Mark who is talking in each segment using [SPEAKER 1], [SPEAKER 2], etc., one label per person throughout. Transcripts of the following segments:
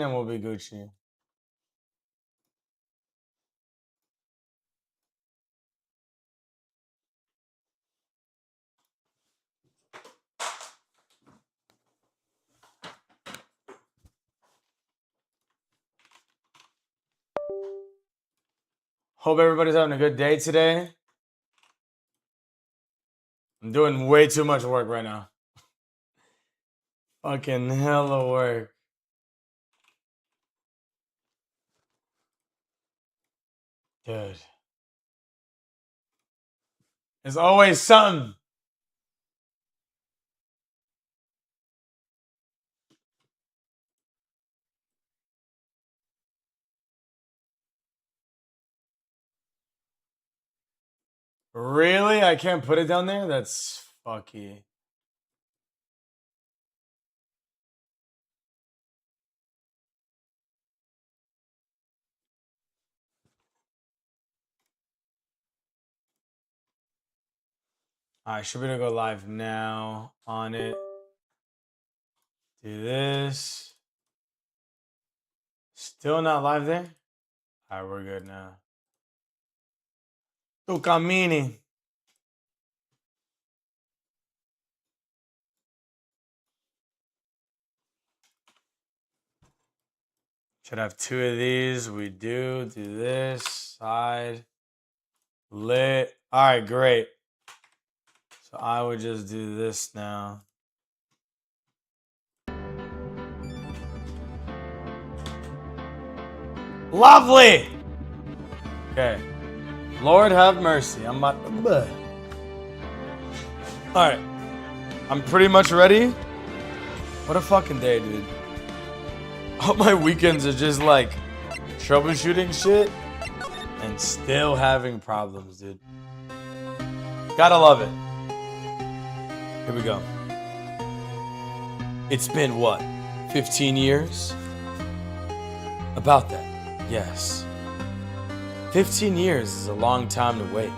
[SPEAKER 1] and we'll be Gucci. Hope everybody's having a good day today. I'm doing way too much work right now. Fucking hella work. Dude. There's always something. Really? I can't put it down there? That's fucky. Alright, should we go live now on it? Do this. Still not live there? Alright, we're good now. Tu camini. Should have two of these. We do this. Side. Lit. Alright, great. So I would just do this now. Lovely! Okay. Lord have mercy. I'm about to... Alright. I'm pretty much ready. What a fucking day, dude. All my weekends are just like troubleshooting shit and still having problems, dude. Gotta love it. Here we go. It's been what? 15 years? About that, yes. 15 years is a long time to wait.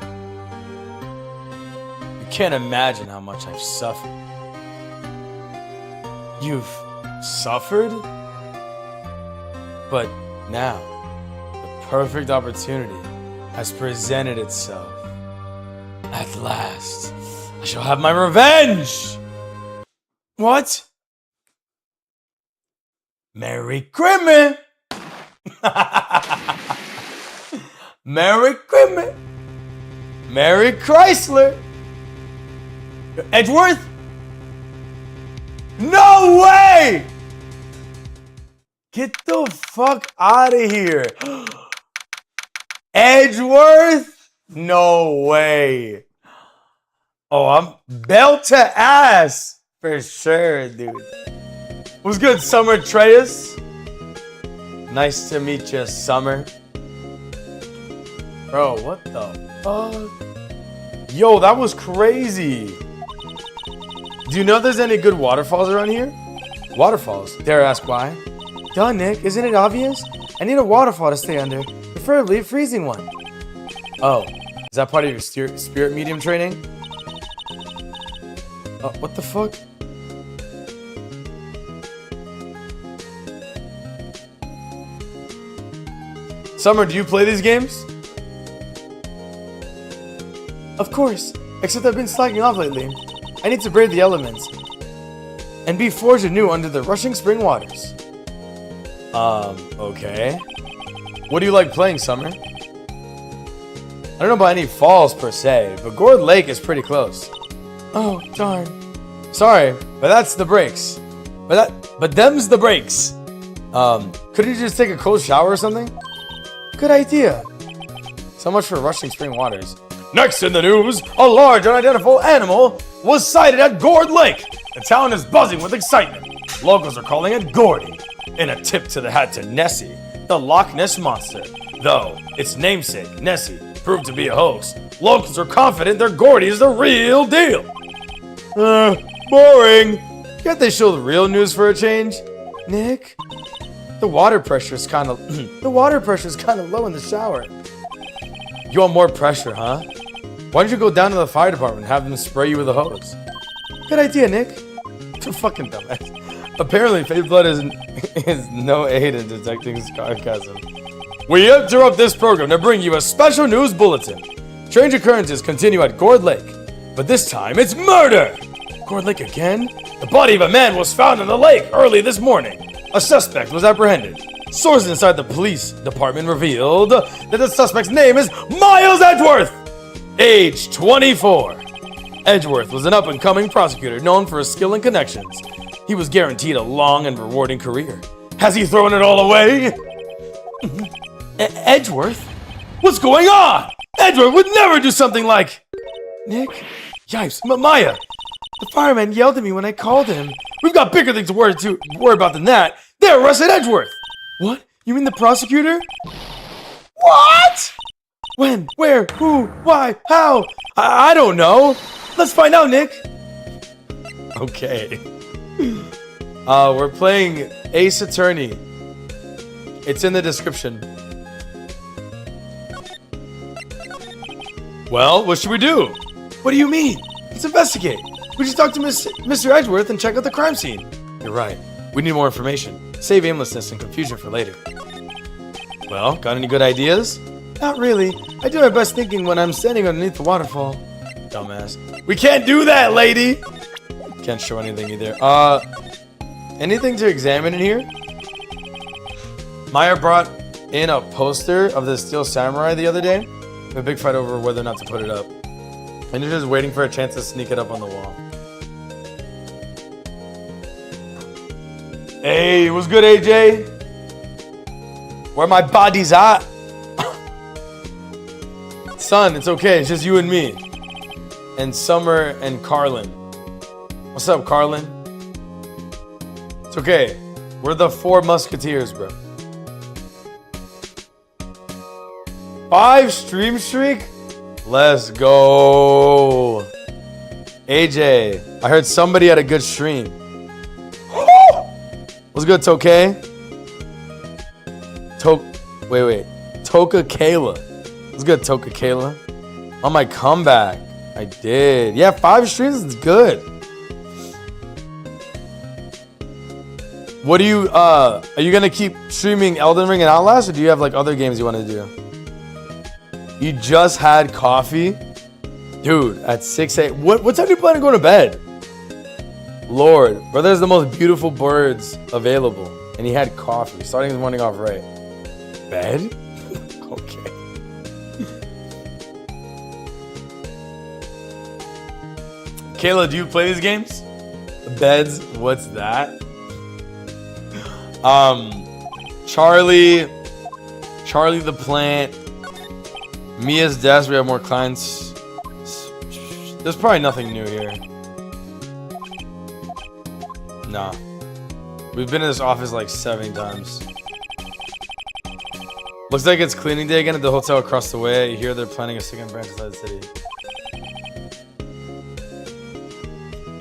[SPEAKER 1] You can't imagine how much I've suffered. You've suffered? But now, the perfect opportunity has presented itself. At last, I shall have my revenge! What? Merry Christmas! Merry Christmas! Merry Chrysler! Edgeworth? No way! Get the fuck out of here. Edgeworth? No way. Oh, I'm belt to ass. For sure, dude. What's good, Summer Treyas? Nice to meet you, Summer. Bro, what the fuck? Yo, that was crazy. Do you know if there's any good waterfalls around here? Waterfalls? Dare ask why? Duh, Nick, isn't it obvious? I need a waterfall to stay under, preferably a freezing one. Oh, is that part of your spirit medium training? What the fuck? Summer, do you play these games? Of course, except I've been slacking off lately. I need to brave the elements and be forged anew under the rushing spring waters. Okay. What do you like playing, Summer? I don't know about any falls per se, but Gourd Lake is pretty close. Oh, darn. Sorry, but that's the breaks. But them's the breaks. Could you just take a cold shower or something? Good idea. So much for rushing spring waters. Next in the news, a large unidentified animal was sighted at Gourd Lake. The town is buzzing with excitement. Locals are calling it Gordy. In a tip to the hat to Nessie, the Loch Ness Monster. Though its namesake, Nessie, proved to be a hoax, locals are confident their Gordy is the real deal. Boring. Can't they show the real news for a change? Nick, the water pressure is kind of low in the shower. You want more pressure, huh? Why don't you go down to the fire department and have them spray you with a hose? Good idea, Nick. Too fucking dumbass. Apparently, fake blood is no aid in detecting sarcasm. We interrupt this program to bring you a special news bulletin. Strange occurrences continue at Gourd Lake, but this time it's murder! Gourd Lake again? The body of a man was found in the lake early this morning. A suspect was apprehended. Sources inside the police department revealed that the suspect's name is Miles Edgeworth, age 24. Edgeworth was an up-and-coming prosecutor known for his skill and connections. He was guaranteed a long and rewarding career. Has he thrown it all away? Edgeworth? What's going on? Edgeworth would never do something like... Nick? Yipes, Maya! The fireman yelled at me when I called him. We've got bigger things to worry about than that. They arrested Edgeworth! What? You mean the prosecutor? What? When? Where? Who? Why? How? I don't know. Let's find out, Nick. Okay. We're playing Ace Attorney. It's in the description. Well, what should we do? What do you mean? Let's investigate. We should talk to Mr. Edgeworth and check out the crime scene. You're right. We need more information. Save aimlessness and confusion for later. Well, got any good ideas? Not really. I do my best thinking when I'm standing underneath the waterfall. Dumbass. We can't do that, lady! Can't show anything either. Anything to examine in here? Maya brought in a poster of the Steel Samurai the other day. A big fight over whether or not to put it up. And you're just waiting for a chance to sneak it up on the wall. Hey, what's good, AJ? Where my body's at? Son, it's okay. It's just you and me. And Summer and Carlin. What's up, Carlin? It's okay. We're the 4 Musketeers, bro. 5 stream streak? Let's go. AJ, I heard somebody had a good stream. What's good, Tokay? Wait. Toka Kayla. What's good, Toka Kayla? On my comeback. I did. Yeah, 5 streams is good. What do you, are you gonna keep streaming Elden Ring and Outlast, or do you have like other games you want to do? You just had coffee? Dude, at 6 a.m. What time do you plan on going to bed? Lord, brother's the most beautiful birds available. And he had coffee, starting the morning off right. Bed? Okay. Kayla, do you play these games? Beds, what's that? Charlie the plant. Mia's desk, we have more clients. There's probably nothing new here. Nah. We've been in this office like 7 times. Looks like it's cleaning day again at the hotel across the way. You hear they're planning a second branch inside the city.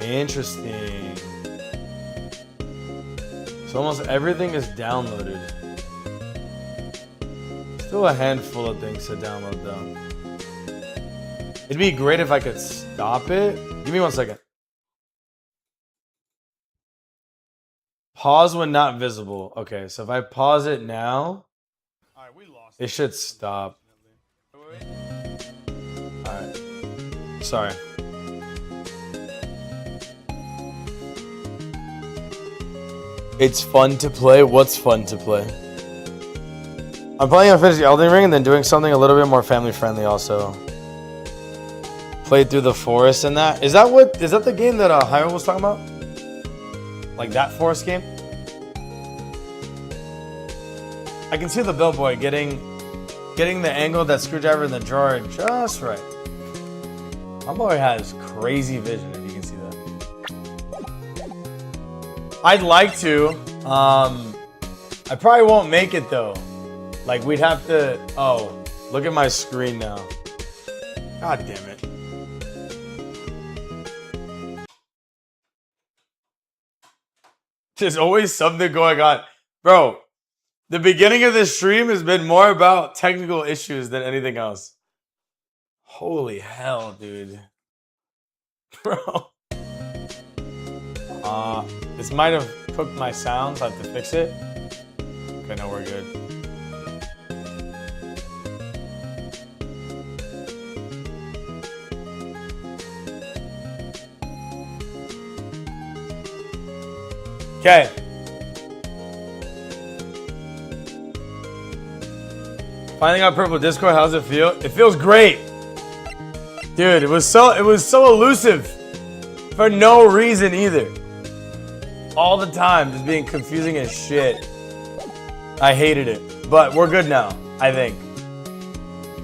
[SPEAKER 1] Interesting. So almost everything is downloaded. Still a handful of things to download though. It'd be great if I could stop it. Give me 1 second. Pause when not visible. Okay, so if I pause it now, it should stop. Alright. Sorry. It's fun to play. What's fun to play? I'm planning on finishing Elden Ring and then doing something a little bit more family friendly also. Played through the forest and that. Is that the game that Hyro was talking about? Like that forest game? I can see the billboard getting the angle of that screwdriver in the drawer just right. My boy has crazy vision, if you can see that. I'd like to. I probably won't make it though. Like we'd have to. Oh, look at my screen now. God damn it. There's always something going on. Bro, the beginning of this stream has been more about technical issues than anything else. Holy hell, dude. Bro. This might have cooked my sounds. I have to fix it. Okay, no, we're good. Okay. Finally got purple Discord. How's it feel? It feels great. Dude, it was so elusive. For no reason either. All the time, just being confusing as shit. I hated it. But we're good now, I think.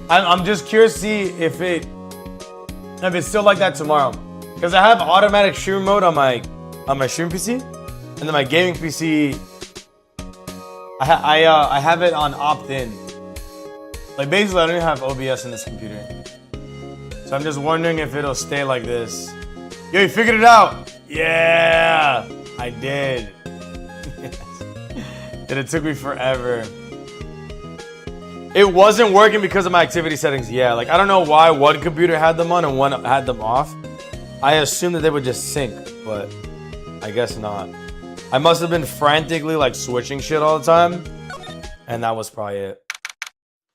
[SPEAKER 1] I'm just curious to see if it's still like that tomorrow. Because I have automatic stream mode on my stream PC. And then my gaming PC, I have it on opt-in. Like basically, I don't even have OBS in this computer. So I'm just wondering if it'll stay like this. Yo, you figured it out! Yeah! I did. And it took me forever. It wasn't working because of my activity settings. Yeah, like I don't know why one computer had them on and one had them off. I assumed that they would just sync, but I guess not. I must have been frantically like switching shit all the time. And that was probably it.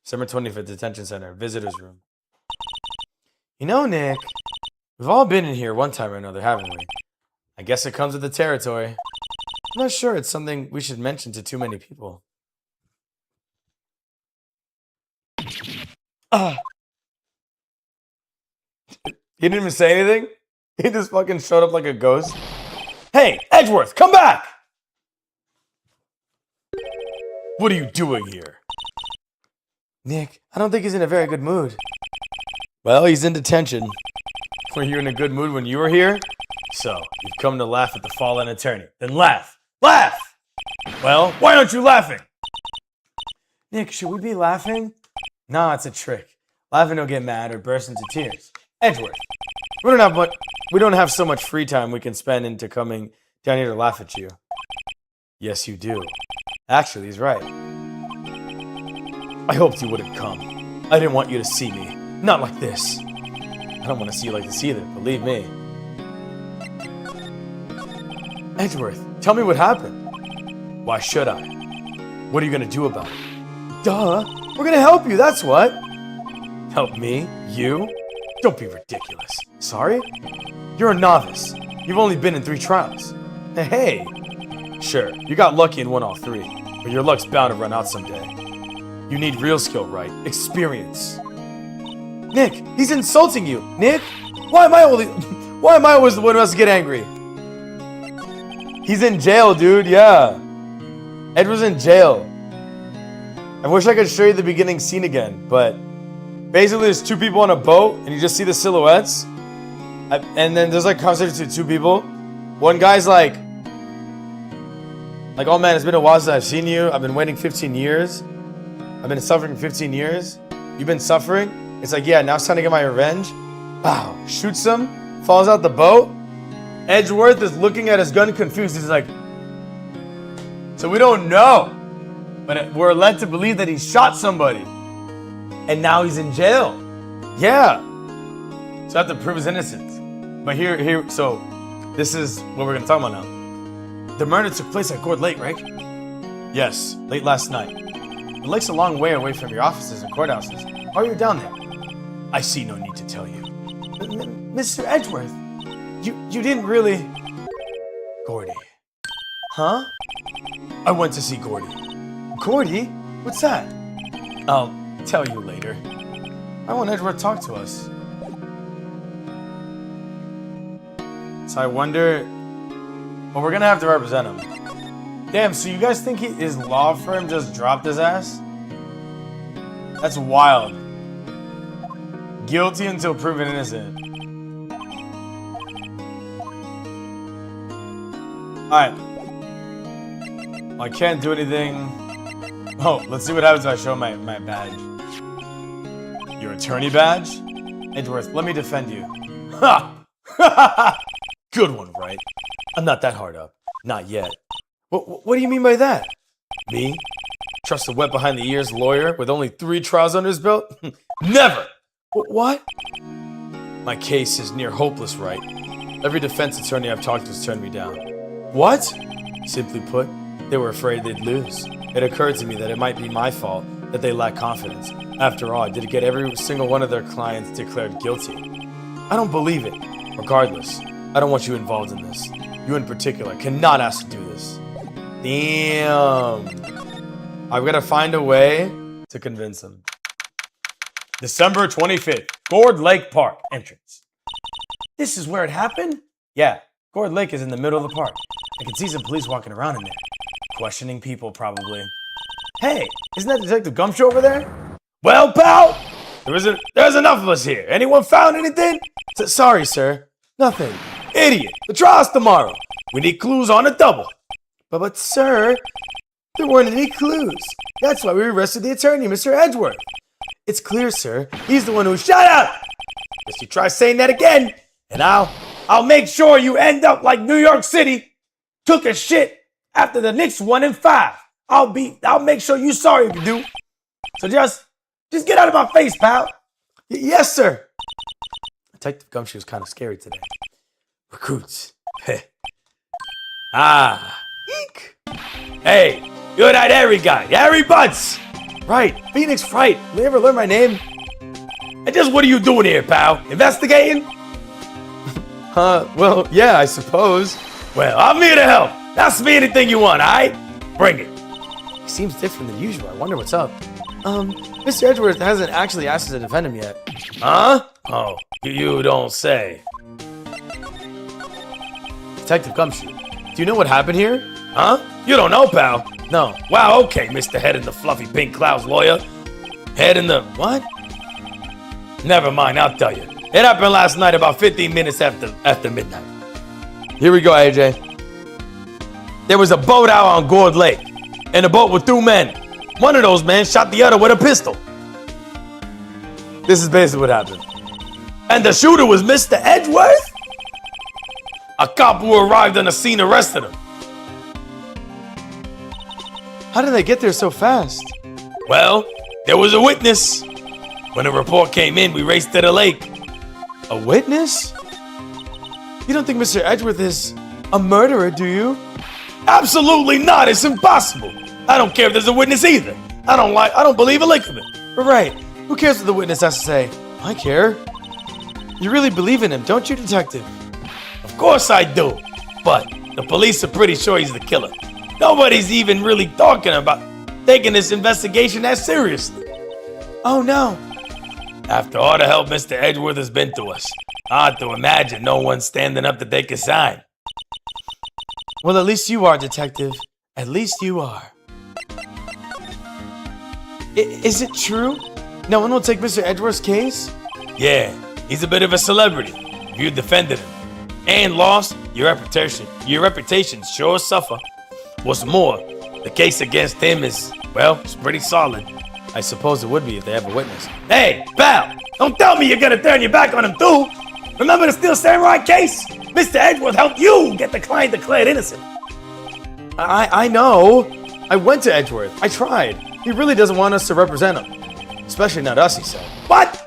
[SPEAKER 1] December 25th, detention center, visitor's room. You know, Nick, we've all been in here one time or another, haven't we? I guess it comes with the territory. I'm not sure it's something we should mention to too many people. He didn't even say anything? He just fucking showed up like a ghost. Hey, Edgeworth, come back! What are you doing here? Nick, I don't think he's in a very good mood. Well, he's in detention. Were you in a good mood when you were here? So, you've come to laugh at the fallen attorney. Then laugh! Laugh! Well, why aren't you laughing? Nick, should we be laughing? Nah, it's a trick. Laughing don't get mad or burst into tears. Edgeworth, we don't have so much free time we can spend into coming down here to laugh at you. Yes, you do. Actually, he's right. I hoped you wouldn't come. I didn't want you to see me. Not like this. I don't want to see you like this either, believe me. Edgeworth, tell me what happened. Why should I? What are you going to do about it? Duh, we're going to help you, that's what. Help me? You? Don't be ridiculous. Sorry? You're a novice. You've only been in 3 trials. Hey. Sure, you got lucky and won all 3, but your luck's bound to run out someday. You need real skill, right? Experience. Nick, he's insulting you. Nick, why am I always the one who has to get angry? He's in jail, dude. Yeah. Ed was in jail. I wish I could show you the beginning scene again, but basically there's 2 people on a boat and you just see the silhouettes. And then there's like conversation to 2 people. One guy's like, oh man, it's been a while since I've seen you. I've been waiting 15 years. I've been suffering 15 years. You've been suffering? It's like, yeah, now it's time to get my revenge. Wow, shoots him, falls out the boat. Edgeworth is looking at his gun confused. He's like, so we don't know. But we're led to believe that he shot somebody. And now he's in jail. Yeah. So I have to prove his innocence. But so this is what we're going to talk about now. The murder took place at Gourd Lake, right? Yes, late last night. The lake's a long way away from your offices and courthouses. How are you down there? I see no need to tell you. Mr. Edgeworth, you didn't really... Gordy. Huh? I went to see Gordy. Gordy? What's that? I'll tell you later. I want Edgeworth to talk to us. So I wonder... Well, we're gonna have to represent him. Damn, so you guys think his law firm just dropped his ass? That's wild. Guilty until proven innocent. Alright. Well, I can't do anything. Oh, let's see what happens if I show my badge. Your attorney badge? Edgeworth, let me defend you. Ha! Good one, right? I'm not that hard up. Not yet. What do you mean by that? Me? Trust a wet behind the ears lawyer with only 3 trials under his belt? Never! What? My case is near hopeless, right? Every defense attorney I've talked to has turned me down. What? Simply put, they were afraid they'd lose. It occurred to me that it might be my fault that they lacked confidence. After all, I did get every single one of their clients declared guilty. I don't believe it. Regardless, I don't want you involved in this. You in particular cannot ask to do this. Damn. I've got to find a way to convince him. December 25th, Gourd Lake Park entrance. This is where it happened? Yeah, Gourd Lake is in the middle of the park. I can see some police walking around in there. Questioning people, probably. Hey, isn't that Detective Gumshoe over there? Well, pal, there's enough of us here. Anyone found anything? Sorry, sir. Nothing. Idiot. The trial's tomorrow. We need clues on a double. But, sir, there weren't any clues. That's why we arrested the attorney, Mr. Edgeworth. It's clear, sir. He's the one who shut up. If you try saying that again, and I'll make sure you end up like New York City took a shit after the Knicks won in 5. I'll make sure you sorry if you do. So just get out of my face, pal. Yes, sir. Detective Gumshoe was kind of scary today. Recruits. Eek. Hey, you're that Harry guy, Harry Butts. Right, Phoenix Fright. You ever learn my name? And just what are you doing here, pal? Investigating? Well, yeah, I suppose. Well, I'm here to help. Ask me anything you want, alright? Bring it. He seems different than usual. I wonder what's up. Mr. Edgeworth hasn't actually asked us to defend him yet. Huh? Oh, you don't say. Detective Gumshoe, do you know what happened here? Huh? You don't know, pal? No. Wow, okay, Mr. Head in the Fluffy Pink Clouds lawyer. Head in the... what? Never mind, I'll tell you. It happened last night about 15 minutes after midnight. Here we go, AJ. There was a boat out on Gourd Lake. In the boat with 2 men. One of those men shot the other with a pistol. This is basically what happened. And the shooter was Mr. Edgeworth? A cop who arrived on the scene arrested him. How did they get there so fast? Well, there was a witness. When the report came in, we raced to the lake. A witness? You don't think Mr. Edgeworth is a murderer, do you? Absolutely not. It's impossible. I don't care if there's a witness either. I don't believe a lick of it. Right. Who cares what the witness has to say? I care. You really believe in him, don't you, detective? Of course I do. But the police are pretty sure he's the killer. Nobody's even really talking about taking this investigation that seriously. Oh no. After all the help Mr. Edgeworth has been to us, hard to imagine no one's standing up to take a sign. Well, at least you are, detective. At least you are. Is it true? No one will take Mr. Edgeworth's case? Yeah, he's a bit of a celebrity. If you defended him and lost, your reputation sure suffer. What's more, the case against him is, well, it's pretty solid. I suppose it would be if they have a witness. Hey, pal, don't tell me you're gonna turn your back on him too. Remember the Steel Samurai case? Mr. Edgeworth helped you get the client declared innocent. I know. I went to Edgeworth. I tried. He really doesn't want us to represent him. Especially not us, he said. What?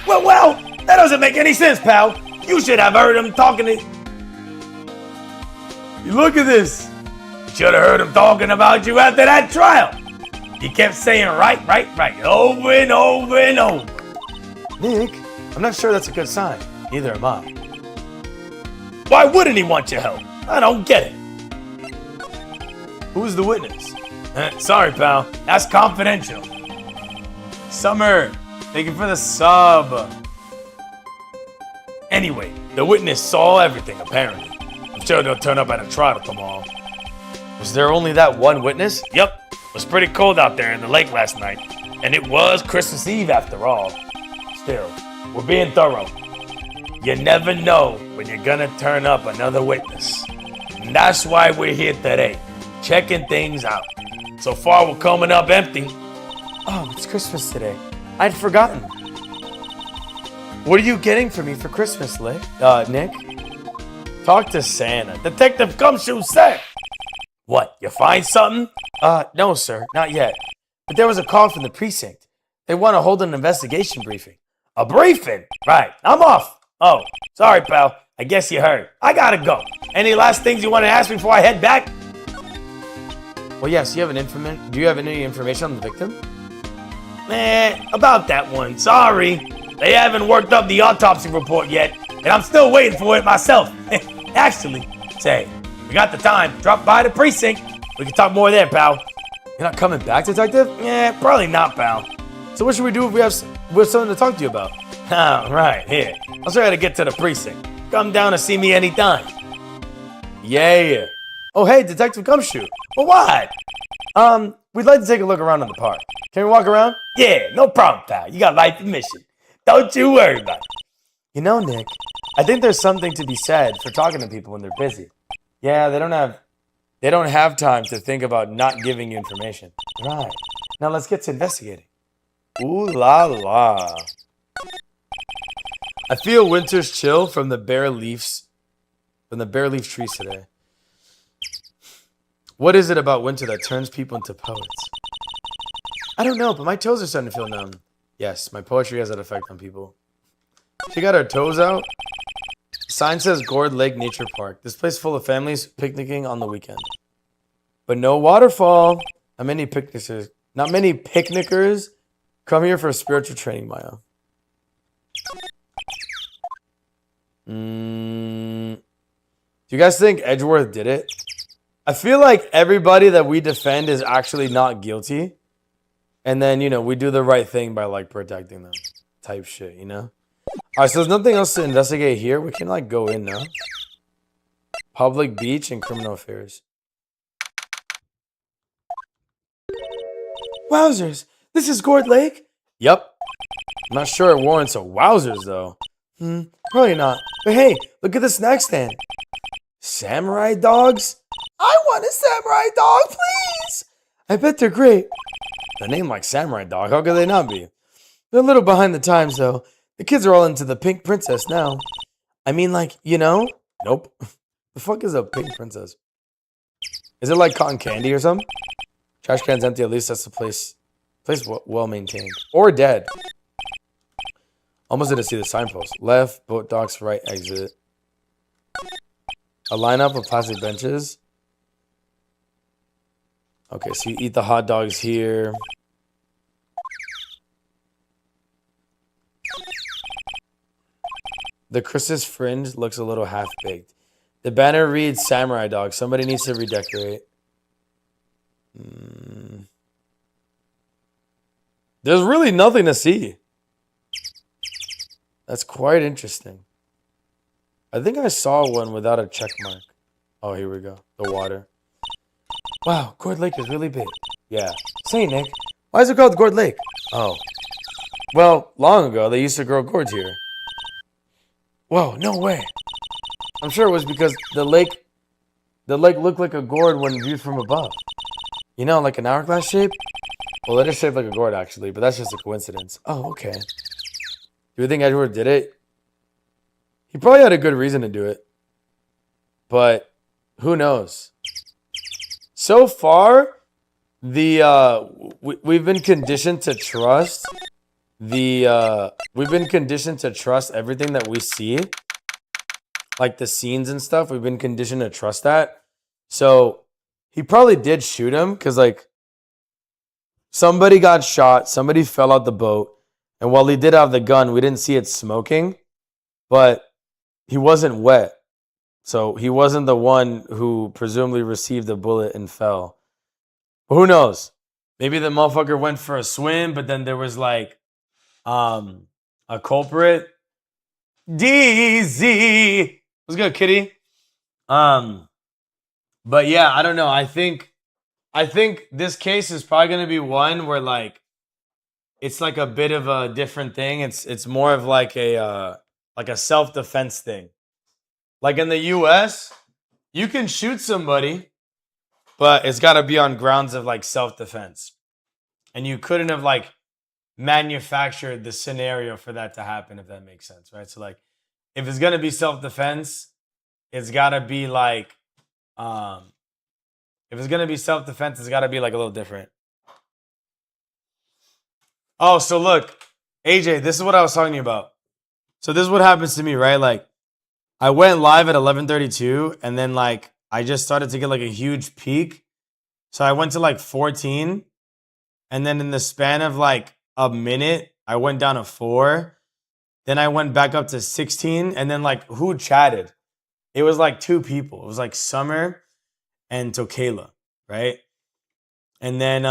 [SPEAKER 1] Well, that doesn't make any sense, pal. You should have heard him talking to... You look at this. Should have heard him talking about you after that trial. He kept saying right, over and over and over. Nick, I'm not sure that's a good sign. Neither am I. Why wouldn't he want your help? I don't get it. Who's the witness? Sorry, pal. That's confidential. Summer, thank you for the sub. Anyway, the witness saw everything, apparently. I'm sure they'll turn up at a trial tomorrow. Was there only that one witness? Yep. It was pretty cold out there in the lake last night. And it was Christmas Eve after all. Still, we're being thorough. You never know when you're gonna turn up another witness. And that's why we're here today, checking things out. So far, we're coming up empty. Oh, it's Christmas today. I'd forgotten. What are you getting for me for Christmas, Nick? Talk to Santa. Detective Gumshoe said. What, you find something? No, sir, not yet. But there was a call from the precinct. They want to hold an investigation briefing. A briefing? Right, I'm off. Oh, sorry, pal. I guess you heard. I gotta go. Any last things you want to ask before I head back? Well, yes, do you have any information on the victim? About that one, sorry. They haven't worked up the autopsy report yet, and I'm still waiting for it myself. Actually, say, we got the time. Drop by the precinct. We can talk more there, pal. You're not coming back, detective? Probably not, pal. So what should we do if we have something to talk to you about? Oh, right, here. I'll try to get to the precinct. Come down and see me anytime. Yeah. Oh, hey, Detective Gumshoe. Well, what? We'd like to take a look around in the park. Can we walk around? Yeah, no problem, pal. You got life permission. Don't you worry about it. You know, Nick, I think there's something to be said for talking to people when they're busy. Yeah, they don't have time to think about not giving you information. Right. Now let's get to investigating. Ooh la la. I feel winter's chill from the bare leaf trees today. What is it about winter that turns people into poets? I don't know, but my toes are starting to feel numb. Yes, my poetry has that effect on people. She got her toes out. Sign says Gourd Lake Nature Park. This place full of families picnicking on the weekend. But no waterfall. Not many picnickers come here for a spiritual training, Maya. Do you guys think Edgeworth did it? I feel like everybody that we defend is actually not guilty. And then, we do the right thing by, protecting them. Type shit, Alright, so there's nothing else to investigate here. We can, go in now. Public beach and criminal affairs. Wowzers! This is Gourd Lake? Yep. I'm not sure it warrants a wowzers, though. Probably not. But hey, look at the snack stand. Samurai dogs? I want a samurai dog, please! I bet they're great. The name like Samurai Dog, how could they not be? They're a little behind the times, though. The kids are all into the pink princess now. I mean, Nope. The fuck is a pink princess? Is it like cotton candy or something? Trash can's empty, at least that's the place well maintained. Or dead. Almost didn't see the signpost. Left, boat docks, right, exit. A lineup of plastic benches. Okay, so you eat the hot dogs here. The Christmas fringe looks a little half-baked. The banner reads Samurai Dog. Somebody needs to redecorate. There's really nothing to see. That's quite interesting. I think I saw one without a check mark. Oh, here we go. The water. Wow, Gourd Lake is really big. Yeah. Say, Nick, why is it called Gourd Lake? Oh. Well, long ago, they used to grow gourds here. Whoa, no way. I'm sure it was because the lake looked like a gourd when viewed from above. Like an hourglass shape? Well, it is shaped like a gourd, actually, but that's just a coincidence. Oh, okay. Do you think Edward did it? He probably had a good reason to do it. But who knows? So far, we've been conditioned to trust everything that we see. Like the scenes and stuff, we've been conditioned to trust that. So he probably did shoot him because somebody got shot, somebody fell out the boat, and while he did have the gun, we didn't see it smoking, but he wasn't wet. So he wasn't the one who presumably received the bullet and fell. But who knows? Maybe the motherfucker went for a swim, but then there was a culprit. DZ. What's good, kitty? But yeah, I don't know. I think this case is probably gonna be one where it's like a bit of a different thing. It's more of like a self-defense thing. Like in the US, you can shoot somebody, but it's gotta be on grounds of self-defense. And you couldn't have manufactured the scenario for that to happen, if that makes sense, right? So if it's gonna be self-defense, it's gotta be if it's gonna be self-defense, it's gotta be a little different. Oh, so look, AJ, this is what I was talking to you about. So this is what happens to me, right? I went live at 11:32, and then like I just started to get like a huge peak. So I went to like 14, and then in the span of like a minute, I went down to 4. Then I went back up to 16, and then like who chatted? It was like 2 people. It was like Summer and Tokayla, right? And then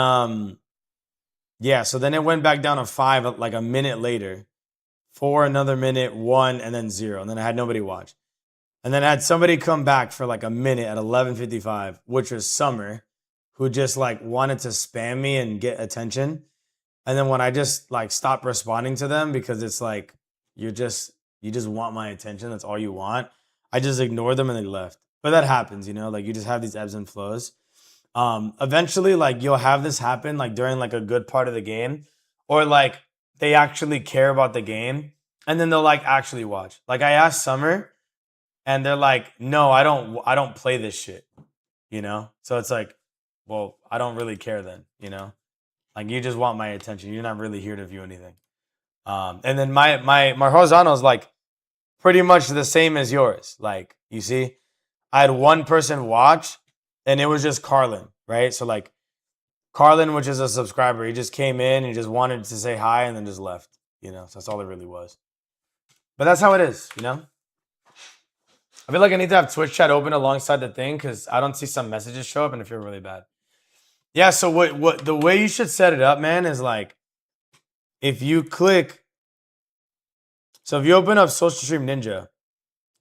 [SPEAKER 1] yeah, so then it went back down to 5 like a minute later. 4, another minute, 1, and then 0. And then I had nobody watch. And then I had somebody come back for like a minute at 11:55, which was Summer, who just like wanted to spam me and get attention. And then when I just like stopped responding to them because it's like you just want my attention, that's all you want. I just ignored them and they left. But that happens, you know, like you just have these ebbs and flows. Eventually like you'll have this happen like during like a good part of the game, or like they actually care about the game and then they'll like actually watch. Like I asked Summer and they're like, "No, I don't play this shit." You know? So it's like, well, I don't really care then, you know? Like you just want my attention. You're not really here to view anything. And then my horizontal is like pretty much the same as yours. Like, you see, I had one person watch and it was just Carlin, right? So like Carlin, which is a subscriber, he just came in, he just wanted to say hi and then just left, you know? So that's all it really was. But that's how it is, you know? I feel like I need to have Twitch chat open alongside the thing because I don't see some messages show up and I feel really bad. Yeah, so what the way you should set it up, man, is like if you click, so if you open up Social Stream Ninja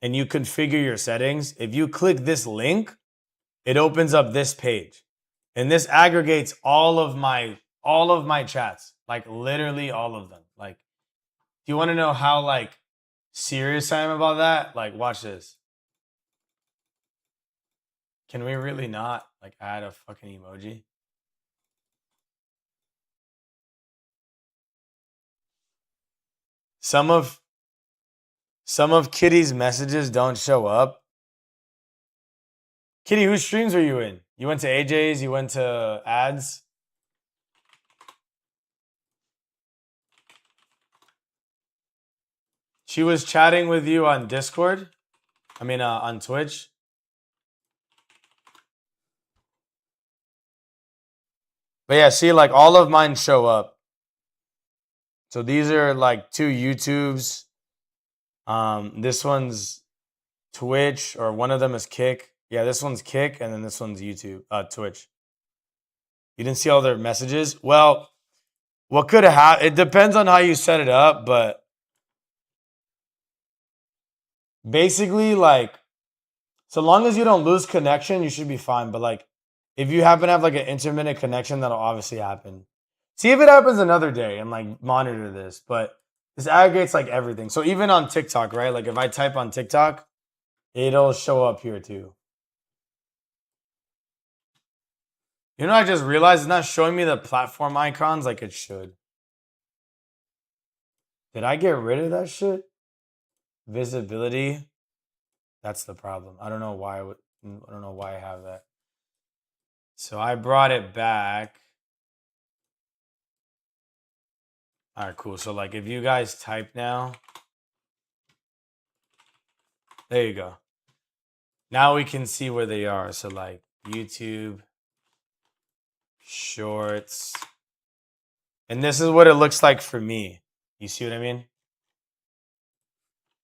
[SPEAKER 1] and you configure your settings, if you click this link, it opens up this page. And this aggregates all of my chats, like literally all of them. Like, do you want to know how like serious I am about that? Like, watch this. Can we really not like add a fucking emoji? Some of Kitty's messages don't show up. Kitty, whose streams were you in? You went to AJ's, you went to ads. She was chatting with you on Discord. I mean, on Twitch. But yeah, see, like all of mine show up. So these are like 2 YouTubes. This one's Twitch, or one of them is Kick. Yeah, this one's Kick, and then this one's YouTube, Twitch. You didn't see all their messages? Well, what could have happened? It depends on how you set it up, but basically, like, so long as you don't lose connection, you should be fine. But like, if you happen to have like an intermittent connection, that'll obviously happen. See if it happens another day and like monitor this. But this aggregates like everything. So even on TikTok, right? Like if I type on TikTok, it'll show up here too. You know, I just realized it's not showing me the platform icons like it should. Did I get rid of that shit? Visibility. That's the problem. I don't know why I have that. So I brought it back. All right, cool. So like if you guys type now, there you go. Now we can see where they are. So like YouTube, Shorts. And this is what it looks like for me. You see what I mean?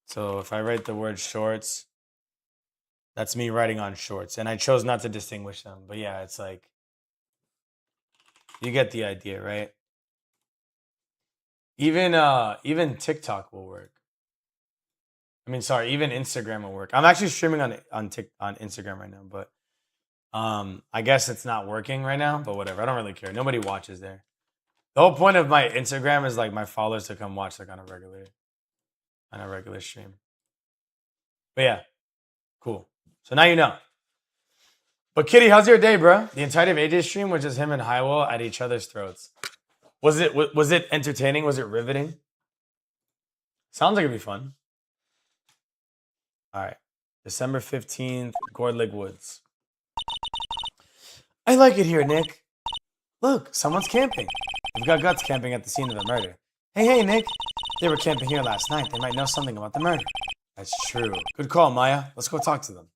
[SPEAKER 1] So if I write the word Shorts, that's me writing on Shorts. And I chose not to distinguish them. But yeah, it's like, you get the idea, right? Even TikTok will work. I mean, sorry, even Instagram will work. I'm actually streaming on Instagram right now, but I guess it's not working right now, but whatever. I don't really care. Nobody watches there. The whole point of my Instagram is like my followers to come watch like on a regular stream. But yeah, cool. So now you know. But Kitty, how's your day, bro? The entirety of AJ's stream was just him and Highwell at each other's throats. Was it entertaining? Was it riveting? Sounds like it'd be fun. All right. December 15th, Gourd Lake Woods. I like it here, Nick. Look, someone's camping. We've got Guts camping at the scene of the murder. Hey, Nick. They were camping here last night. They might know something about the murder. That's true. Good call, Maya. Let's go talk to them.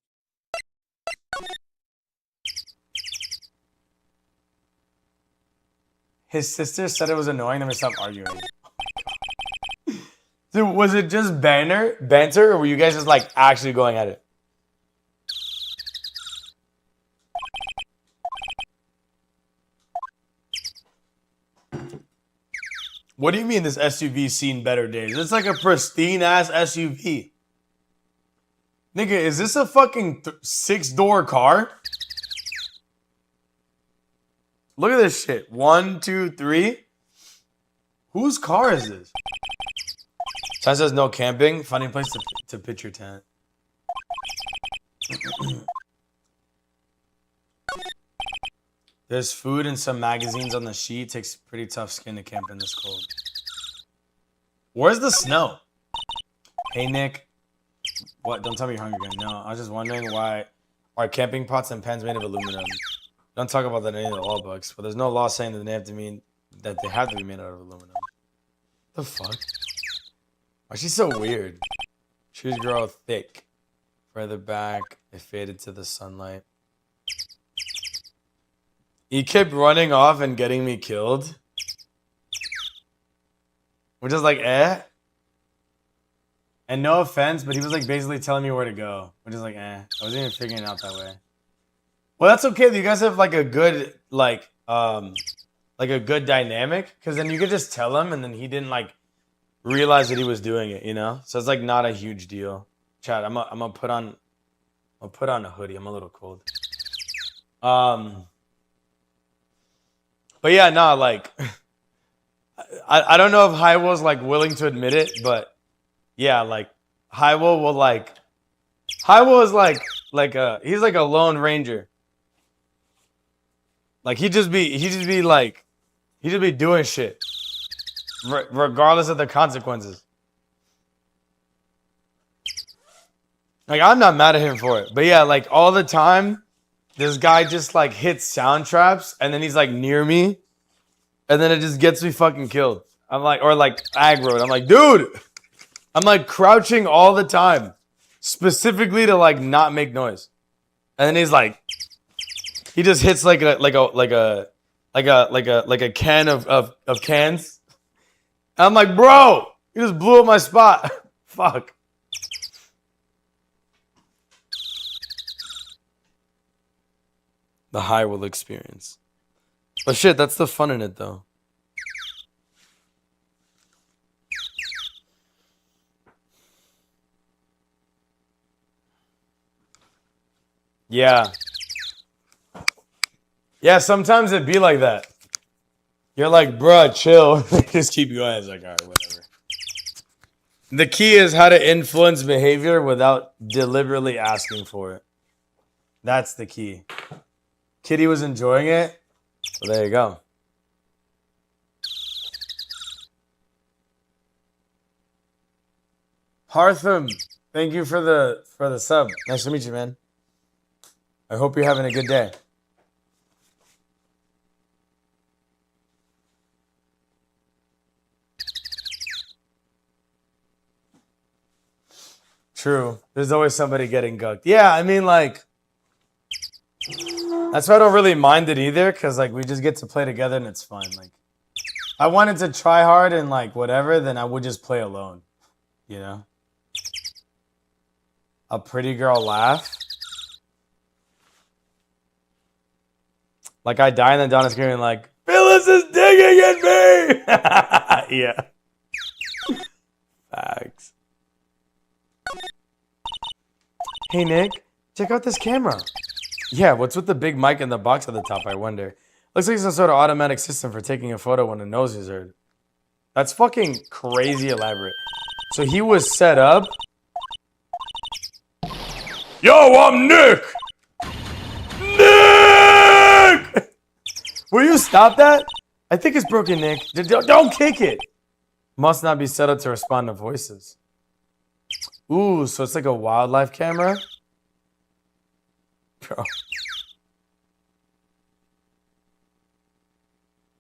[SPEAKER 1] His sister said it was annoying them to stop arguing. Dude, was it just banter, or were you guys just like actually going at it? What do you mean this SUV's seen better days? It's like a pristine ass SUV. Nigga, is this a fucking 6-door car? Look at this shit. 1, 2, 3. Whose car is this? Sign says no camping. Funny place to pitch your tent. There's food and some magazines on the sheet. Takes pretty tough skin to camp in this cold. Where's the snow? Hey, Nick. What? Don't tell me you're hungry again. No, I was just wondering why are camping pots and pans made of aluminum? Don't talk about that in any of the law books, but there's no law saying that they have to be made out of aluminum. The fuck? Why is she so weird? Shoes grow thick. Further back, it faded to the sunlight. He kept running off and getting me killed. Which is like, eh? And no offense, but he was like basically telling me where to go. Which is like, eh. I wasn't even figuring it out that way. Well, that's okay. You guys have like a good, like a good dynamic. Because then you could just tell him and then he didn't like realize that he was doing it, you know? So it's like not a huge deal. Chad, I'm gonna put on a hoodie. I'm a little cold. But yeah, no, like I don't know if Hywell's like willing to admit it, but yeah, like Hywell is like he's like a lone ranger. Like he just be doing shit regardless of the consequences. Like I'm not mad at him for it, but yeah, like all the time this guy just like hits sound traps and then he's like near me and then it just gets me fucking killed. I'm like, or like aggroed. I'm like, dude, I'm like crouching all the time specifically to like not make noise. And then he's like, he just hits like a can of cans. And I'm like, bro, you just blew up my spot. Fuck. The Hywell experience. But shit, that's the fun in it, though. Yeah. Yeah, sometimes it'd be like that. You're like, bruh, chill. Just keep going. It's like, all right, whatever. The key is how to influence behavior without deliberately asking for it. That's the key. Kitty was enjoying it. Well, there you go. Hartham, thank you for the sub. Nice to meet you, man. I hope you're having a good day. True. There's always somebody getting gucked. Yeah, I mean, like, that's why I don't really mind it either, because, like, we just get to play together and it's fun. Like, if I wanted to try hard and, like, whatever, then I would just play alone, you know? A pretty girl laugh. Like, I die and then Donna's screaming, like, Phyllis is digging at me! Yeah. Facts. Hey, Nick, check out this camera. Yeah, what's with the big mic and the box at the top, I wonder? Looks like some sort of automatic system for taking a photo when a nose is heard. That's fucking crazy elaborate. So he was set up. Yo, I'm Nick! Nick! Will you stop that? I think it's broken, Nick. Don't kick it. Must not be set up to respond to voices. Ooh, so it's like a wildlife camera? Bro.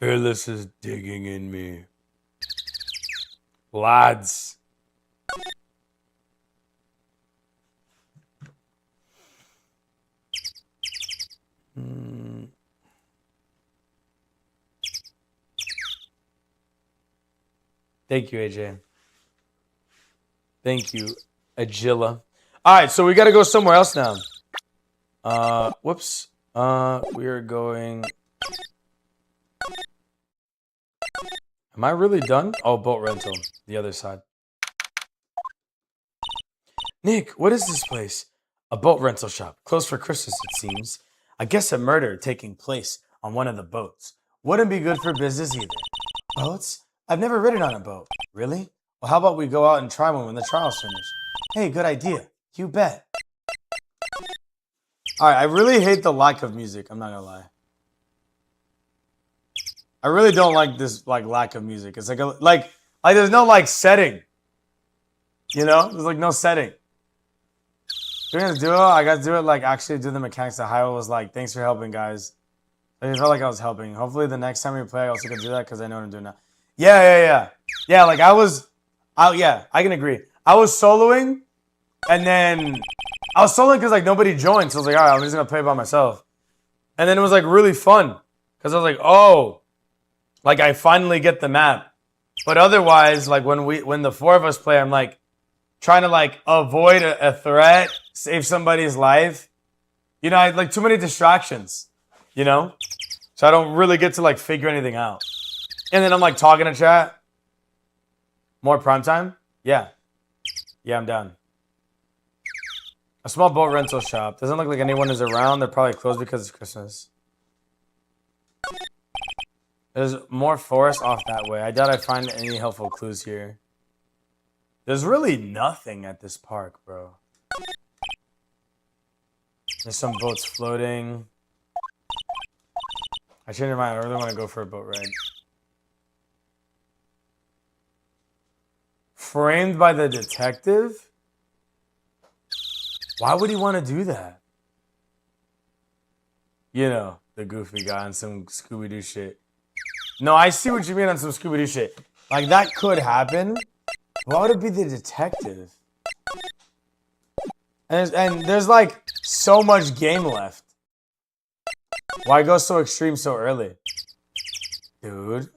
[SPEAKER 1] Phyllis is digging in me. Lads. Thank you, AJ. Thank you, Agila. All right, so we got to go somewhere else now. Whoops. We are going... Am I really done? Oh, boat rental. The other side. Nick, what is this place? A boat rental shop. Closed for Christmas, it seems. I guess a murder taking place on one of the boats. Wouldn't be good for business either. Boats? I've never ridden on a boat. Really? Well, how about we go out and try one when the trial's finished? Hey, good idea. You bet. Alright, I really hate the lack of music. I'm not gonna lie. I really don't like this lack of music. It's like there's no setting. You know? There's no setting. Doing the duo, I got to do it actually do the mechanics that Hyrule was like, thanks for helping, guys. I felt like I was helping. Hopefully the next time we play I also can do that because I know what I'm doing now. Yeah, I can agree. I was soloing and then I was soloing because nobody joined. So I was like, all right, I'm just gonna play by myself. And then it was really fun. Because I was like, oh, I finally get the map. But otherwise, when the four of us play, I'm trying to avoid a threat, save somebody's life. You know, I too many distractions, you know? So I don't really get to figure anything out. And then I'm talking to chat. More prime time? Yeah. Yeah, I'm down. A small boat rental shop. Doesn't look like anyone is around. They're probably closed because it's Christmas. There's more forest off that way. I doubt I find any helpful clues here. There's really nothing at this park, bro. There's some boats floating. I changed my mind. I really want to go for a boat ride. Framed by the detective? Why would he want to do that? You know, the goofy guy on some Scooby-Doo shit. No, I see what you mean on some Scooby-Doo shit. That could happen. Why would it be the detective? And there's so much game left. Why go so extreme so early? Dude,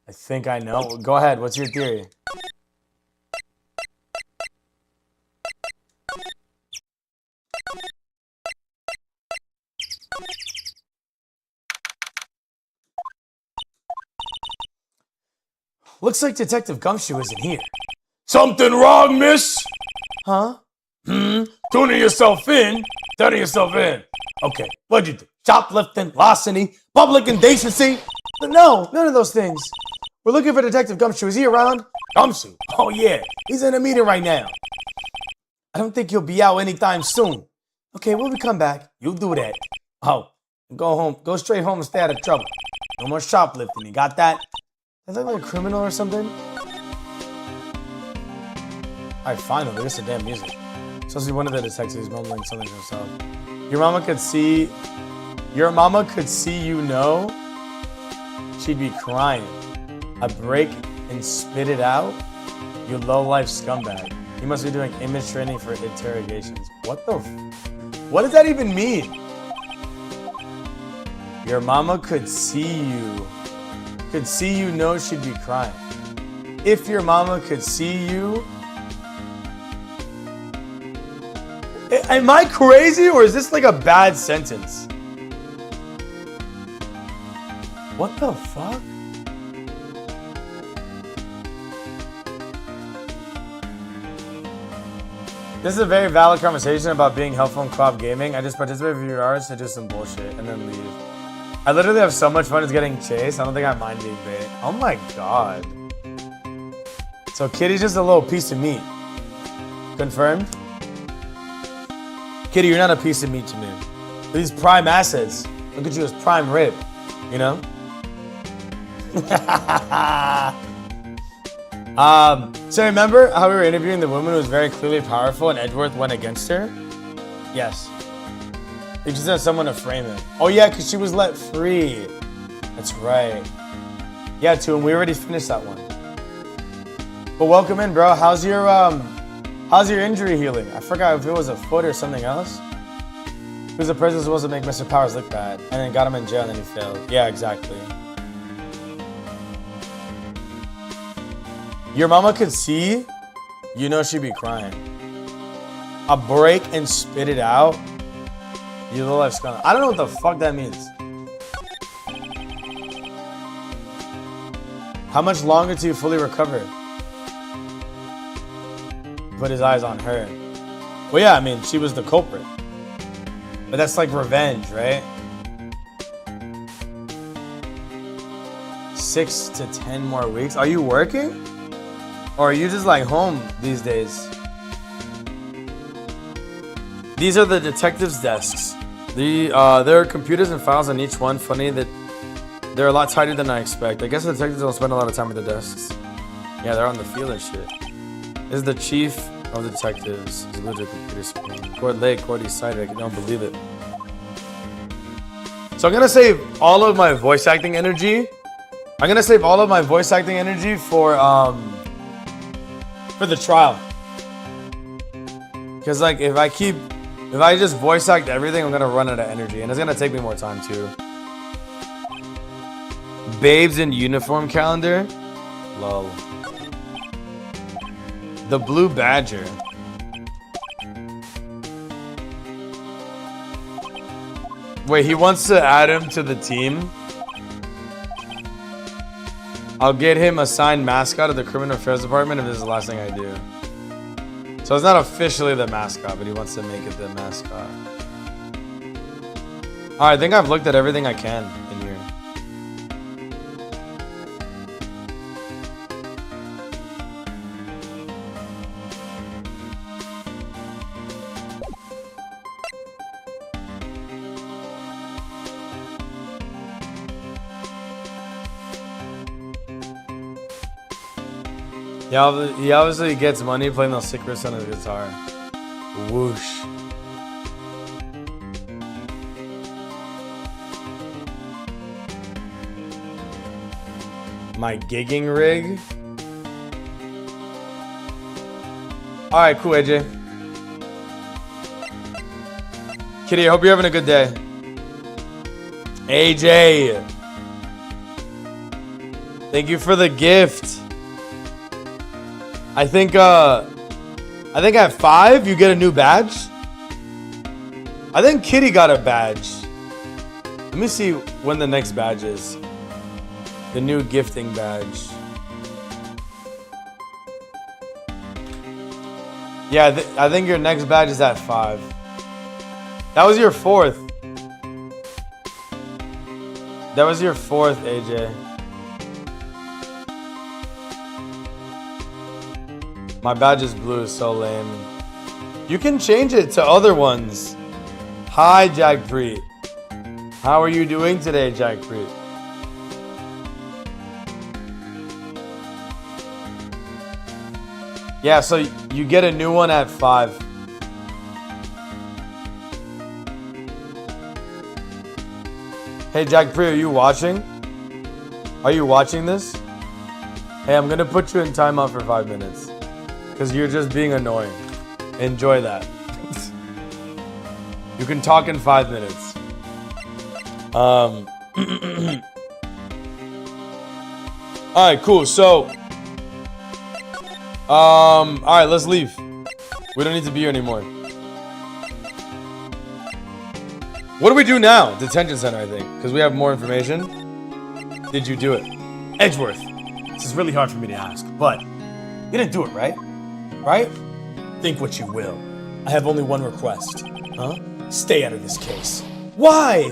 [SPEAKER 1] I think I know. Go ahead, what's your theory? Looks like Detective Gumshoe isn't here. Something wrong, miss? Huh? Tuning yourself in. Turning yourself in. Okay, what'd you do? Shoplifting, larceny, public indecency? No, none of those things. We're looking for Detective Gumshoe. Is he around? Gumshoe? Oh yeah, he's in a meeting right now. I don't think he'll be out anytime soon. Okay, when we come back, you'll do that. Oh, go home. Go straight home and stay out of trouble. No more shoplifting. You got that? Is that like a criminal or something? Alright, finally, listen to damn music. It's supposed to be one of the detectives mumbling something to himself. Your mama could see you know, she'd be crying. A break and spit it out? You low-life scumbag. You must be doing image training for interrogations. What does that even mean? Your mama could see you know she'd be crying. If your mama could see you... Am I crazy or is this like a bad sentence? What the fuck? This is a very valid conversation about being helpful in co-op gaming. I just participate with your artists to do some bullshit and then leave. I literally have so much fun just getting chased. I don't think I mind being bait. Oh my god. So Kitty's just a little piece of meat. Confirmed? Kitty, you're not a piece of meat to me. These prime assets. Look at you as prime rib. You know? So remember how we were interviewing the woman who was very clearly powerful and Edgeworth went against her? Yes. They just had someone to frame it. Oh yeah, because she was let free. That's right. Yeah, too, and we already finished that one. But welcome in, bro. How's your injury healing? I forgot if it was a foot or something else. Who's the person supposed to make Mr. Powers look bad and then got him in jail and then he failed? Yeah, exactly. Your mama could see, you know she'd be crying. A break and spit it out. You look like skunk. I don't know what the fuck that means. How much longer till you fully recover? Put his eyes on her. Well, yeah, I mean, she was the culprit. But that's like revenge, right? 6 to 10 more weeks. Are you working? Or are you just like home these days? These are the detectives' desks. There are computers and files on each one. Funny that they're a lot tighter than I expect. I guess the detectives don't spend a lot of time at the desks. Yeah, they're on the field and shit. This is the chief of the detectives. He's glued to the computer screen. Gord Lake, Gordy's side. I don't believe it. So I'm gonna save all of my voice acting energy. I'm gonna save all of my voice acting energy for the trial. Cause like if I just voice act everything, I'm gonna run out of energy, and it's gonna take me more time too. Babes in uniform calendar. Lol. The Blue Badger. Wait, he wants to add him to the team? I'll get him assigned mascot of the Criminal Affairs Department if this is the last thing I do. So it's not officially the mascot, but he wants to make it the mascot. Alright, I think I've looked at everything I can in here. Yeah, he obviously gets money playing those sick riffs on his guitar. Whoosh. My gigging rig. Alright, cool, AJ. Kitty, I hope you're having a good day. AJ. Thank you for the gift. I think at 5 you get a new badge. I think Kitty got a badge. Let me see when the next badge is. The new gifting badge. Yeah, I think your next badge is at 5. That was your 4th. That was your 4th, AJ. My badge is blue, so lame. You can change it to other ones. Hi, Jagpreet. How are you doing today, Jagpreet? Yeah, so you get a new one at 5. Hey, Jagpreet, are you watching? Are you watching this? Hey, I'm gonna put you in timeout for 5 minutes. Because you're just being annoying. Enjoy that. You can talk in 5 minutes. Alright, cool. So alright, let's leave. We don't need to be here anymore. What do we do now? Detention center, I think. Because we have more information. Did you do it? Edgeworth. This is really hard for me to ask, but you didn't do it, right? Right? Think what you will. I have only one request. Huh? Stay out of this case. Why?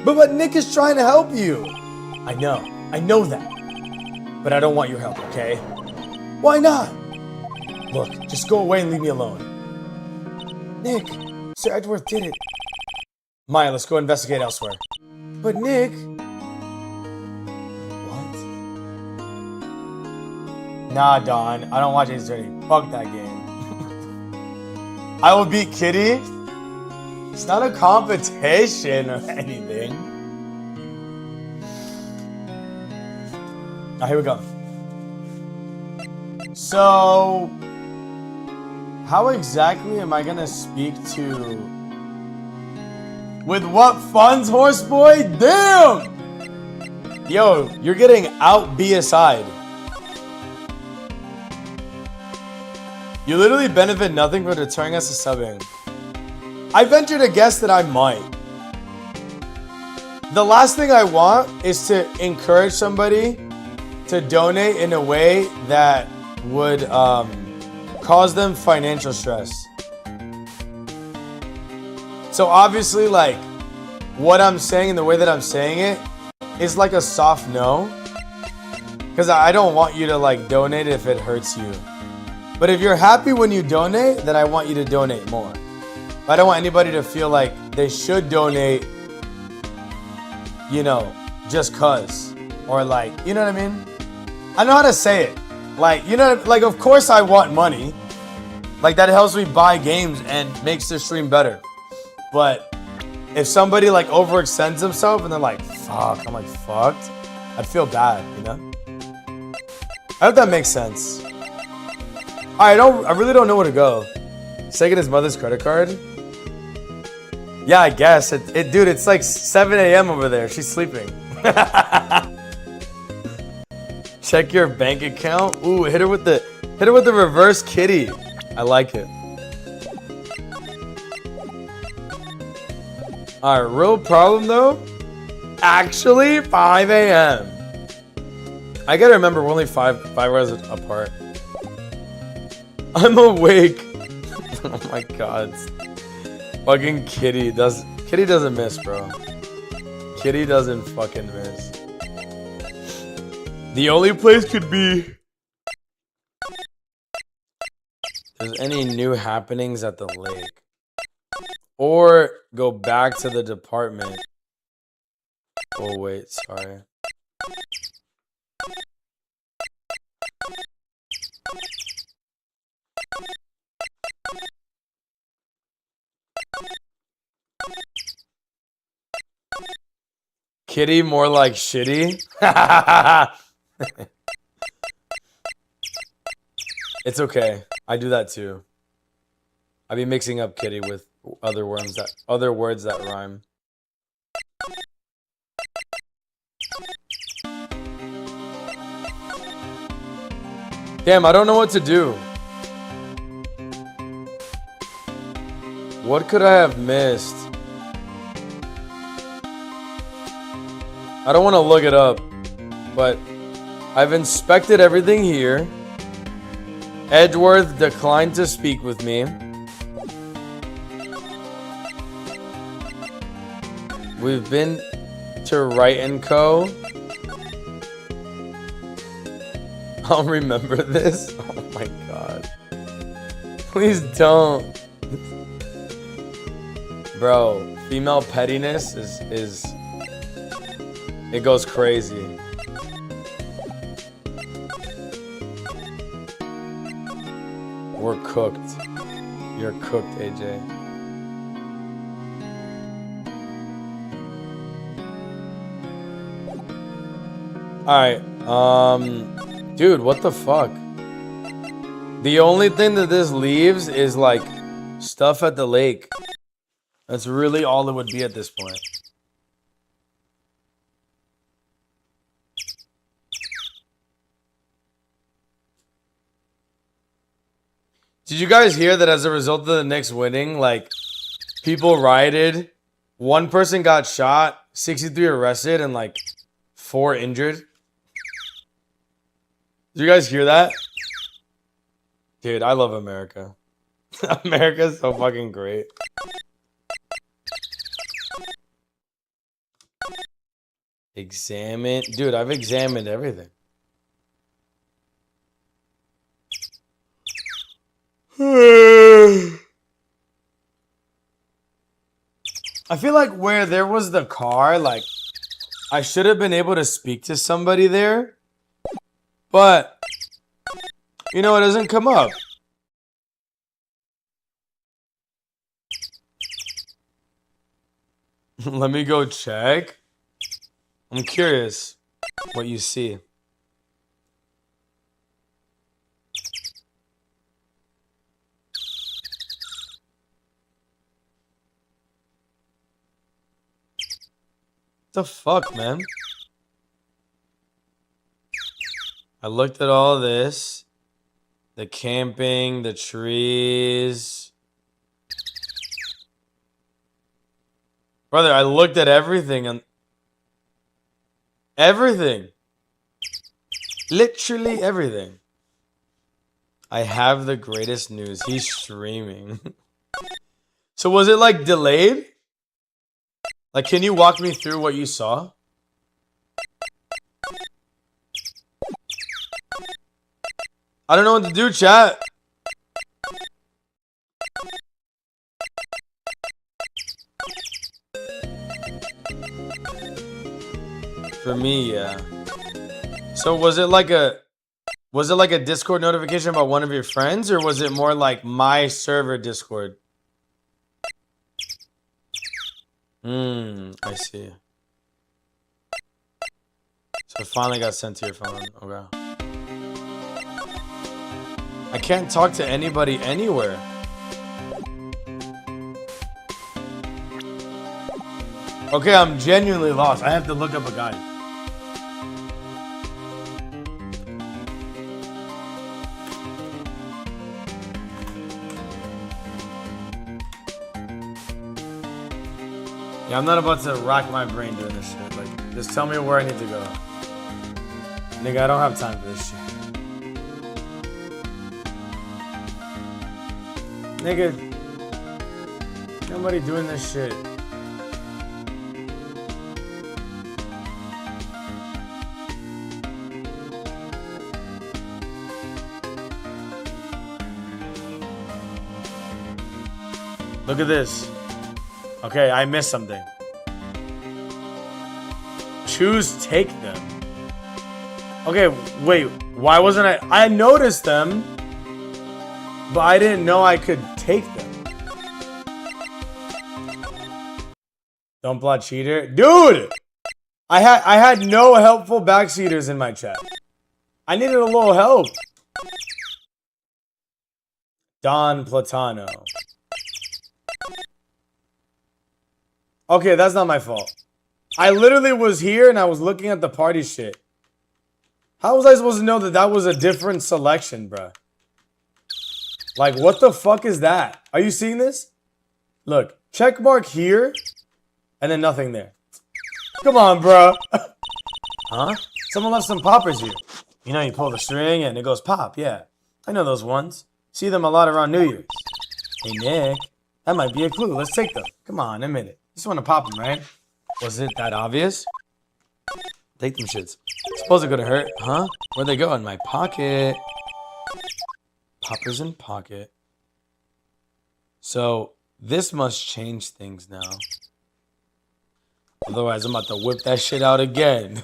[SPEAKER 1] But Nick is trying to help you. I know that. But I don't want your help, okay? Why not? Look, just go away and leave me alone. Nick, Sir Edgeworth did it. Maya, let's go investigate elsewhere. But Nick... What? Nah, Don, I don't watch Ace Attorney. Fuck that game. I will beat Kitty. It's not a competition or anything. Now, here we go. So, how exactly am I gonna speak to... With what funds, Horseboy? Damn! Yo, you're getting out BSI'd. You literally benefit nothing from deterring us to subbing. I venture to guess that I might. The last thing I want is to encourage somebody to donate in a way that would cause them financial stress. So obviously, like, what I'm saying and the way that I'm saying it is like a soft no. Because I don't want you to like donate if it hurts you. But if you're happy when you donate, then I want you to donate more. I don't want anybody to feel like they should donate, you know, just cause. Or like, you know what I mean? I know how to say it. Like, you know, like, of course I want money. Like, that helps me buy games and makes the stream better. But if somebody like overextends themselves and they're like, fuck, I'm like, fucked, I'd feel bad, you know? I hope that makes sense. I really don't know where to go. Taking his mother's credit card? Yeah, I guess. Dude, it's like 7 a.m. over there. She's sleeping. Check your bank account. Ooh, hit her with the reverse kitty. I like it. Alright, real problem though. Actually, 5 a.m. I gotta remember we're only five hours apart. I'm awake. Oh my god. Fucking Kitty doesn't miss, bro. Kitty doesn't fucking miss. The only place could be there's any new happenings at the lake. Or go back to the department. Oh wait, sorry. Kitty more like shitty? It's okay. I do that too. I be mixing up kitty with other words that rhyme. Damn, I don't know what to do. What could I have missed? I don't want to look it up, but I've inspected everything here. Edgeworth declined to speak with me. We've been to Wright & Co. I'll remember this. Oh my god. Please don't. Bro, female pettiness is it goes crazy. We're cooked. You're cooked, AJ. Alright, dude, what the fuck? The only thing that this leaves is like stuff at the lake. That's really all it would be at this point. Did you guys hear that as a result of the Knicks winning, like, people rioted, one person got shot, 63 arrested, and like 4 injured? Did you guys hear that? Dude, I love America. America's so fucking great. Examine. Dude, I've examined everything. I feel like where there was the car, like, I should have been able to speak to somebody there. But, you know, it doesn't come up. Let me go check. I'm curious what you see. What the fuck, man? I looked at all this. The camping, the trees. Brother, I looked at everything and everything. Literally everything. I have the greatest news. He's streaming. So was it like delayed? Like, can you walk me through what you saw? I don't know what to do, chat. For me, yeah. So was it like a Discord notification about one of your friends, or was it more like my server Discord? I see. So it finally got sent to your phone. Okay. I can't talk to anybody anywhere. Okay, I'm genuinely lost. I have to look up a guide. Yeah, I'm not about to rack my brain doing this shit. Like, just tell me where I need to go. Nigga, I don't have time for this shit. Nigga, nobody doing this shit. Look at this. Okay, I missed something. Choose take them. Okay, wait. Why wasn't I noticed them, but I didn't know I could take them. Don't plot cheater. Dude! I had no helpful backseaters in my chat. I needed a little help. Don Platano. Okay, that's not my fault. I literally was here and I was looking at the party shit. How was I supposed to know that that was a different selection, bruh? Like, what the fuck is that? Are you seeing this? Look, check mark here and then nothing there. Come on, bro. Huh? Someone left some poppers here. You know, you pull the string and it goes pop. Yeah, I know those ones. See them a lot around New Year's. Hey, Nick, that might be a clue. Let's take them. Come on, admit it. You just want to pop them, right? Was it that obvious? Take them shits. Suppose it could have hurt, huh? Where'd they go? In my pocket. Poppers in pocket. So, this must change things now. Otherwise, I'm about to whip that shit out again.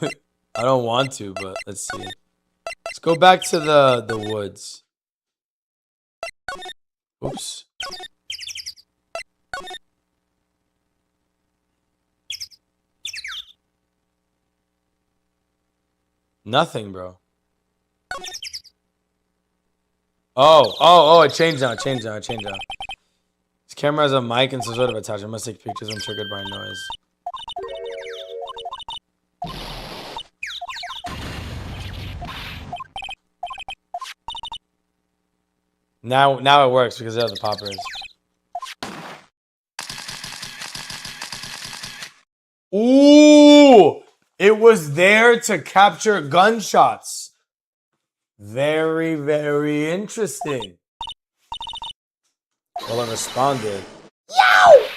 [SPEAKER 1] I don't want to, but let's see. Let's go back to the woods. Oops. Nothing, bro. Oh, it changed now, it changed now. This camera has a mic and some sort of attachment. Must take pictures when triggered by noise. Now it works because it has the poppers. Ooh! It was there to capture gunshots. Very, very interesting. Well, I responded. Yo!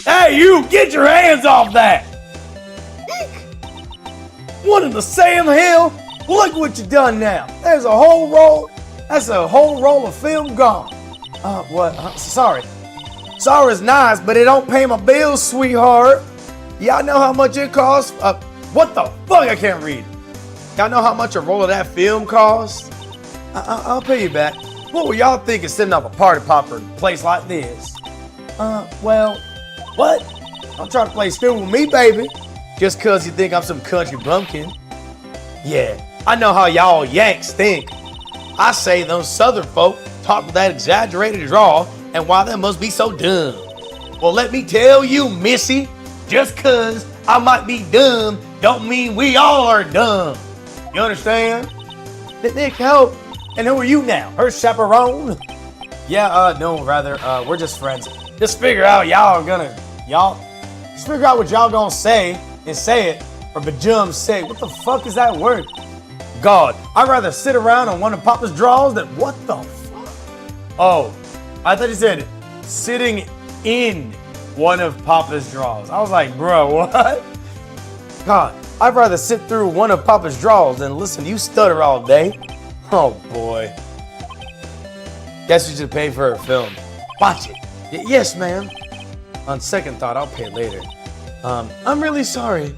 [SPEAKER 1] Hey, you! Get your hands off that! What in the Sam Hill? Look what you done now. There's a whole roll. That's a whole roll of film gone. What? Sorry. Sorry's nice, but it don't pay my bills, sweetheart. Y'all know how much it costs? What the fuck? I can't read. Y'all know how much a roll of that film costs? I'll pay you back. What were y'all thinking setting up a party popper in a place like this? Well, what? Don't try to play stupid with me, baby. Just cause you think I'm some country bumpkin. Yeah, I know how y'all Yanks think. I say those Southern folk talk with that exaggerated drawl and why they must be so dumb. Well, let me tell you, missy, just cause I might be dumb don't mean we all are dumb. You understand? Nick, help! And who are you now? Her chaperone? Yeah, no, rather, we're just friends. Just figure out just figure out what y'all gonna say and say it, or bajum say. What the fuck is that word? God, I'd rather sit around on one of Papa's drawers than what the fuck? Oh, I thought you said sitting in one of Papa's drawers. I was like, bro, what? God, I'd rather sit through one of Papa's drawers than listen to you stutter all day. Oh boy. Guess you should pay for her film. Watch it. Yes, ma'am. On second thought, I'll pay later. I'm really sorry.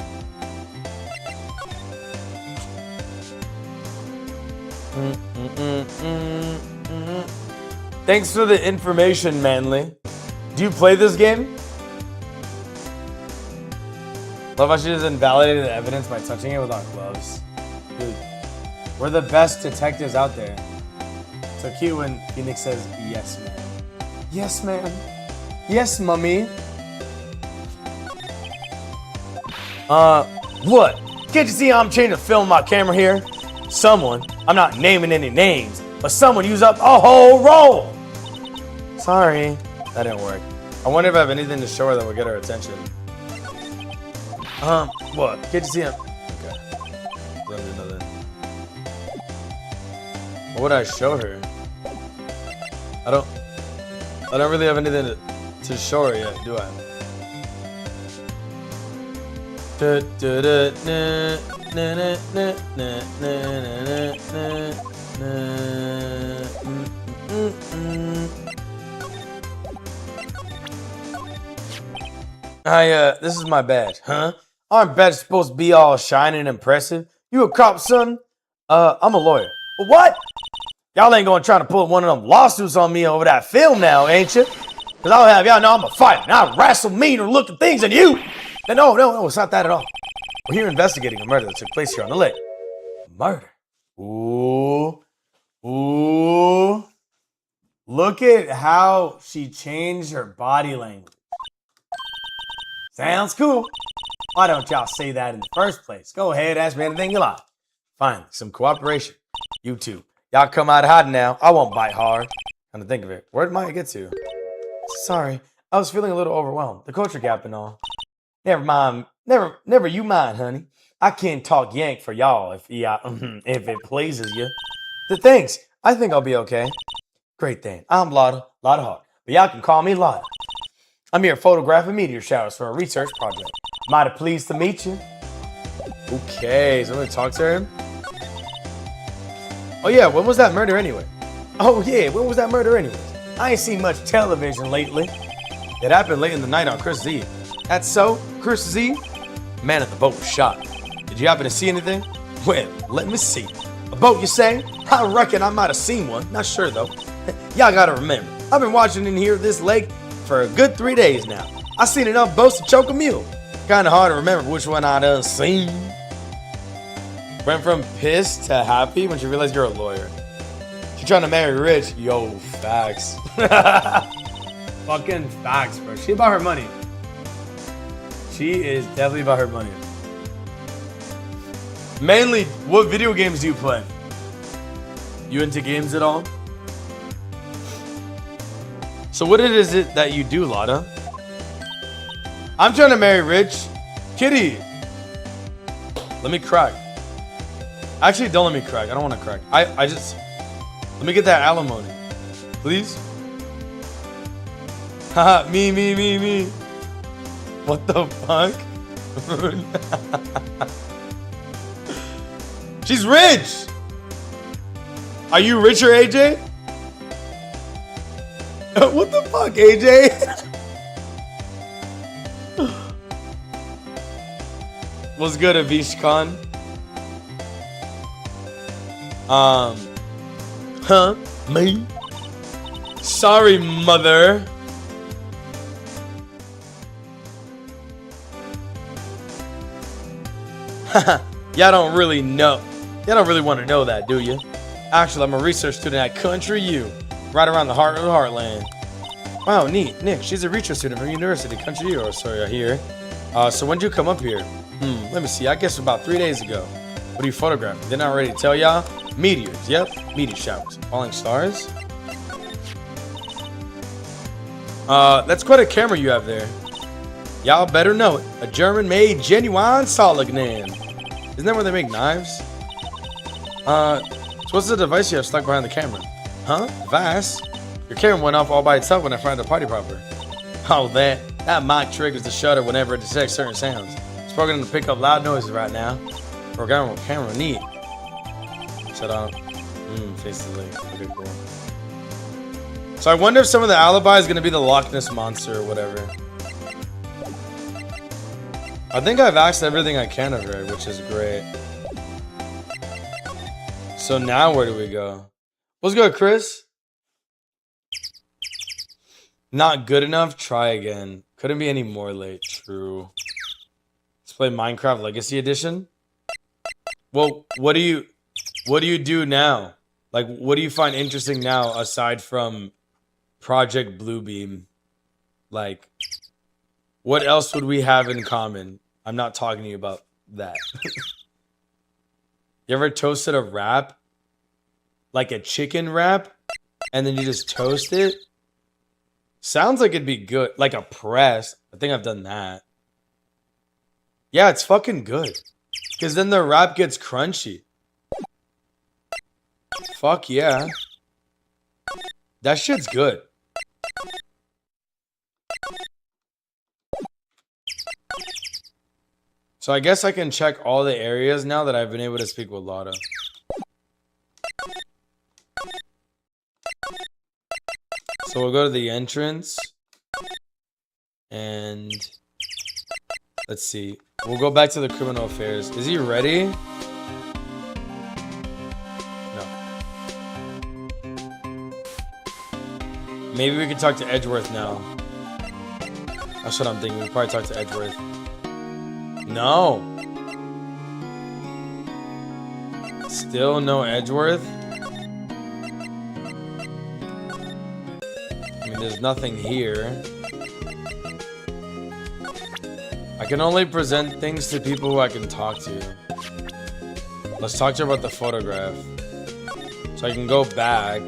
[SPEAKER 1] Thanks for the information, Manly. Do you play this game? Love how she just invalidated the evidence by touching it without gloves. Dude, we're the best detectives out there. So cute when Phoenix says, yes, ma'am. Yes, ma'am. Yes, mummy. What? Can't you see I'm changing the film on my camera here? Someone, I'm not naming any names, but someone used up a whole roll. Sorry, that didn't work. I wonder if I have anything to show her that will get her attention. What? Can't you see him? Okay. Let me know then. What would I show her? I don't really have anything to show her yet, do I? This is my badge, huh? Aren't badges supposed to be all shiny and impressive? You a cop, son? I'm a lawyer. What? Y'all ain't gonna try to pull one of them lawsuits on me over that film now, ain't you? Cause I'll have y'all know I'm a fighter and I'll wrestle meaner looking things than you. No, it's not that at all. We're here investigating a murder that took place here on the lake. Murder? Ooh. Look at how she changed her body language. Sounds cool. Why don't y'all say that in the first place? Go ahead, ask me anything you like. Finally, some cooperation. You two. Y'all come out hiding now. I won't bite hard. Come to think of it. Where did Maya get to? Sorry. I was feeling a little overwhelmed. The culture gap and all. Never mind. Never you mind, honey. I can't talk yank for y'all if it pleases you. Thanks. I think I'll be okay. Great thing. I'm Lotta Hart. But y'all can call me Lotta. I'm here photographing meteor showers for a research project. Mighty pleased to meet you. Okay, so I'm gonna talk to her. Oh yeah, when was that murder anyway? I ain't seen much television lately. It happened late in the night on Christmas Eve. That's so? Christmas Eve? Man at the boat was shot. Did you happen to see anything? Well, let me see. A boat, you say? I reckon I might have seen one. Not sure though. Y'all gotta remember, I've been watching in here this lake for a good 3 days now. I seen enough boats to choke a mule. Kinda hard to remember which one I done seen. Went from pissed to happy when she realized you're a lawyer. She trying to marry rich. Yo, facts. Fucking facts, bro. She about her money. She is definitely about her money. Mainly, what video games do you play? You into games at all? So what is it that you do, Lotta? I'm trying to marry rich. Kitty. Let me crack. Actually, don't let me crack. I don't want to crack. I just... Let me get that alimony. Please? Haha, me. What the fuck? She's rich! Are you richer, AJ? What the fuck, AJ? What's good, Avish Khan? Me? Sorry, mother. Y'all don't really know. Y'all don't really want to know that, do you? Actually, I'm a research student at Country U, right around the heart of the heartland. Wow, neat. Nick, she's a research student from University Country U. Oh, sorry, I hear. So when did you come up here? Let me see. I guess about 3 days ago. What do you photograph? Didn't I already tell y'all? Meteors. Yep. Meteor showers. Falling stars. That's quite a camera you have there. Y'all better know it. A German-made genuine Solognan. Isn't that where they make knives? So what's the device you have stuck behind the camera? Huh? Device? Your camera went off all by itself when I fired the party popper. Oh, that mic triggers the shutter whenever it detects certain sounds. It's programmed to pick up loud noises right now. Programmable camera, neat. Shut up. Face the link. Okay, cool. So I wonder if some of the alibi is going to be the Loch Ness Monster or whatever. I think I've asked everything I can of her, which is great. So now where do we go? What's good, Chris? Not good enough? Try again. Couldn't be any more late. True. Let's play Minecraft Legacy Edition. Well, what do you do now? Like, what do you find interesting now aside from Project Bluebeam? Like, what else would we have in common? I'm not talking to you about that. You ever toasted a wrap? Like a chicken wrap? And then you just toast it? Sounds like it'd be good. Like a press. I think I've done that. Yeah, it's fucking good. Because then the wrap gets crunchy. Fuck yeah. That shit's good. So I guess I can check all the areas now that I've been able to speak with Lotta. So we'll go to the entrance. And let's see. We'll go back to the criminal affairs. Is he ready? No. Maybe we could talk to Edgeworth now. That's what I'm thinking. We probably talk to Edgeworth. No. Still no Edgeworth? I mean, there's nothing here. I can only present things to people who I can talk to. Let's talk to her about the photograph. So I can go back.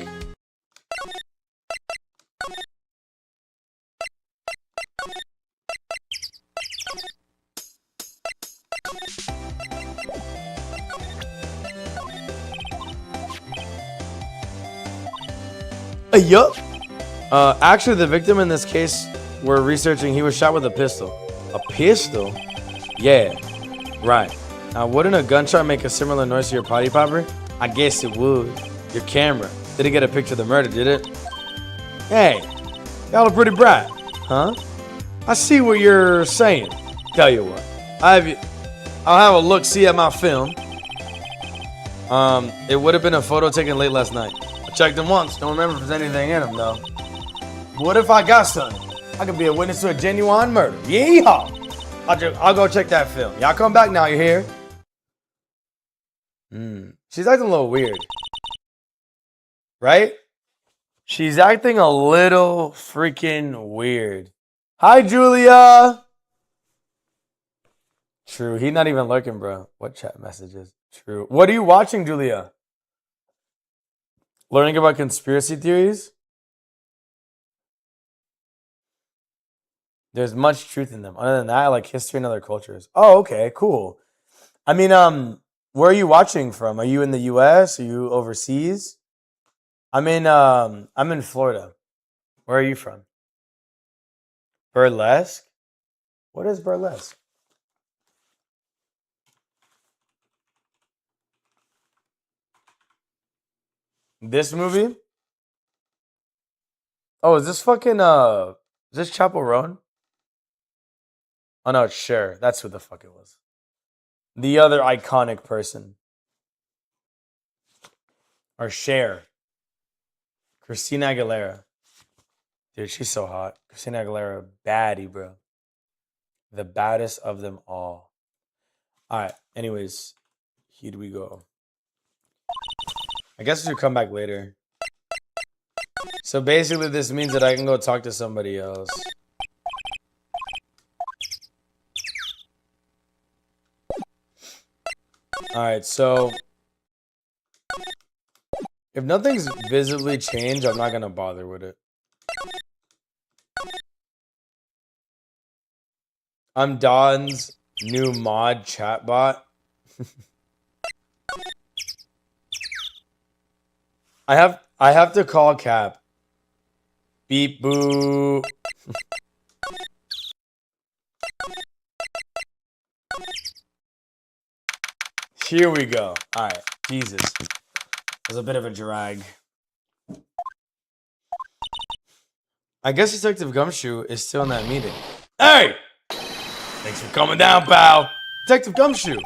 [SPEAKER 1] Yup. Actually, the victim in this case we're researching, he was shot with a pistol. A pistol? Yeah. Right. Now, wouldn't a gunshot make a similar noise to your potty popper? I guess it would. Your camera. Didn't get a picture of the murder, did it? Hey. Y'all are pretty bright. Huh? I see what you're saying. Tell you what. I'll have a look-see at my film. It would have been a photo taken late last night. I checked them once. Don't remember if there's anything in them, though. What if I got something? I could be a witness to a genuine murder. Yeehaw! I'll go check that film. Y'all come back now, you hear? She's acting a little weird. Right? She's acting a little freaking weird. Hi, Julia! True. He's not even looking, bro. What chat messages? True. What are you watching, Julia? Learning about conspiracy theories? There's much truth in them. Other than that, I like history and other cultures. Oh, okay, cool. I mean, where are you watching from? Are you in the US? Are you overseas? I'm in Florida. Where are you from? Burlesque? What is burlesque? This movie? Oh, is this fucking is this Chappell Roan? Oh no, it's Cher. That's who the fuck it was. The other iconic person. Or Cher. Christina Aguilera. Dude, she's so hot. Christina Aguilera, baddie, bro. The baddest of them all. Alright, anyways. Here we go. I guess we should come back later. So basically this means that I can go talk to somebody else. Alright, so If nothing's visibly changed, I'm not gonna bother with it. I'm Don's new mod chatbot. I have to call Cap. Beep boo. Here we go. Alright. Jesus. It was a bit of a drag. I guess Detective Gumshoe is still in that meeting. Hey! Thanks for coming down, pal. Detective Gumshoe.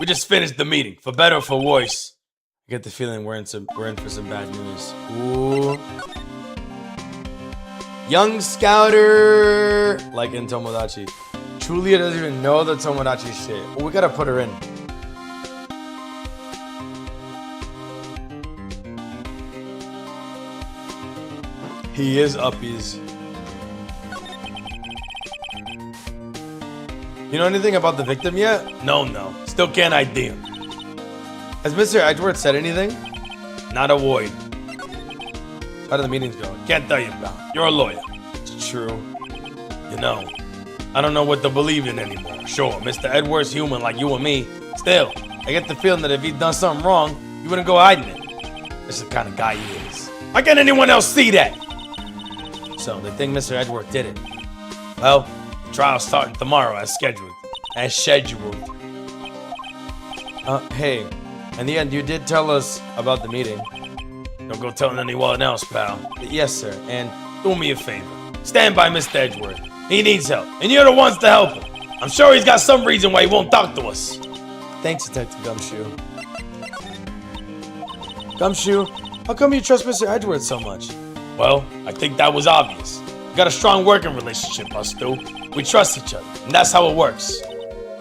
[SPEAKER 1] We just finished the meeting. For better or for worse. I get the feeling we're in for some bad news. Ooh. Young Scouter, like in Tomodachi. Julia doesn't even know the Tomodachi shit. Well, we gotta put her in. He is uppies. You know anything about the victim yet? No. Still can't ID him. Has Mr. Edgeworth said anything? Not a word. How do the meetings go? Can't tell you about. You're a lawyer. It's true. You know, I don't know what to believe in anymore. Sure, Mr. Edwards human like you and me. Still, I get the feeling that if he'd done something wrong, you wouldn't go hiding it. This is the kind of guy he is. Why can't anyone else see that? So, they think Mr. Edwards did it. Well, the trial's starting tomorrow as scheduled. Hey, in the end, you did tell us about the meeting. Don't go telling anyone else, pal. Yes, sir, and do me a favor. Stand by Mr. Edgeworth. He needs help, and you're the ones to help him. I'm sure he's got some reason why he won't talk to us. Thanks, Detective Gumshoe. Gumshoe, how come you trust Mr. Edgeworth so much? Well, I think that was obvious. We got a strong working relationship, us two. We trust each other, and that's how it works.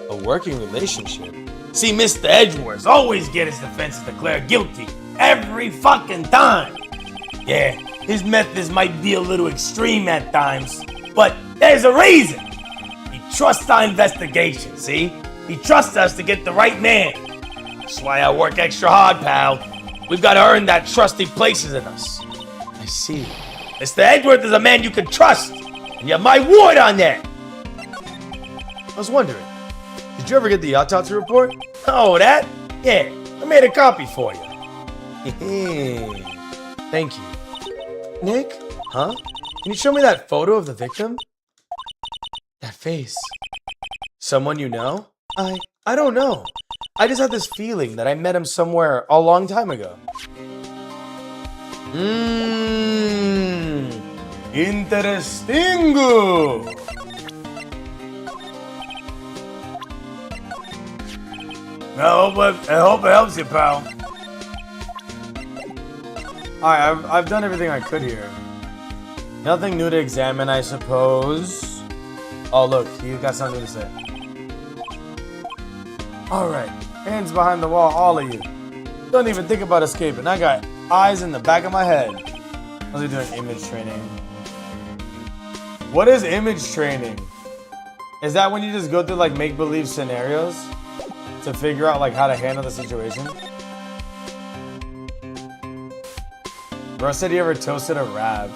[SPEAKER 1] A working relationship? See, Mr. Edgeworth always get his defense declared guilty every fucking time. Yeah, his methods might be a little extreme at times, but there's a reason. He trusts our investigation, see? He trusts us to get the right man. That's why I work extra hard, pal. We've got to earn that trust he places in us. I see. Mr. Edgeworth is a man you can trust, and you have my word on that. I was wondering, did you ever get the autopsy report? Oh, that? Yeah, I made a copy for you. Thank you. Nick? Huh? Can you show me that photo of the victim? That face. Someone you know? I don't know. I just had this feeling that I met him somewhere a long time ago. Interestingo. I hope it helps you, pal. Alright, I've done everything I could here. Nothing new to examine, I suppose. Oh, look, he's got something to say. Alright, hands behind the wall, all of you. Don't even think about escaping. I got eyes in the back of my head. How's he doing image training? What is image training? Is that when you just go through like make-believe scenarios to figure out like how to handle the situation? Bro said he ever toasted a rab.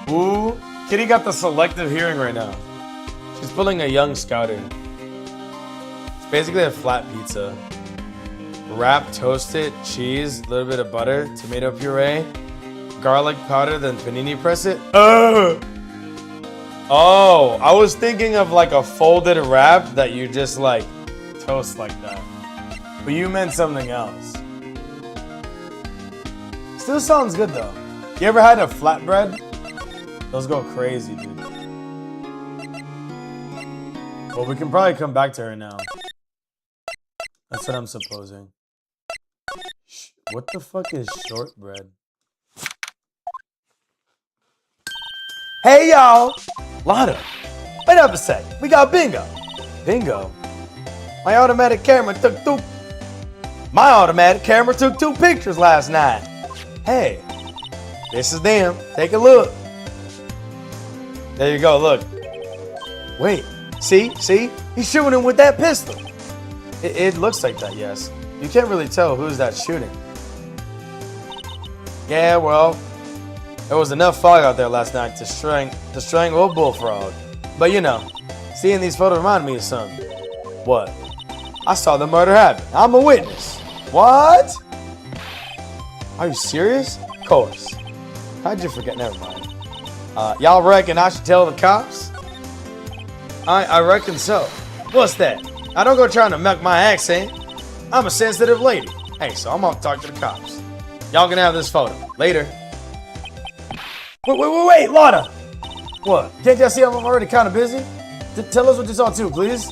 [SPEAKER 1] Ooh, Kitty got the selective hearing right now. She's pulling a young scouter. It's basically a flat pizza. Wrap, toast it, cheese, a little bit of butter, tomato puree, garlic powder, then panini press it. Oh, I was thinking of like a folded wrap that you just like toast like that. But you meant something else. Still sounds good though. You ever had a flatbread? Those go crazy, dude. Well, we can probably come back to her now. That's what I'm supposing. What the fuck is shortbread? Hey y'all! Lana, wait up a sec. We got bingo. Bingo? My automatic camera took two pictures last night. Hey, this is them. Take a look. There you go, look. Wait, see? He's shooting him with that pistol. It looks like that, yes. You can't really tell who's that shooting. Yeah, well, there was enough fog out there last night to strangle a bullfrog. But you know, seeing these photos reminded me of something. What? I saw the murder happen. I'm a witness. What? Are you serious? Of course. How'd you forget? Never mind. Y'all reckon I should tell the cops? I reckon so. What's that? I don't go trying to milk my accent. I'm a sensitive lady. Hey, so I'm gonna talk to the cops. Y'all can have this photo. Later. Wait, Lotta! What? Can't y'all see I'm already kind of busy? Tell us what you saw too, please.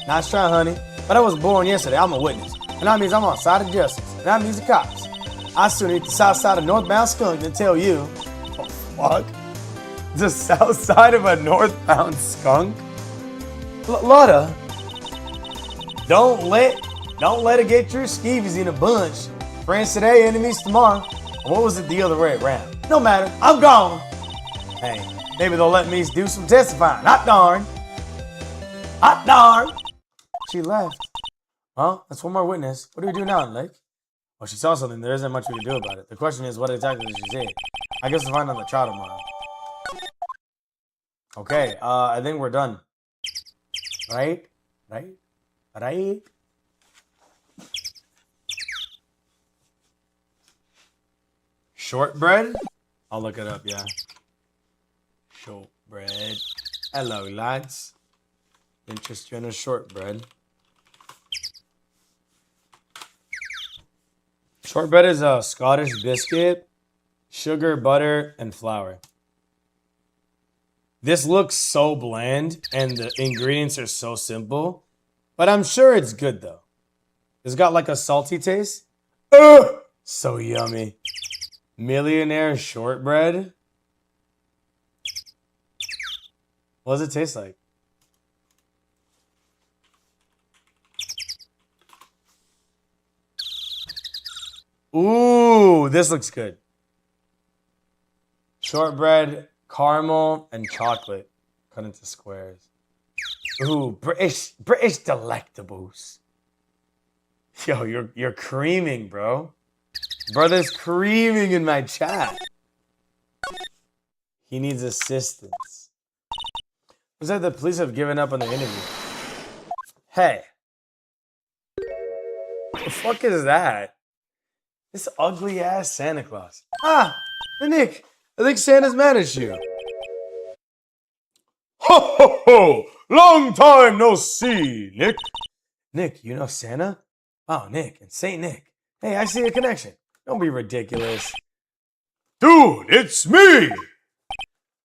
[SPEAKER 1] Nice try, honey. But I was born yesterday. I'm a witness. And that means I'm on the side of justice. And that means the cops. I still need the south side of northbound skunk to tell you. Oh, fuck. The south side of a northbound skunk? Lotta. Don't let it get your skeevies in a bunch. Friends today, enemies tomorrow. Or what was it the other way around? No matter. I'm gone. Hey, maybe they'll let me do some testifying. Hot darn. Hot darn. She left. Huh? That's one more witness. What do we do now, Lake? Well, she saw something. There isn't much we can do about it. The question is, what exactly did she say? I guess we'll find on the trial tomorrow. Okay, I think we're done. Right? Shortbread? I'll look it up, yeah. Shortbread. Hello, lads. Interest you in a shortbread. Shortbread is a Scottish biscuit, sugar, butter, and flour. This looks so bland, and the ingredients are so simple, but I'm sure it's good, though. It's got like a salty taste. Ugh! So yummy. Millionaire shortbread? What does it taste like? Ooh, this looks good. Shortbread, caramel, and chocolate cut into squares. Ooh, British delectables. Yo, you're creaming, bro. Brother's creaming in my chat. He needs assistance. Looks like the police have given up on the interview. Hey. What the fuck is that? This ugly ass Santa Claus. Ah, Nick, I think Santa's mad at you. Ho ho ho! Long time no see, Nick. Nick, you know Santa? Oh, Nick and Saint Nick. Hey, I see a connection. Don't be ridiculous. Dude, it's me!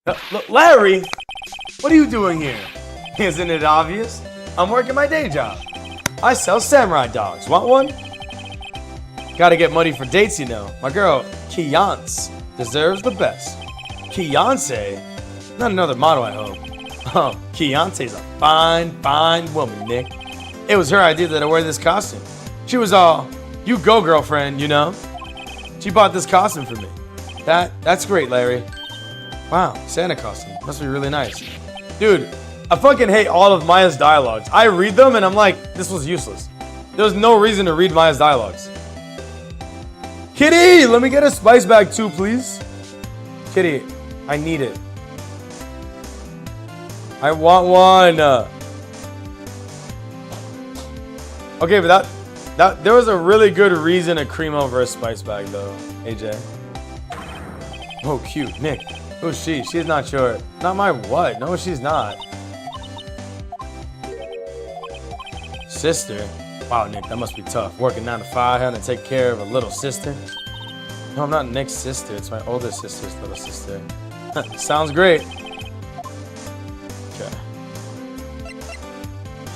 [SPEAKER 1] Look, Larry, what are you doing here? Isn't it obvious? I'm working my day job. I sell samurai dogs. Want one? Gotta get money for dates, you know. My girl, Kiance, deserves the best. Kiance? Not another model, I hope. Oh, Kiance's a fine, fine woman, Nick. It was her idea that I wear this costume. She was all, you go, girlfriend, you know? She bought this costume for me. That's great, Larry. Wow, Santa costume. Must be really nice. Dude, I fucking hate all of Maya's dialogues. I read them and I'm like, this was useless. There's no reason to read Maya's dialogues. Kitty, let me get a spice bag too, please. Kitty, I need it. I want one. Okay, but that there was a really good reason to cream over a spice bag though, AJ. Oh, cute. Nick, who's she? She's not sure. Not my what? No, she's not. Sister? Wow, Nick, that must be tough. Working 9 to 5, having to take care of a little sister. No, I'm not Nick's sister. It's my older sister's little sister. Sounds great. Okay.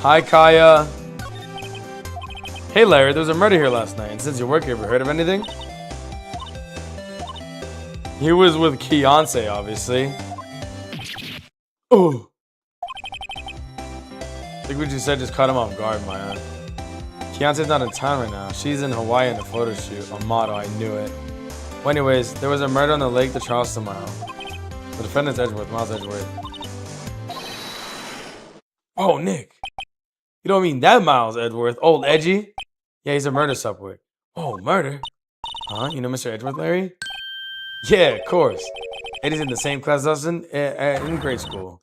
[SPEAKER 1] Hi, Kaya. Hey, Larry, there was a murder here last night. And since you work here, have you heard of anything? He was with Kiance, obviously. Oh. I think what you said just caught him off guard, Maya. Kiance's not in town right now. She's in Hawaii in a photo shoot. A model, I knew it. Well, anyways, there was a murder on the lake, the Charles tomorrow. The defendant's Edgeworth, Miles Edgeworth. Oh, Nick. You don't mean that Miles Edgeworth. Old Edgy? Yeah, he's a murder subway. Oh, murder? Huh? You know Mr. Edgeworth, Larry? Yeah, of course. Eddie's in the same class as us in grade school.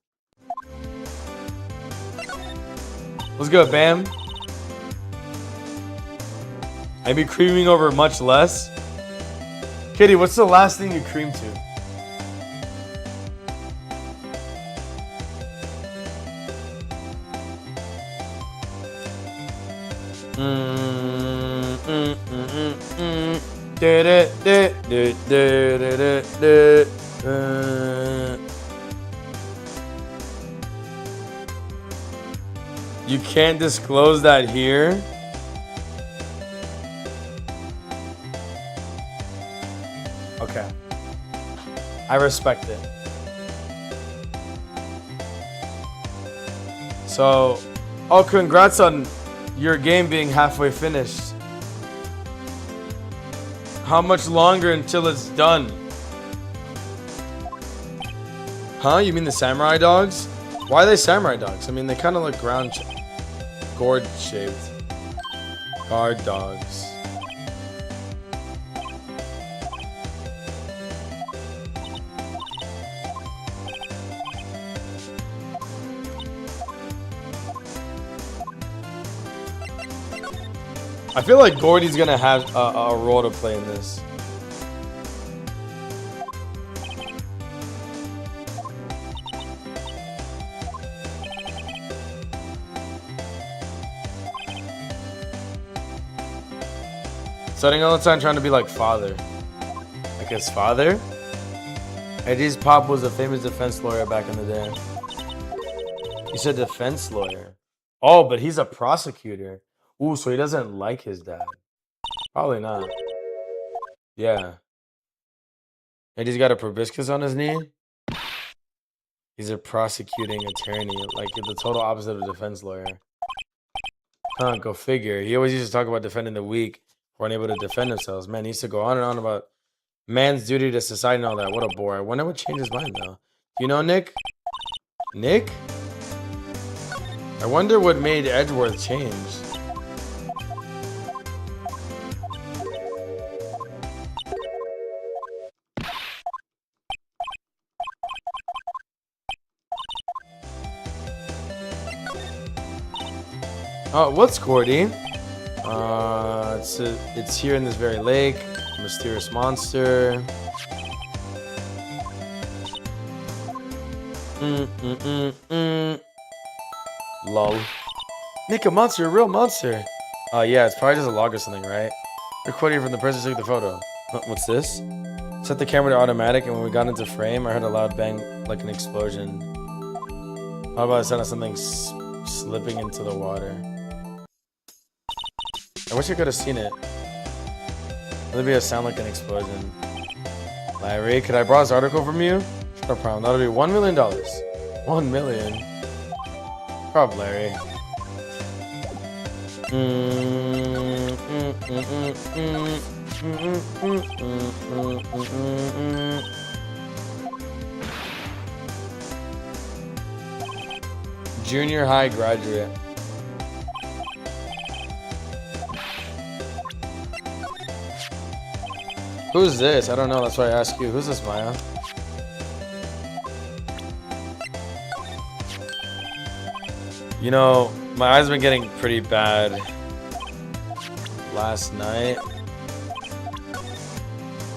[SPEAKER 1] What's good, Bam? I be creaming over much less. Kitty, what's the last thing you creamed to? You can't disclose that here. Okay. I respect it. So, oh, congrats on your game being halfway finished. How much longer until it's done? Huh? You mean the samurai dogs? Why are they samurai dogs? I mean, they kind of look gourd shaped. Guard dogs. I feel like Gordy's gonna have a role to play in this. Studying all the time, trying to be like father. Like his father? Eddie's pop was a famous defense lawyer back in the day. You said defense lawyer. Oh, but he's a prosecutor. Ooh, so he doesn't like his dad. Probably not. Yeah. And he's got a proboscis on his knee. He's a prosecuting attorney. Like the total opposite of a defense lawyer. Huh, go figure. He always used to talk about defending the weak who aren't able to defend themselves. Man, he used to go on and on about man's duty to society and all that. What a bore. I wonder what changed his mind, though. You know Nick? Nick? I wonder what made Edgeworth change. Oh, what's Gordy? It's here in this very lake. Mysterious monster. Lol. Nick, a monster, a real monster. Yeah, it's probably just a log or something, right? Recording from the person who took the photo. What's this? Set the camera to automatic, and when we got into frame, I heard a loud bang like an explosion. How about I sound of something slipping into the water? I wish I could have seen it. Maybe it sound like an explosion. Larry, could I borrow this article from you? No problem. That'll be $1 million. $1 million. Prob Larry. Junior high graduate. Who's this? I don't know. That's why I asked you. Who's this, Maya? You know, my eyes have been getting pretty bad last night.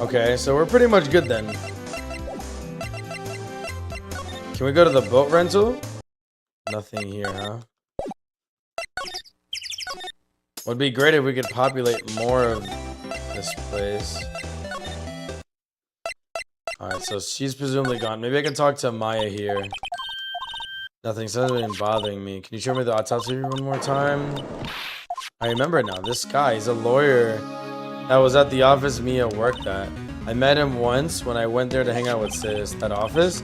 [SPEAKER 1] Okay, so we're pretty much good then. Can we go to the boat rental? Nothing here, huh? Would be great if we could populate more of this place. Alright, so she's presumably gone. Maybe I can talk to Maya here. Nothing, something's been bothering me. Can you show me the autopsy one more time? I remember now. This guy, he's a lawyer that was at the office Mia worked at. I met him once when I went there to hang out with Sis. That office?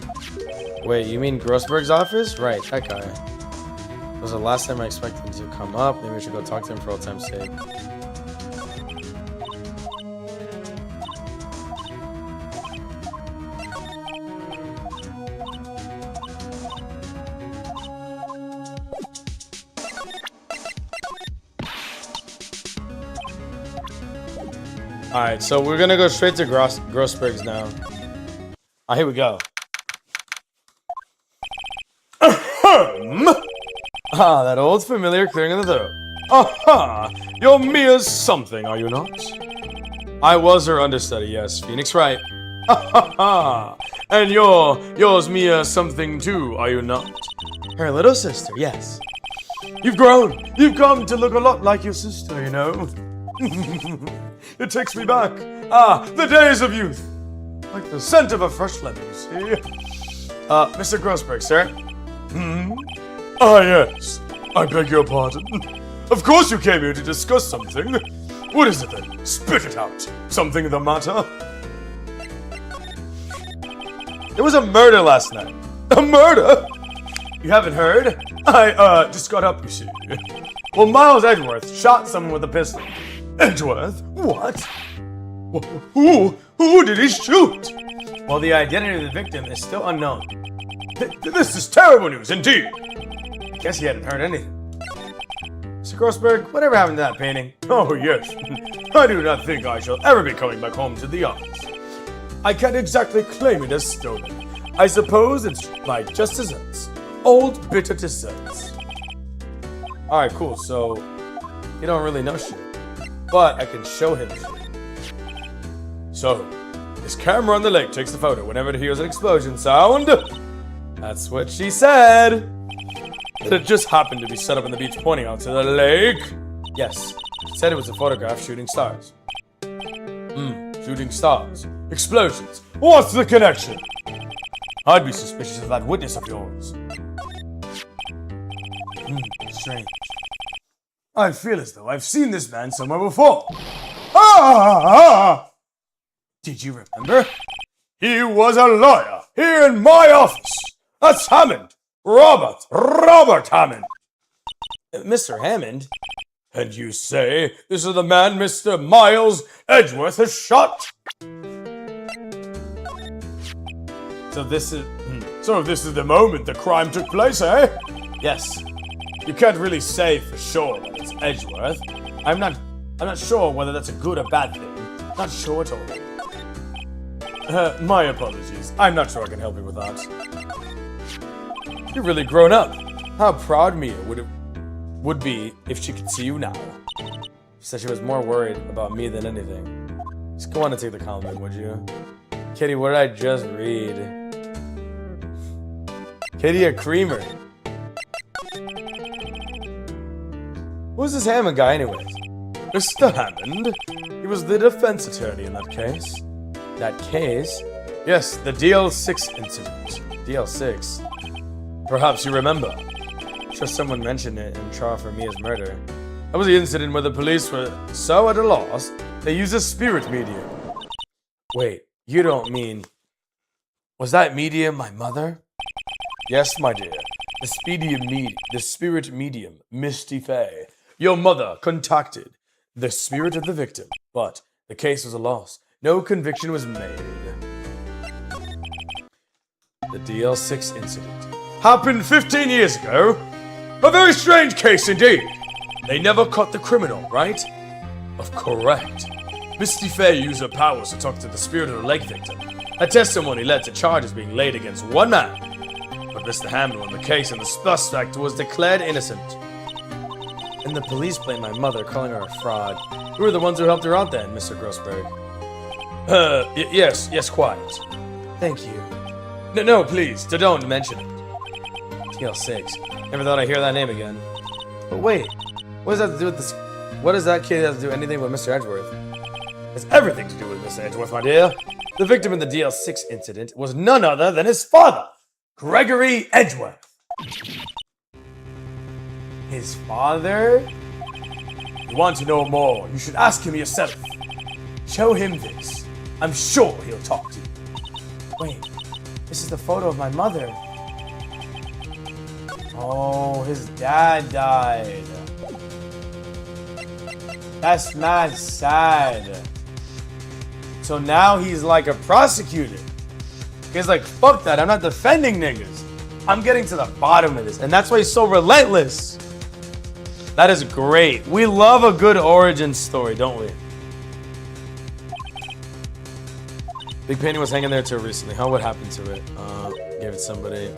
[SPEAKER 1] Wait, you mean Grossberg's office? Right, that guy. It was the last time I expected him to come up. Maybe we should go talk to him for old time's sake. Alright, so we're gonna go straight to Grossberg's now. Here we go. That old familiar clearing of the throat. Aha! You're Mia something, are you not? I was her understudy, yes. Phoenix Wright. Ha! And yours Mia something too, are you not? Her little sister, yes. You've grown. You've come to look a lot like your sister, you know. It takes me back. The days of youth. Like the scent of a fresh lemon, you see. Mr. Grossberg, sir. Yes. I beg your pardon. Of course you came here to discuss something. What is it then? Spit it out. Something the matter? There was a murder last night. A murder? You haven't heard? I just got up, you see. Well, Miles Edgeworth shot someone with a pistol. Edgeworth? What? Who did he shoot? Well, the identity of the victim is still unknown. This is terrible news, indeed. I guess he hadn't heard anything. Mr. Grossberg, whatever happened to that painting? Oh, yes. I do not think I shall ever be coming back home to the office. I can't exactly claim it as stolen. I suppose it's like just desserts. Old bitter desserts. Alright, cool. So, you don't really know shit. But I can show him shit. So, this camera on the lake takes the photo whenever it hears an explosion sound. That's what she said. It just happened to be set up on the beach pointing out to the lake. Yes, she said it was a photograph shooting stars. Shooting stars. Explosions. What's the connection? I'd be suspicious of that witness of yours. Strange. I feel as though I've seen this man somewhere before. Did you remember? He was a lawyer here in my office. That's Hammond. Robert Hammond. Mr. Hammond? And you say this is the man Mr. Miles Edgeworth has shot? So this is the moment the crime took place, eh? Yes. You can't really say for sure that it's Edgeworth. I'm not sure whether that's a good or bad thing. Not sure at all. My apologies. I'm not sure I can help you with that. You've really grown up. How proud Mia would be if she could see you now. She said she was more worried about me than anything. Just go on and take the compliment, would you? Kitty, what did I just read? Kitty a creamer. Who's this Hammond guy anyways? Mr. Hammond? He was the defense attorney in that case. That case? Yes, the DL6 incident. DL6? Perhaps you remember. I'm sure someone mentioned it in trial for Mia's murder. That was the incident where the police were so at a loss, they used a spirit medium. Wait, you don't mean... Was that medium my mother? Yes, my dear. The spirit medium, Misty Faye. Your mother contacted the spirit of the victim, but the case was a loss. No conviction was made. The DL6 incident happened 15 years ago. A very strange case indeed. They never caught the criminal, right? Correct. Misty Faye used her powers to talk to the spirit of the lake victim. Her testimony led to charges being laid against one man. But Mr. Hammond won the case and the suspect was declared innocent. And the police blamed my mother, calling her a fraud. Who were the ones who helped her out then, Mr. Grossberg? Yes, quiet. Thank you. No, please, don't mention it. TL6. Never thought I'd hear that name again. But wait, what does that have to do with this? What does that kid have to do anything with Mr. Edgeworth? It has everything to do with Mr. Edgeworth, my dear. The victim in the DL6 incident was none other than his father, Gregory Edgeworth. His father? You want to know more? You should ask him yourself. Show him this. I'm sure he'll talk to you. Wait, this is the photo of my mother. Oh, his dad died. That's mad sad. So now he's like a prosecutor. He's like, fuck that, I'm not defending niggas. I'm getting to the bottom of this. And that's why he's so relentless. That is great. We love a good origin story, don't we? Big painting was hanging there till recently. Huh? What happened to it? Gave it somebody.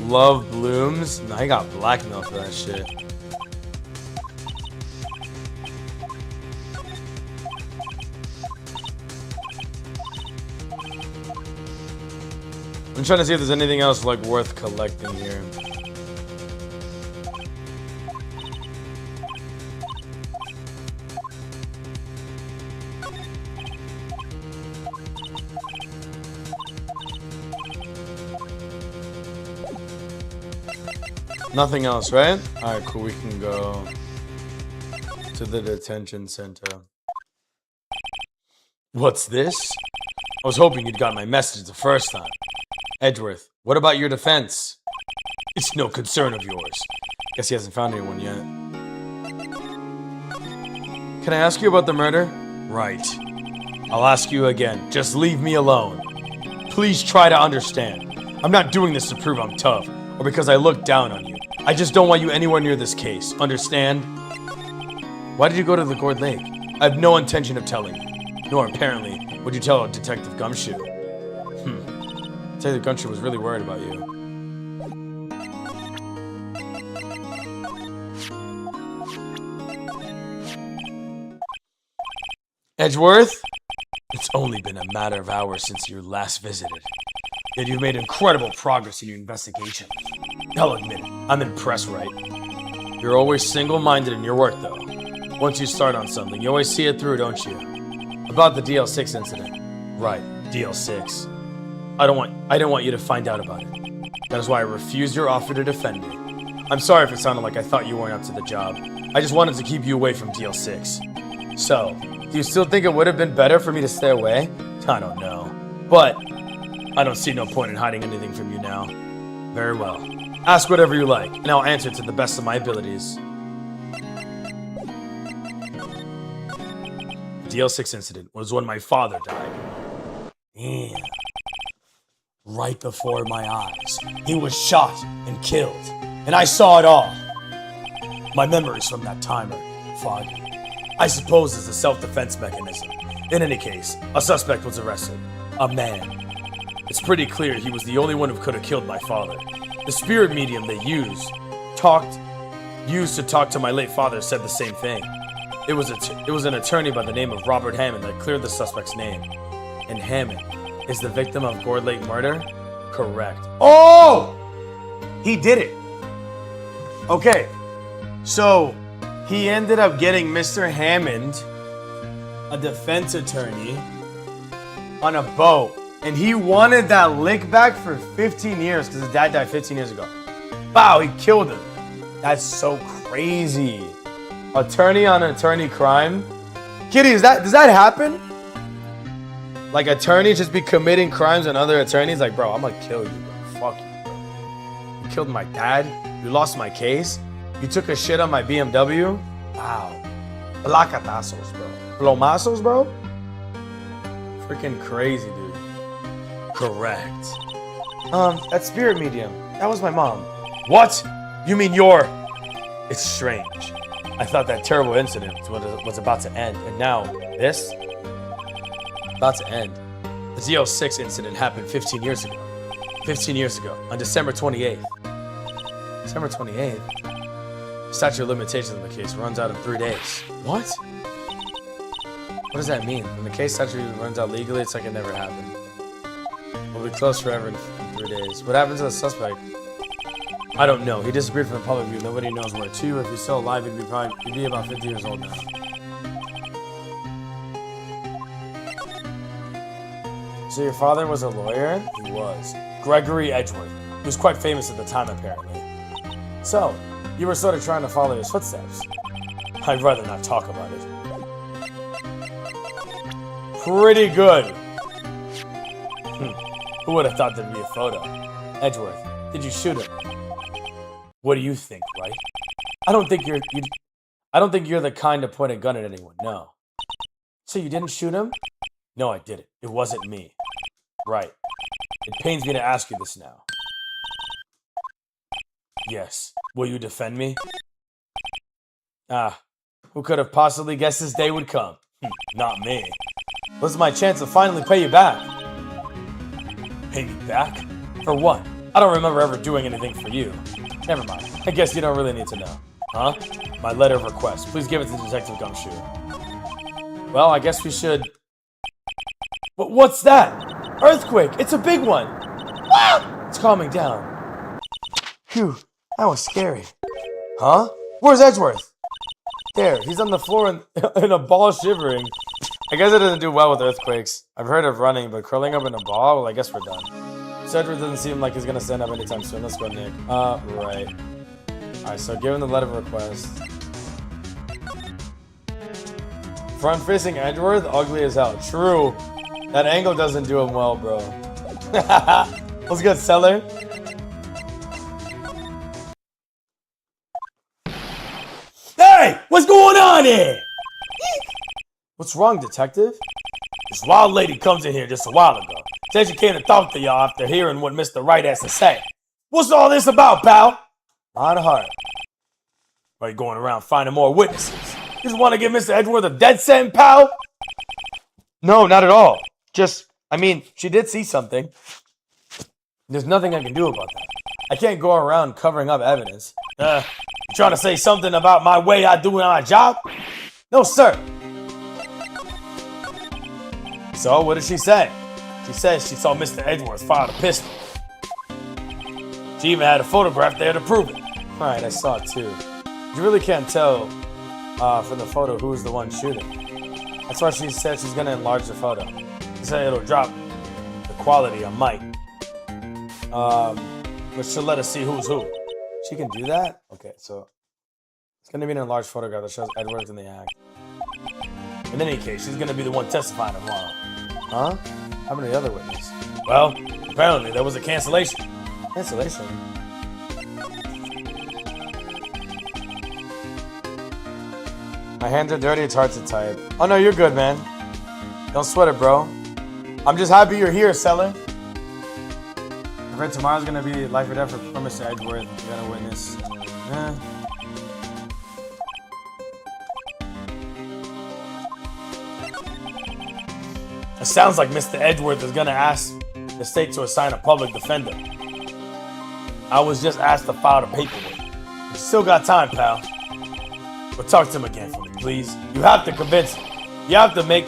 [SPEAKER 1] Love blooms. Nah, I got blackmail for that shit. I'm trying to see if there's anything else like worth collecting here. Nothing else, right? Alright, cool. We can go to the detention center. What's this? I was hoping you'd got my message the first time. Edgeworth, what about your defense? It's no concern of yours. Guess he hasn't found anyone yet. Can I ask you about the murder? Right. I'll ask you again. Just leave me alone. Please try to understand. I'm not doing this to prove I'm tough, or because I look down on you. I just don't want you anywhere near this case. Understand? Why did you go to the Gourd Lake? I have no intention of telling you. Nor, apparently, would you tell Detective Gumshoe. Detective Gumshoe was really worried about you. Edgeworth? It's only been a matter of hours since you last visited. Yet you've made incredible progress in your investigation. I'll admit it, I'm impressed, right? You're always single-minded in your work, though. Once you start on something, you always see it through, don't you? About the DL6 incident. Right, DL6. I didn't want you to find out about it. That is why I refused your offer to defend me. I'm sorry if it sounded like I thought you weren't up to the job. I just wanted to keep you away from DL6. So, do you still think it would have been better for me to stay away? I don't know. But, I don't see no point in hiding anything from you now. Very well. Ask whatever you like, and I'll answer to the best of my abilities. The DL6 incident was when my father died. Damn. Right before my eyes. He was shot and killed, and I saw it all. My memories from that time are foggy. I suppose it's a self-defense mechanism. In any case, a suspect was arrested. A man. It's pretty clear he was the only one who could have killed my father. The spirit medium they used to talk to my late father said the same thing. It was an attorney by the name of Robert Hammond that cleared the suspect's name. And Hammond is the victim of Gourd Lake murder? Correct. Oh! He did it. Okay. So, he ended up getting Mr. Hammond, a defense attorney, on a boat. And he wanted that lick back for 15 years because his dad died 15 years ago. Wow, he killed him. That's so crazy. Attorney on attorney crime. Kitty, does that happen? Like attorneys just be committing crimes on other attorneys? Like, bro, I'm gonna kill you, bro. Fuck you, bro. You killed my dad. You lost my case. You took a shit on my BMW. Wow. Placatazos, bro. Plomazos, bro? Freaking crazy, dude. Correct. That spirit medium. That was my mom. What? You mean you're... It's strange. I thought that terrible incident was about to end, and now this? About to end. The DL6 incident happened 15 years ago. 15 years ago, on December 28th. December 28th? Statute of limitations in the case runs out in 3 days. What? What does that mean? When the case statute runs out legally, it's like it never happened. We'll be closed forever in 3 days. What happened to the suspect? I don't know. He disappeared from the public view. Nobody knows where to. If he's still alive, he'd be about 50 years old now. So your father was a lawyer? He was. Gregory Edgeworth. He was quite famous at the time, apparently. So, you were sort of trying to follow his footsteps. I'd rather not talk about it. Pretty good. Who would have thought there'd be a photo? Edgeworth, did you shoot him? What do you think, right? I don't think you're the kind to point a gun at anyone, no. So you didn't shoot him? No, I didn't. It wasn't me. Right. It pains me to ask you this now. Yes. Will you defend me? Ah, who could have possibly guessed this day would come? Not me. This is my chance to finally pay you back. Pay me back? For what? I don't remember ever doing anything for you. Never mind. I guess you don't really need to know. Huh? My letter of request. Please give it to Detective Gumshoe. Well, I guess we should... What's that? Earthquake! It's a big one! Ah! It's calming down. Phew, that was scary. Huh? Where's Edgeworth? There, he's on the floor in a ball shivering. I guess it doesn't do well with earthquakes. I've heard of running, but curling up in a ball? Well, I guess we're done. So Edgeworth doesn't seem like he's gonna stand up anytime soon. Let's go, Nick. Right. Alright, so give him the letter of request. Front-facing Edgeworth? Ugly as hell. True. That angle doesn't do him well, bro. Let's get Seller. Hey! What's going on here? What's wrong, detective? This wild lady comes in here just a while ago. Said she came to talk to y'all after hearing what Mr. Wright has to say. What's all this about, pal? Not heart. Why are you going around finding more witnesses? You just want to give Mr. Edgeworth a dead sentence, pal? No, not at all. She did see something. There's nothing I can do about that. I can't go around covering up evidence. You trying to say something about my way I do my job? No, sir. So, what did she say? She says she saw Mr. Edgeworth fire the pistol. She even had a photograph there to prove it. Right, I saw it too. You really can't tell from the photo who's the one shooting. That's why she said she's gonna enlarge the photo. She said it'll drop the quality on Mike. But she'll let us see who's who. She can do that? Okay, so it's gonna be an enlarged photograph that shows Edgeworth in the act. In any case, she's gonna be the one testifying tomorrow. Huh? How many other witnesses? Well, apparently there was a cancellation. Cancellation? My hands are dirty, it's hard to type. Oh no, you're good, man. Don't sweat it, bro. I'm just happy you're here, Seller. I read tomorrow's gonna be life or death for Mr. Edgeworth. You got a witness. It sounds like Mr. Edgeworth is gonna ask the state to assign a public defender. I was just asked to file the paperwork. You still got time, pal. But talk to him again for me, please. You have to convince him. You have to make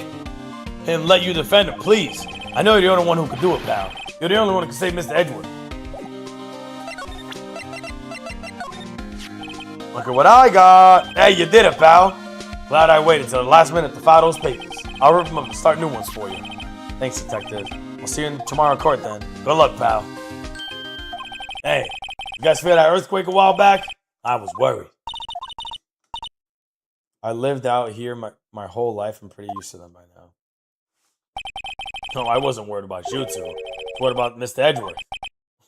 [SPEAKER 1] him let you defend him, please. I know you're the only one who can do it, pal. You're the only one who can save Mr. Edgeworth. Look at what I got. Hey, you did it, pal. Glad I waited till the last minute to file those papers. I'll rip them up and start new ones for you. Thanks, detective. We'll see you tomorrow in court then. Good luck, pal. Hey, you guys feel that earthquake a while back? I was worried. I lived out here my whole life. I'm pretty used to them by now. No, I wasn't worried about you two. What about Mr. Edgeworth?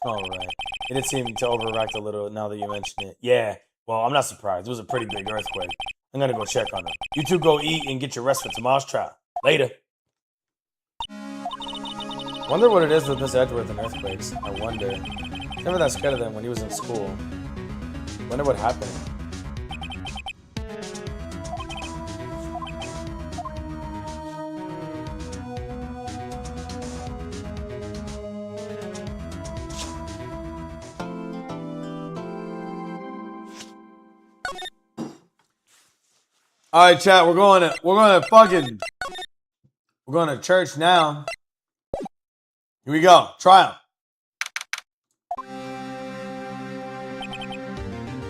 [SPEAKER 1] Alright. It did seem to overreact a little now that you mentioned it. Yeah, well, I'm not surprised. It was a pretty big earthquake. I'm gonna go check on him. You two go eat and get your rest for tomorrow's trial. Later. Wonder what it is with Miss Edgeworth and earthquakes. I wonder. Never that scared of them when he was in school. Wonder what happened. All right, chat. We're going to church now. Here we go. Trial.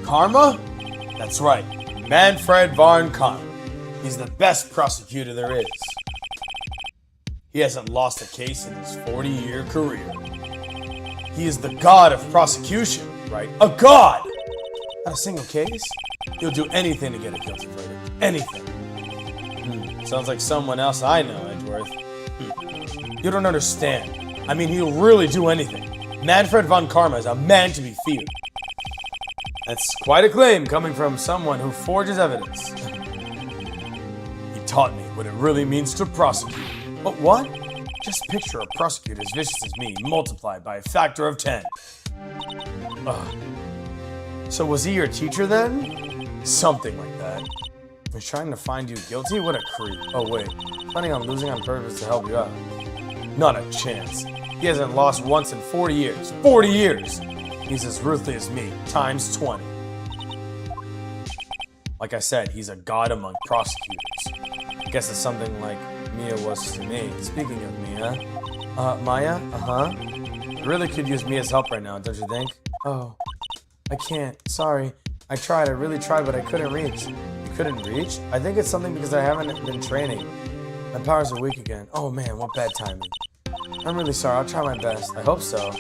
[SPEAKER 1] Karma? That's right. Manfred Von Karma. He's the best prosecutor there is. He hasn't lost a case in his 40-year career. He is the god of prosecution, right? A god! Not a single case? He'll do anything to get a guilty verdict. Anything. Sounds like someone else I know, Edgeworth. You don't understand. I mean, he'll really do anything. Manfred Von Karma is a man to be feared. That's quite a claim coming from someone who forges evidence. He taught me what it really means to prosecute. But what? Just picture a prosecutor as vicious as me multiplied by a factor of 10. So was he your teacher then? Something like that. He's trying to find you guilty? What a creep. Oh, wait. Planning on losing on purpose to help you out. Not a chance. He hasn't lost once in 40 years. 40 years! He's as ruthless as me, times 20. Like I said, he's a god among prosecutors. I guess it's something like Mia was to me. Speaking of Mia, Maya? You really could use Mia's help right now, don't you think? Oh, I can't. Sorry. I tried. I really tried, but I couldn't reach. You couldn't reach? I think it's something because I haven't been training. My powers are weak again. Oh man, what bad timing. I'm really sorry. I'll try my best. I hope so.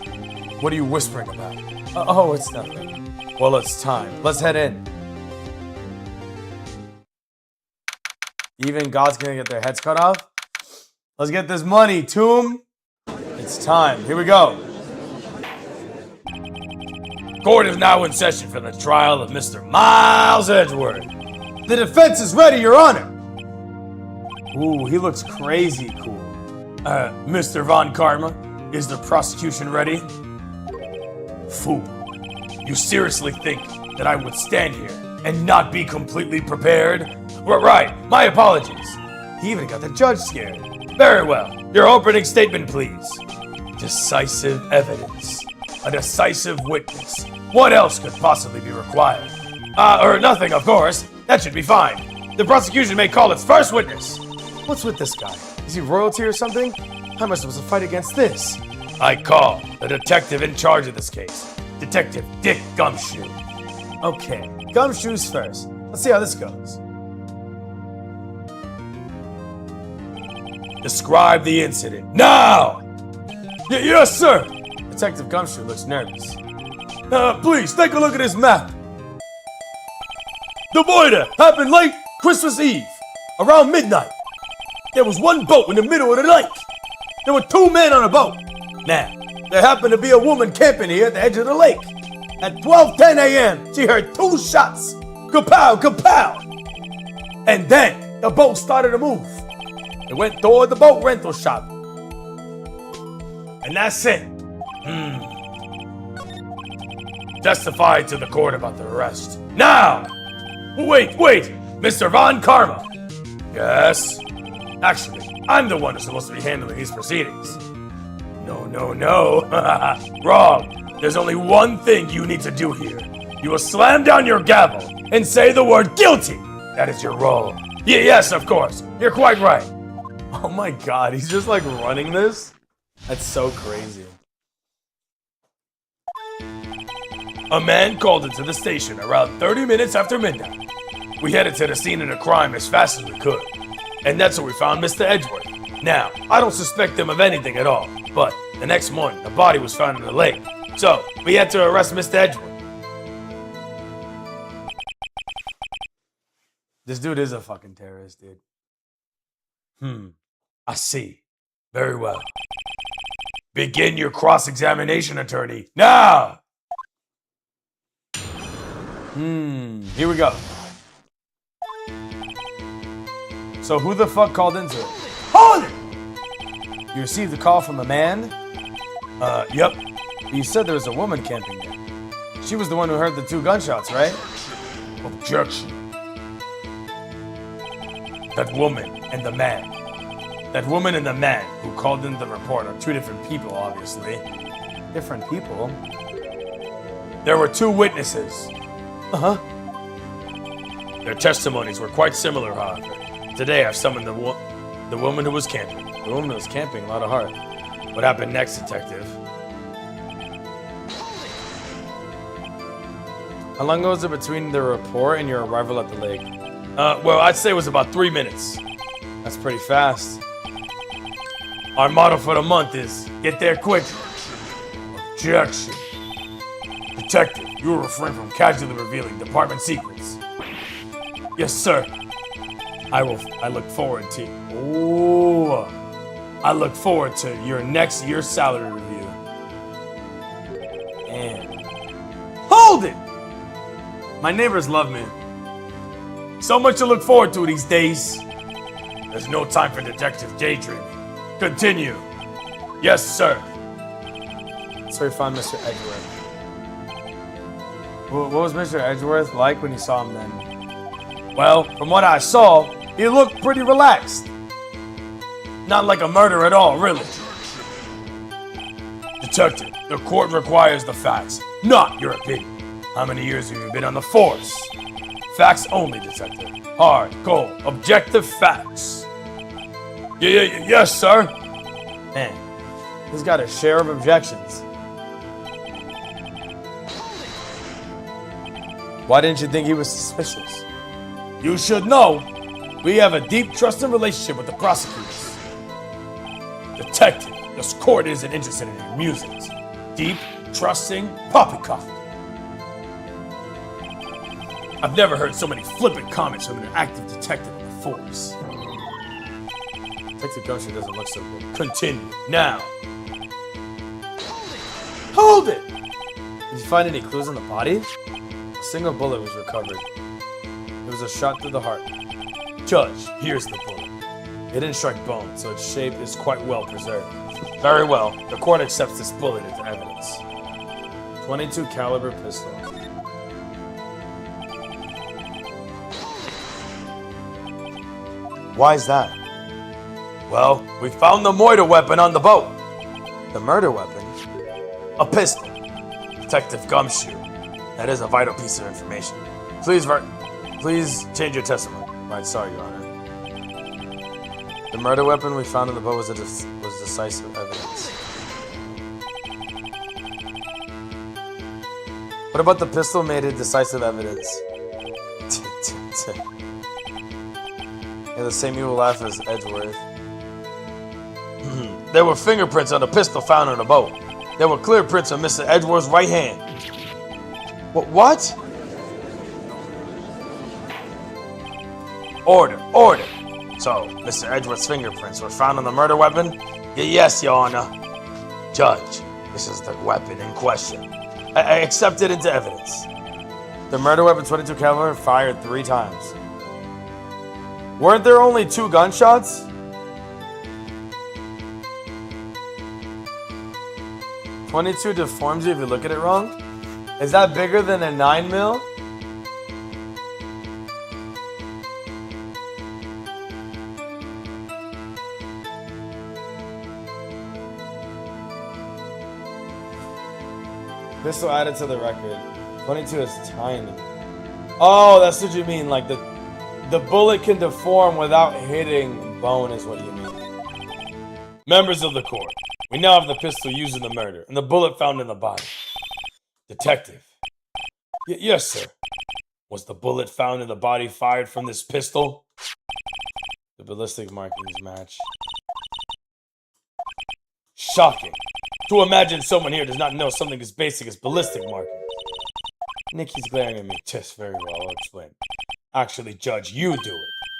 [SPEAKER 1] What are you whispering about? Oh, it's nothing. Well, it's time. Let's head in. Even God's gonna get their heads cut off? Let's get this money, Tomb. It's time. Here we go. Court is now in session for the trial of Mr. Miles Edgeworth. The defense is ready, Your Honor. Ooh, he looks crazy cool. Mr. Von Karma, is the prosecution ready? Fool, you seriously think that I would stand here and not be completely prepared? Right, my apologies. He even got the judge scared. Very well, your opening statement, please. Decisive evidence. A decisive witness. What else could possibly be required? Or nothing, of course. That should be fine. The prosecution may call its first witness. What's with this guy? Is he royalty or something? How am I supposed to fight against this? I call the detective in charge of this case. Detective Dick Gumshoe. Okay, Gumshoe's first. Let's see how this goes. Describe the incident. Now! Yes, sir! Detective Gumshoe looks nervous. Please, take a look at this map. The murder happened late Christmas Eve, around midnight. There was one boat in the middle of the lake. There were two men on a boat. Now, there happened to be a woman camping here at the edge of the lake. At 12:10 a.m., she heard two shots. Kapow, kapow! And then, the boat started to move. It went toward the boat rental shop. And that's it. Testify to the court about the arrest. Now! Wait, Mr. Von Karma. Yes? Actually, I'm the one who's supposed to be handling these proceedings. No. Wrong. There's only one thing you need to do here. You will slam down your gavel and say the word guilty. That is your role. Yes, of course. You're quite right. Oh my god, he's just like running this? That's so crazy. A man called into the station around 30 minutes after midnight. We headed to the scene of the crime as fast as we could. And that's where we found Mr. Edgeworth. Now, I don't suspect him of anything at all, but the next morning, the body was found in the lake. So, we had to arrest Mr. Edgeworth. This dude is a fucking terrorist, dude. I see. Very well. Begin your cross-examination, attorney. Now! Here we go. So who the fuck called into it? Hold it! You received a call from a man? Yep. You said there was a woman camping there. She was the one who heard the two gunshots, right? Objection. That woman and the man. That woman and the man who called in the report are two different people, obviously. Different people? There were two witnesses. Their testimonies were quite similar, however. Today I've summoned the woman who was camping. The woman who was camping, a lot of heart. What happened next, detective? How long was it between the report and your arrival at the lake? Well, I'd say it was about 3 minutes. That's pretty fast. Our motto for the month is, get there quick. Objection. Detective, you will refrain from casually revealing department secrets. Yes, sir. I look forward to I look forward to your next year's salary review. And hold it! My neighbors love me. So much to look forward to these days. There's no time for detective daydreaming. Continue. Yes, sir. So we found Mr. Edgeworth. What was Mr. Edgeworth like when you saw him then? Well, from what I saw, he looked pretty relaxed. Not like a murder at all, really. Detective, the court requires the facts, not your opinion. How many years have you been on the force? Facts only, detective. Hard, cold, objective facts. Yes, sir. Man, he's got a share of objections. Why didn't you think he was suspicious? You should know, we have a deep trusting relationship with the prosecutors. Detective, this court isn't interested in your musings. Deep, trusting, poppycock. I've never heard so many flippant comments from an active detective in the force. Detective Gumshoe doesn't look so good. Continue, now. Hold it! Did you find any clues on the body? A single bullet was recovered. It was a shot through the heart. Judge, here's the bullet. It didn't strike bone, so its shape is quite well preserved. Very well. The court accepts this bullet into evidence. 22 caliber pistol. Why is that? Well, we found the murder weapon on the boat. The murder weapon? A pistol. Detective Gumshoe. That is a vital piece of information. Please change your testimony. Right, sorry, Your Honor. The murder weapon we found in the boat was decisive evidence. What about the pistol made it decisive evidence? Yeah, the same evil laugh as Edgeworth. There were fingerprints on the pistol found in the boat. There were clear prints on Mr. Edgeworth's right hand. What? Order. So, Mr. Edgeworth's fingerprints were found on the murder weapon? Yes, Your Honor. Judge, this is the weapon in question. I accept it into evidence. The murder weapon 22 caliber fired 3 times. Weren't there only 2 gunshots? .22 deforms you if you look at it wrong? Is that bigger than a 9mm? Pistol added to the record. 22 is tiny. Oh, that's what you mean. Like the bullet can deform without hitting bone is what you mean. Members of the court, we now have the pistol used in the murder and the bullet found in the body. Detective. Yes, sir. Was the bullet found in the body fired from this pistol? The ballistic markings match. Shocking. To imagine someone here does not know something as basic as ballistic markings. Nikki's glaring at me. Just very well, I'll explain. Actually, Judge, you do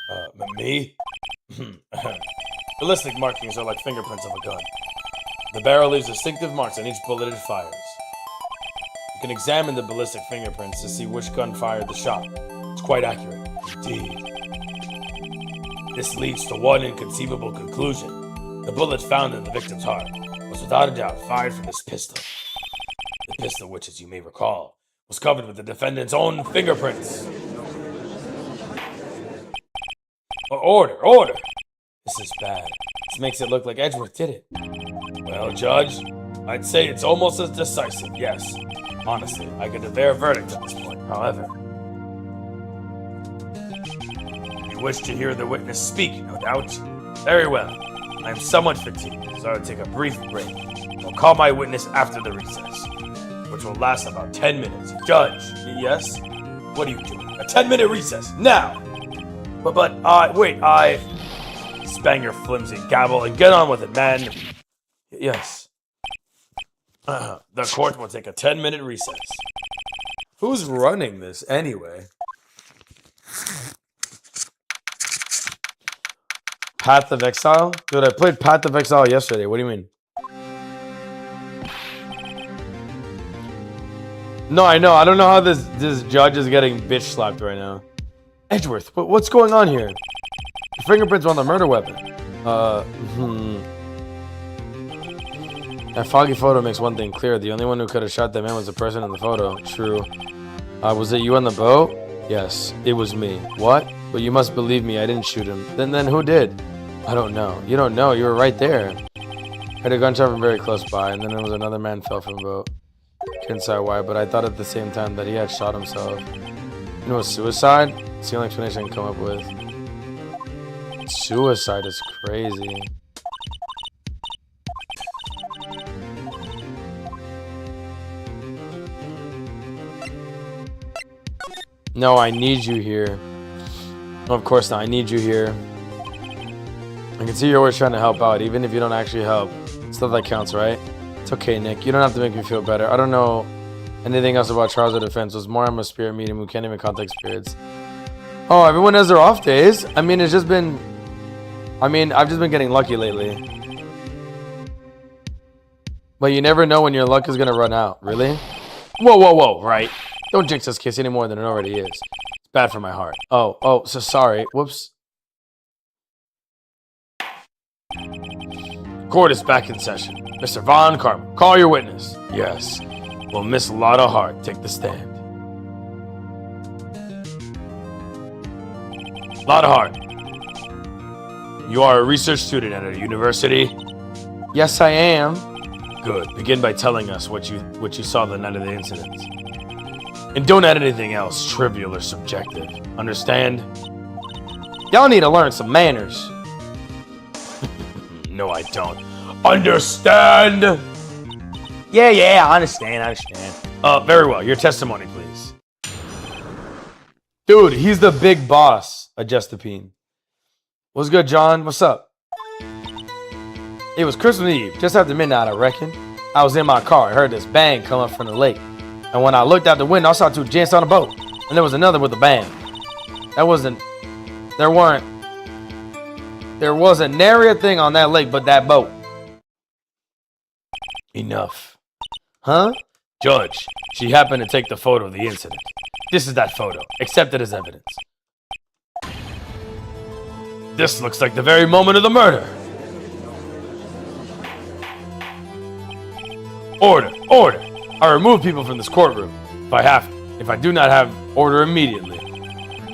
[SPEAKER 1] it. Me? Ballistic markings are like fingerprints of a gun. The barrel leaves distinctive marks on each bullet it fires. You can examine the ballistic fingerprints to see which gun fired the shot. It's quite accurate. Indeed. This leads to one inconceivable conclusion. The bullet found in the victim's heart was without a doubt fired from this pistol. The pistol, which, as you may recall, was covered with the defendant's own fingerprints. Order! This is bad. This makes it look like Edgeworth did it. Well, Judge, I'd say it's almost as decisive, yes. Honestly, I could declare a verdict at this point, however. You wish to hear the witness speak, no doubt? Very well. I am somewhat fatigued, so I'll take a brief break. I'll call my witness after the recess, which will last about 10 minutes. Judge, yes? What are you doing? A 10-minute recess, now! Wait, Bang your flimsy gavel and get on with it, man. Yes. The court will take a 10-minute recess. Who's running this anyway? Path of Exile? Dude, I played Path of Exile yesterday. What do you mean? No, I know. I don't know how this judge is getting bitch slapped right now. Edgeworth, what's going on here? Your fingerprints on the murder weapon. That foggy photo makes one thing clear. The only one who could have shot that man was the person in the photo. True. Was it you on the boat? Yes, it was me. What? But you must believe me, I didn't shoot him. Then who did? I don't know. You don't know, you were right there. I heard a gunshot from very close by, and then there was another man fell from a boat. Couldn't say why, but I thought at the same time that he had shot himself. You know, suicide? It's the only explanation I can come up with. Suicide is crazy. No, I need you here. No, of course not. I need you here. I can see you're always trying to help out, even if you don't actually help. Stuff that counts, right? It's okay, Nick. You don't have to make me feel better. I don't know anything else about trials or defense. It was more I'm a spirit medium who can't even contact spirits. Oh, everyone has their off days. I mean, I've just been getting lucky lately. But you never know when your luck is gonna run out. Really? Whoa, right? Don't jinx this case any more than it already is. It's bad for my heart. Oh, so sorry. Whoops. Court is back in session. Mr. Von Carmen, call your witness. Yes. Will Miss Lotta Hart take the stand? Lotta Hart, you are a research student at a university? Yes, I am. Good. Begin by telling us what you saw the night of the incident. And don't add anything else trivial or subjective. Understand? Y'all need to learn some manners. No, I don't. Understand? Yeah, I understand. Very well. Your testimony, please. Dude, he's the big boss at Justapine. What's good, John? What's up? It was Christmas Eve, just after midnight, I reckon. I was in my car. I heard this bang come up from the lake. And when I looked out the window, I saw two gents on a boat. And there was another with a bang. There wasn't nary a thing on that lake but that boat. Enough. Huh? Judge, she happened to take the photo of the incident. This is that photo, accepted as evidence. This looks like the very moment of the murder. Order. I remove people from this courtroom if I do not have order immediately.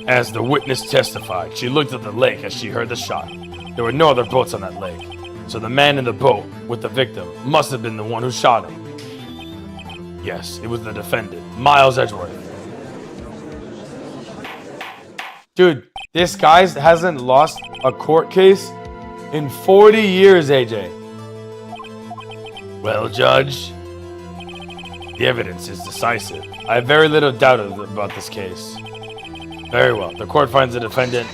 [SPEAKER 1] As the witness testified, she looked at the lake as she heard the shot. There were no other boats on that lake, so the man in the boat with the victim must have been the one who shot him. Yes, it was the defendant, Miles Edgeworth. Dude, this guy hasn't lost a court case in 40 years, AJ. Well, Judge, the evidence is decisive. I have very little doubt about this case. Very well. The court finds the defendant.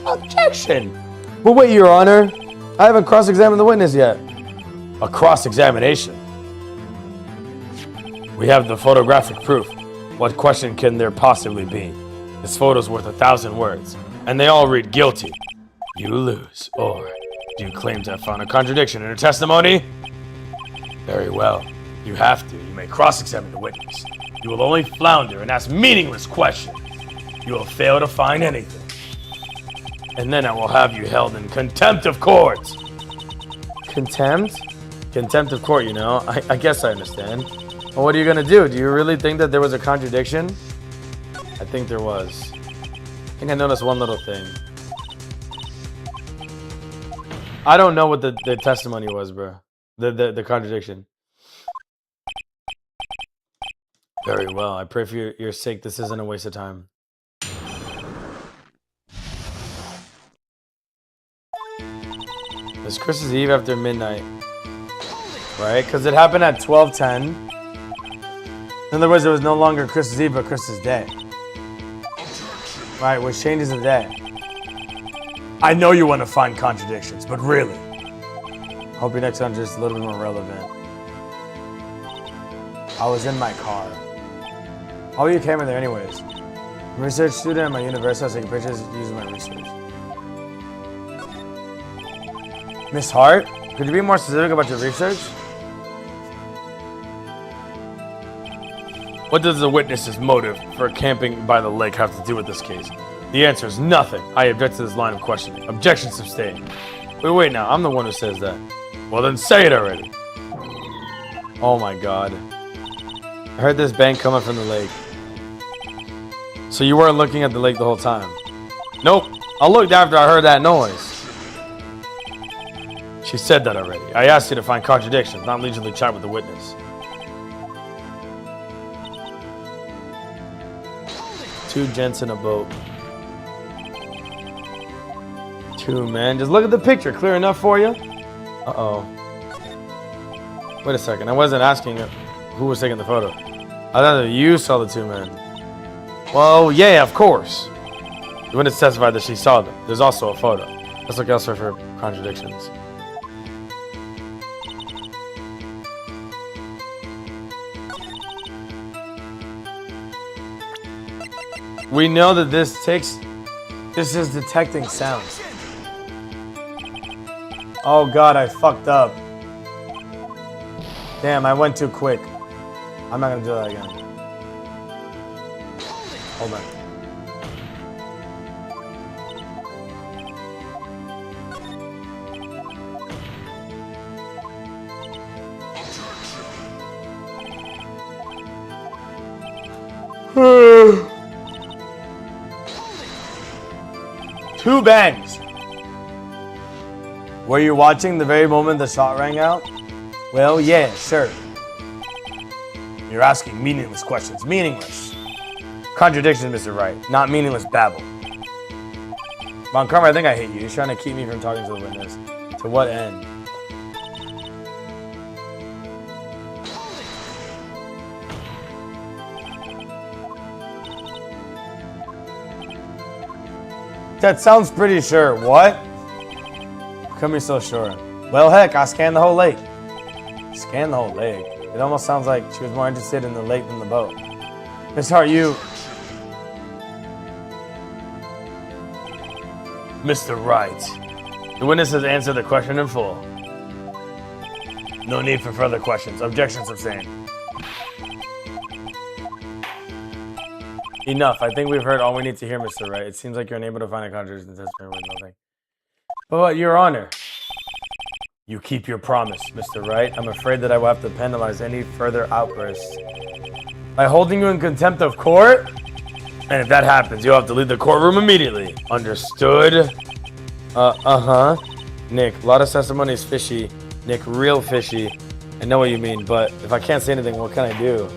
[SPEAKER 1] Objection! But wait, Your Honor. I haven't cross-examined the witness yet. A cross-examination? We have the photographic proof. What question can there possibly be? This photo's worth 1,000 words, and they all read guilty. You lose. Or do you claim to have found a contradiction in her testimony? Very well. You have to. You may cross-examine the witness. You will only flounder and ask meaningless questions. You will fail to find anything. And then I will have you held in contempt of court. Contempt? Contempt of court, you know. I guess I understand. Well, what are you going to do? Do you really think that there was a contradiction? I think there was. I think I noticed one little thing. I don't know what the testimony was, bro. The contradiction. Very well. I pray for your sake this isn't a waste of time. It's Christmas Eve after midnight. Right? Because it happened at 12:10. In other words, it was no longer Christmas Eve, but Christmas Day. Right, which changes the day. I know you want to find contradictions, but really. Hope your next one's just a little bit more relevant. I was in my car. How you came in there anyways? I'm a research student at my university. I was taking pictures using my research. Miss Hart, could you be more specific about your research? What does the witness's motive for camping by the lake have to do with this case? The answer is nothing. I object to this line of questioning. Objection sustained. Wait now. I'm the one who says that. Well, then say it already. Oh my God. I heard this bang coming from the lake. So you weren't looking at the lake the whole time? Nope. I looked after I heard that noise. She said that already. I asked you to find contradictions, not leisurely chat with the witness. Two gents in a boat. Two men. Just look at the picture. Clear enough for you? Uh-oh. Wait a second. I wasn't asking who was taking the photo. I thought that you saw the two men. Well, yeah, of course. The witness testified that she saw them. There's also a photo. Let's look elsewhere for contradictions. We know that this is detecting sounds. Oh God, I fucked up. Damn, I went too quick. I'm not gonna do that again. Hold on. Two bangs. Were you watching the very moment the shot rang out? Well, yeah, sure. You're asking meaningless questions. Meaningless. Contradiction, Mr. Wright. Not meaningless babble. Von Karma, I think I hate you. You're trying to keep me from talking to the witness. To what end? That sounds pretty sure. What? Come here so sure. Well, heck, I scanned the whole lake. Scanned the whole lake? It almost sounds like she was more interested in the lake than the boat. Miss Hart, you... Mr. Wright. The witness has answered the question in full. No need for further questions. Objection sustained. Enough. I think we've heard all we need to hear, Mr. Wright. It seems like you're unable to find a contradiction in testimony with nothing. But, Your Honor, you keep your promise, Mr. Wright. I'm afraid that I will have to penalize any further outbursts by holding you in contempt of court. And if that happens, you'll have to leave the courtroom immediately. Understood? Nick, a lot of testimony is fishy. Nick, real fishy. I know what you mean, but if I can't say anything, what can I do?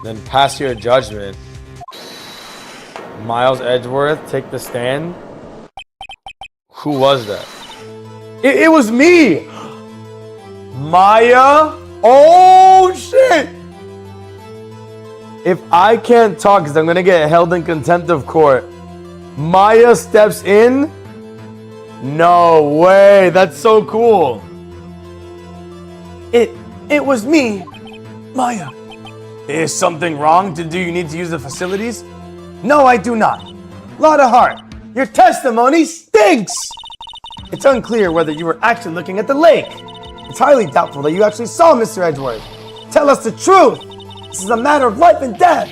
[SPEAKER 1] Then pass your judgment. Miles Edgeworth, take the stand. Who was that? It was me! Maya? Oh, shit! If I can't talk because I'm going to get held in contempt of court, Maya steps in? No way. That's so cool. It was me, Maya. Is something wrong? Do you need to use the facilities? No, I do not. Lot of heart. Your testimony stinks. It's unclear whether you were actually looking at the lake. It's highly doubtful that you actually saw Mr. Edgeworth. Tell us the truth. This is a matter of life and death.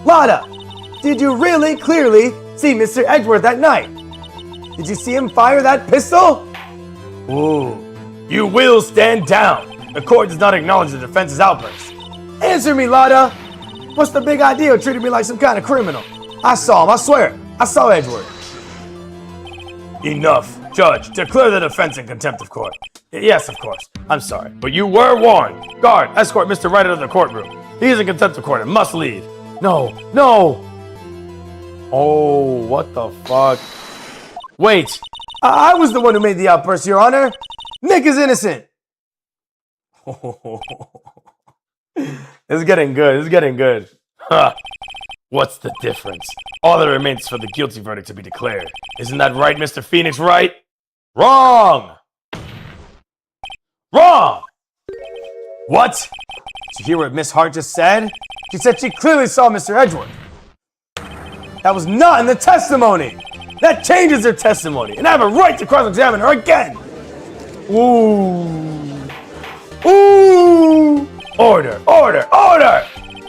[SPEAKER 1] Lotta, did you really clearly see Mr. Edgeworth that night? Did you see him fire that pistol? Ooh. You will stand down. The court does not acknowledge the defense's outburst. Answer me, Lotta. What's the big idea of treating me like some kind of criminal? I saw him, I swear. I saw Edgeworth. Enough. Judge, declare the defense in contempt of court. Yes, of course. I'm sorry, but you were warned. Guard, escort Mr. Wright out of the courtroom. He is in contempt of court and must leave. No. Oh, what the fuck? Wait. I was the one who made the outburst, Your Honor. Nick is innocent. This is getting good. Huh. What's the difference? All that remains is for the guilty verdict to be declared. Isn't that right, Mr. Phoenix Wright? Wrong! What? Did you hear what Miss Hart just said? She said she clearly saw Mr. Edgeworth. That was not in the testimony. That changes her testimony, and I have a right to cross-examine her again. Ooh! Order!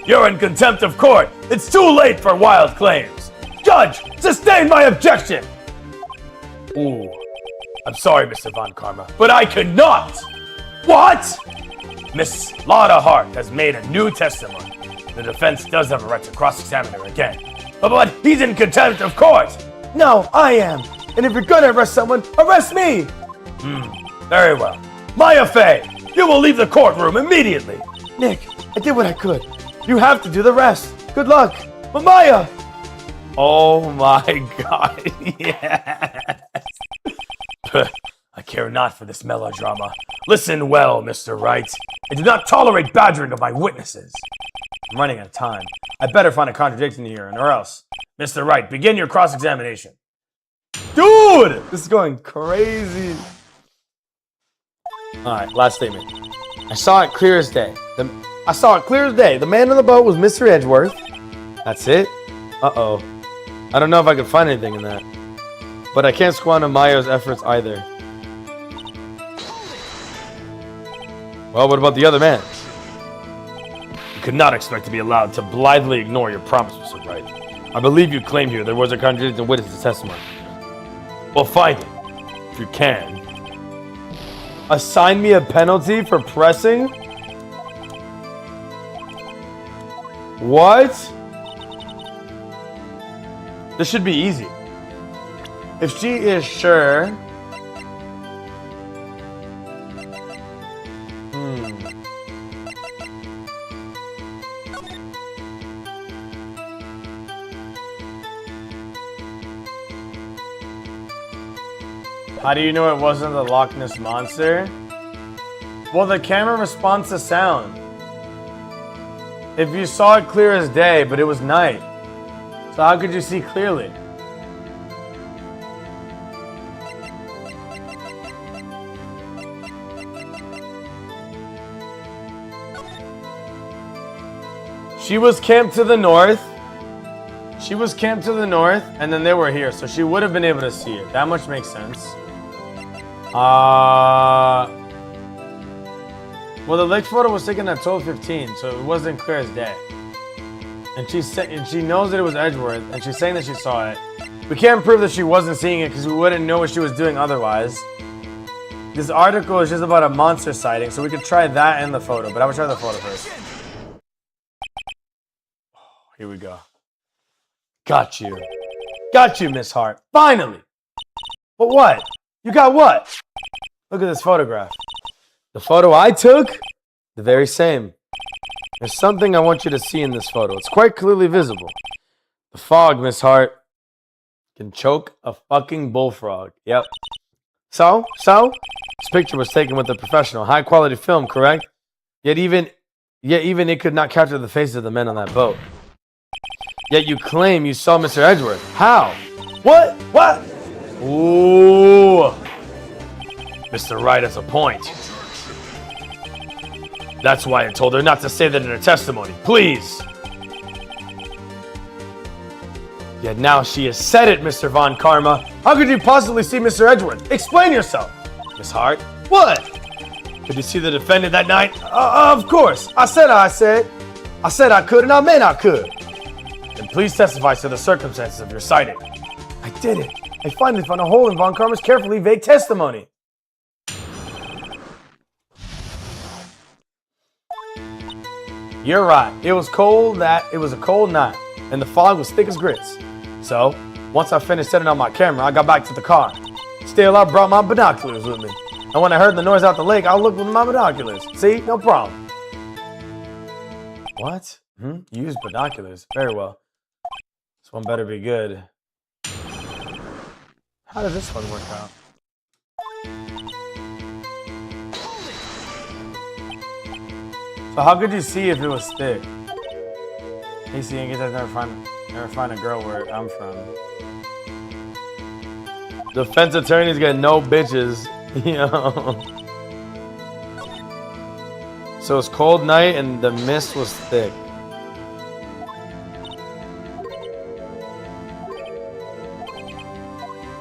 [SPEAKER 1] You're in contempt of court. It's too late for wild claims. Judge, sustain my objection. Ooh. I'm sorry, Mr. Von Karma, but I cannot. What? Miss Lotta Hart has made a new testimony. The defense does have a right to cross-examine her again. But he's in contempt of court! No, I am! And if you're gonna arrest someone, arrest me! Very well. Maya Fey, you will leave the courtroom immediately! Nick, I did what I could. You have to do the rest. Good luck. But Maya! Oh my god, yes! I care not for this melodrama. Listen well, Mr. Wright. I do not tolerate badgering of my witnesses. I'm running out of time. I better find a contradiction here, or else. Mr. Wright, begin your cross-examination. Dude! This is going crazy. Alright, last statement. I saw it clear as day. The man on the boat was Mr. Edgeworth. That's it? Uh-oh. I don't know if I can find anything in that. But I can't squander Maya's efforts either. Well, what about the other man? You could not expect to be allowed to blithely ignore your promise, Mr. Wright. I believe you claimed here there was a contradiction in witness testimony. Well, find it, if you can. Assign me a penalty for pressing? What? This should be easy. If she is sure... How do you know it wasn't the Loch Ness Monster? Well, the camera responds to sound. If you saw it clear as day, but it was night. So how could you see clearly? She was camped to the north. She was camped to the north, and then they were here, so she would have been able to see it. That much makes sense. Well, the lake photo was taken at 12:15, so it wasn't clear as day. And she knows that it was Edgeworth, and she's saying that she saw it. We can't prove that she wasn't seeing it because we wouldn't know what she was doing otherwise. This article is just about a monster sighting, so we could try that and the photo, but I would try the photo first. Here we go. Got you. Got you, Miss Hart. Finally! But what? You got what? Look at this photograph. The photo I took? The very same. There's something I want you to see in this photo. It's quite clearly visible. The fog, Miss Hart, can choke a fucking bullfrog. Yep. So? This picture was taken with a professional, high-quality film, correct? Yet even it could not capture the faces of the men on that boat. Yet you claim you saw Mr. Edgeworth. How? What? Ooh. Mr. Wright has a point. That's why I told her not to say that in her testimony. Please. Yet now she has said it, Mr. Von Karma. How could you possibly see Mr. Edgeworth? Explain yourself. Miss Hart. What? Could you see the defendant that night? Of course. I said I could, and I meant I could. Then please testify to the circumstances of your sighting. I did it. I finally found a hole in Von Karma's carefully vague testimony. You're right. It was a cold night, and the fog was thick as grits. So, once I finished setting up my camera, I got back to the car. Still, I brought my binoculars with me. And when I heard the noise out the lake, I looked with my binoculars. See? No problem. What? You used binoculars. Very well. This one better be good. How does this one work out? So how could you see if it was thick? Casey and guys never find a girl where I'm from. Defense attorneys get no bitches. Yo. So it's cold night and the mist was thick.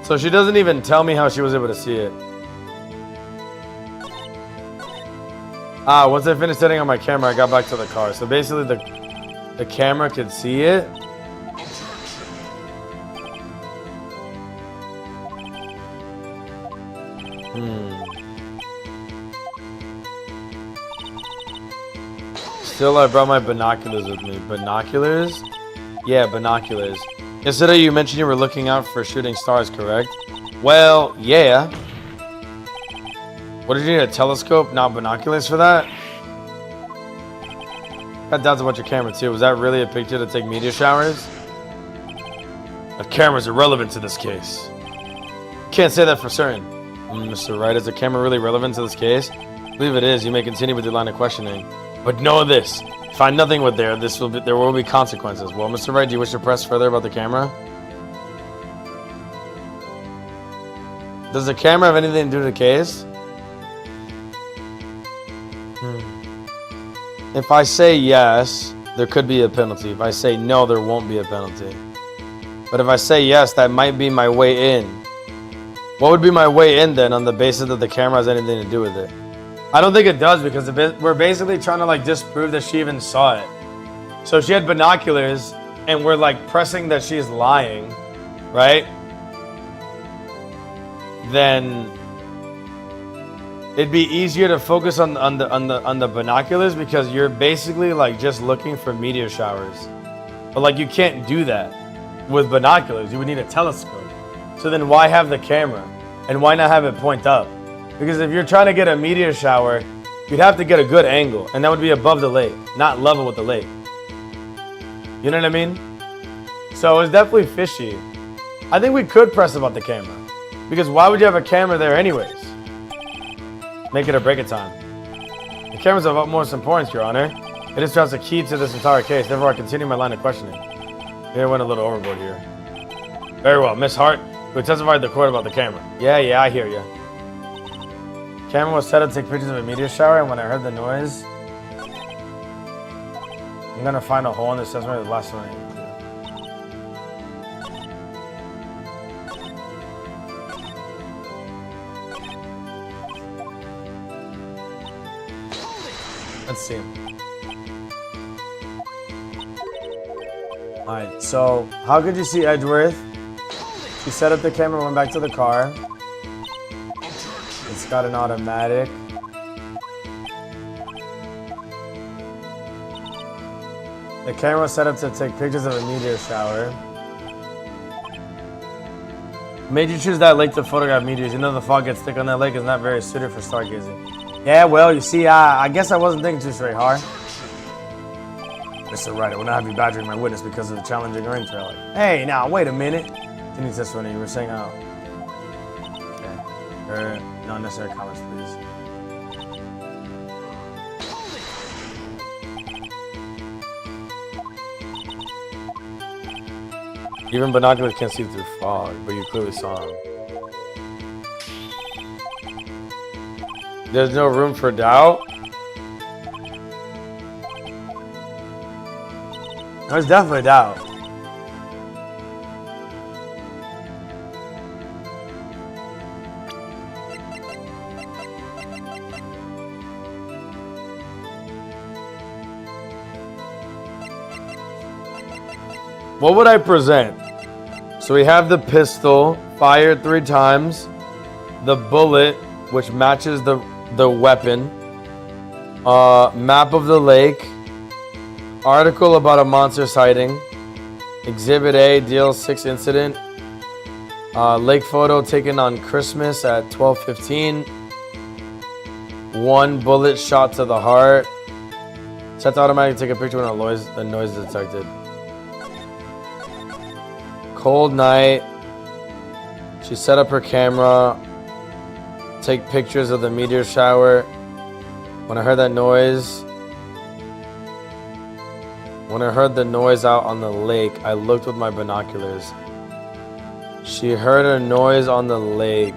[SPEAKER 1] So she doesn't even tell me how she was able to see it. Once I finished setting up my camera, I got back to the car. So basically the camera could see it. Still, I brought my binoculars with me. Binoculars? Yeah, binoculars. Yesterday you mentioned you were looking out for shooting stars, correct? Well, yeah. What did you need, a telescope, not binoculars for that? Got doubts about your camera too. Was that really a picture to take meteor showers? The camera's irrelevant to this case. Can't say that for certain. Mr. Wright, is the camera really relevant to this case? I believe it is. You may continue with your line of questioning. But know this. Find nothing with there. There will be consequences. Well, Mr. Wright, do you wish to press further about the camera? Does the camera have anything to do with the case? If I say yes, there could be a penalty. If I say no, there won't be a penalty. But if I say yes, that might be my way in. What would be my way in then on the basis that the camera has anything to do with it? I don't think it does, because we're basically trying to like disprove that she even saw it. So if she had binoculars and we're like pressing that she's lying, right? Then it'd be easier to focus on the binoculars, because you're basically like just looking for meteor showers. But like you can't do that with binoculars. You would need a telescope. So then why have the camera? And why not have it point up? Because if you're trying to get a meteor shower, you'd have to get a good angle, and that would be above the lake, not level with the lake. You know what I mean? So it's definitely fishy. I think we could press about the camera, because why would you have a camera there anyways? Make it or break it time. The camera's of utmost importance, Your Honor. It is perhaps the key to this entire case. Therefore, I continue my line of questioning. Maybe I went a little overboard here. Very well, Miss Hart, who testified to the court about the camera. Yeah, I hear you. Camera was set up to take pictures of a meteor shower, and when I heard the noise, I'm gonna find a hole in the assessment of the last one. Let's see. Alright, so how could you see Edgeworth? She set up the camera, went back to the car. It's got an automatic. The camera was set up to take pictures of a meteor shower. Made you choose that lake to photograph meteors. You know the fog gets thick on that lake is not very suited for stargazing. Yeah, well, you see, I guess I wasn't thinking too straight hard. Mr. Wright, I will not have you badgering my witness because of the challenging ring trailer. Hey, now, wait a minute. Continue testimony. You were saying, okay. No unnecessary comments, please. Even binoculars can't see through fog, but you clearly saw him. There's no room for doubt? There's definitely doubt. What would I present? So we have the pistol, fired 3 times, the bullet, which matches the weapon, map of the lake, article about a monster sighting, Exhibit A, Deal 6 incident, lake photo taken on Christmas at 12:15, 1 bullet shot to the heart, set to automatically take a picture when the noise is detected. Cold night. She set up her camera. Take pictures of the meteor shower. When I heard that noise. When I heard the noise out on the lake, I looked with my binoculars. She heard a noise on the lake.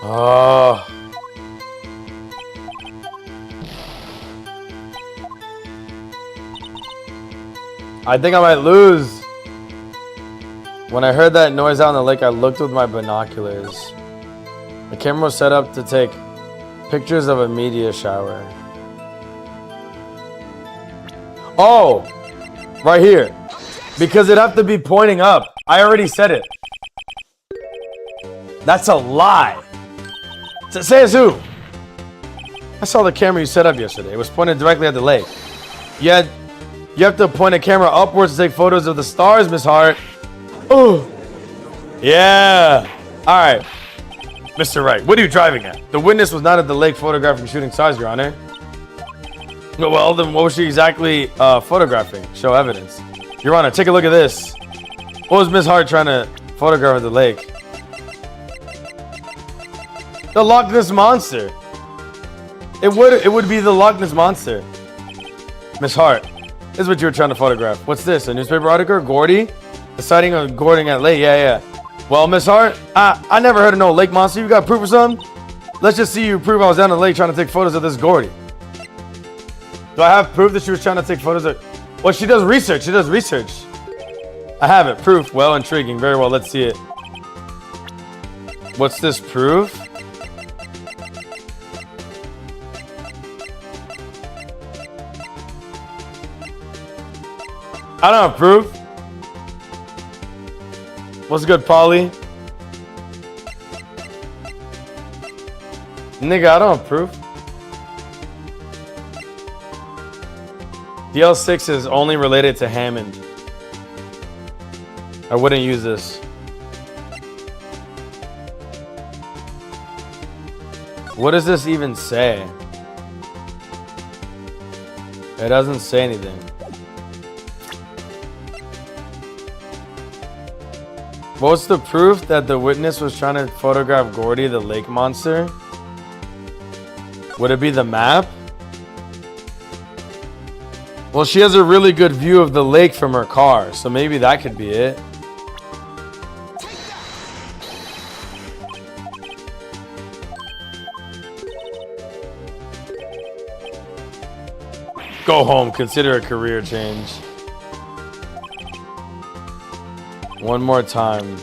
[SPEAKER 1] Oh. I think I might lose. When I heard that noise out on the lake, I looked with my binoculars. The camera was set up to take pictures of a meteor shower. Oh, right here. Because it'd have to be pointing up. I already said it. That's a lie. Says who? I saw the camera you set up yesterday. It was pointed directly at the lake. You have to point a camera upwards to take photos of the stars, Miss Hart. Oh, yeah. All right, Mr. Wright, what are you driving at? The witness was not at the lake photographing shooting stars, Your Honor. Well, then what was she exactly photographing? Show evidence. Your Honor, take a look at this. What was Miss Hart trying to photograph at the lake? The Loch Ness Monster. It would be the Loch Ness Monster. Miss Hart, this is what you were trying to photograph. What's this? A newspaper article? Gordy? The sighting of Gordy at lake? Yeah. Well, Miss Hart, I never heard of no lake monster. You got proof or something? Let's just see you prove I was down the lake trying to take photos of this Gordy. Do I have proof that she was trying to take photos of... Well, she does research. I have it. Proof. Well, intriguing. Very well. Let's see it. What's this proof? I don't have proof. What's good, Polly? Nigga, I don't have proof. DL6 is only related to Hammond. I wouldn't use this. What does this even say? It doesn't say anything. What's the proof that the witness was trying to photograph Gordy the lake monster? Would it be the map? Well, she has a really good view of the lake from her car, so maybe that could be it. Go home, consider a career change. One more time.